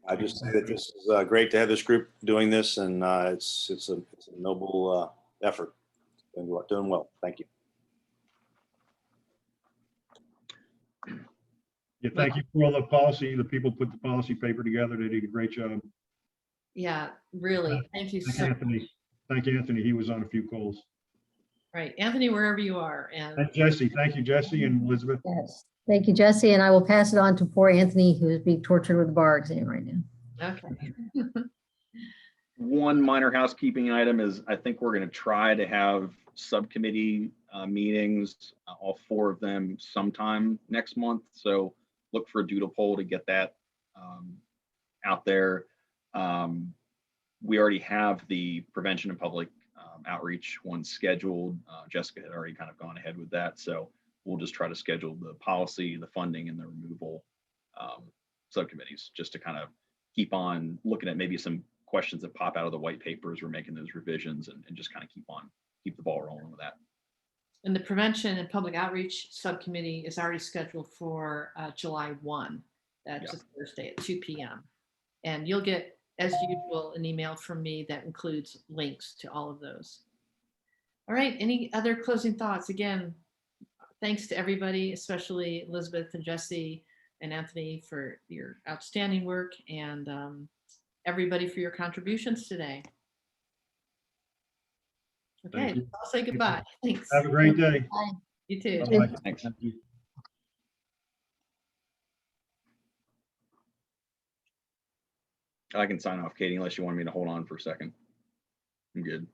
I just say that this is great to have this group doing this, and it's a noble effort. Doing well. Thank you. Yeah, thank you for all the policy. The people put the policy paper together. They did a great job. Yeah, really. Thank you Thank so much. Anthony. Thank you, Anthony. He was on a few calls. Right, Anthony, wherever you are. And Jesse, thank you, Jesse and Elizabeth. Yes. Thank you, Jesse. And I will pass it on to poor Anthony, who is being tortured with the bar exam right now. okay. One minor housekeeping item is I think we're going to try to have subcommittee meetings, all 4 of them sometime next month. So look for a doodle poll to get that out there. We already have the prevention and public outreach one scheduled. Jessica had already kind of gone ahead with that. So we'll just try to schedule the policy, the funding, and the removal subcommittees just to kind of keep on looking at maybe some questions that pop out of the white paper as we're making those revisions, and just kind of keep the ball rolling with that. And the prevention and public outreach subcommittee is already scheduled for July 1. That's a Thursday at 2 p.m. And you'll get, as usual, an email from me that includes links to all of those. All right, any other closing thoughts? Again, thanks to everybody, especially Elizabeth and Jesse and Anthony for your outstanding work, and everybody for your contributions today. Okay, Thank you. I'll say goodbye. Thanks. Have a great day. You too. Bye-bye. Thanks. Thank you. I can sign off, Katie, unless you want me to hold on for a second. I'm good.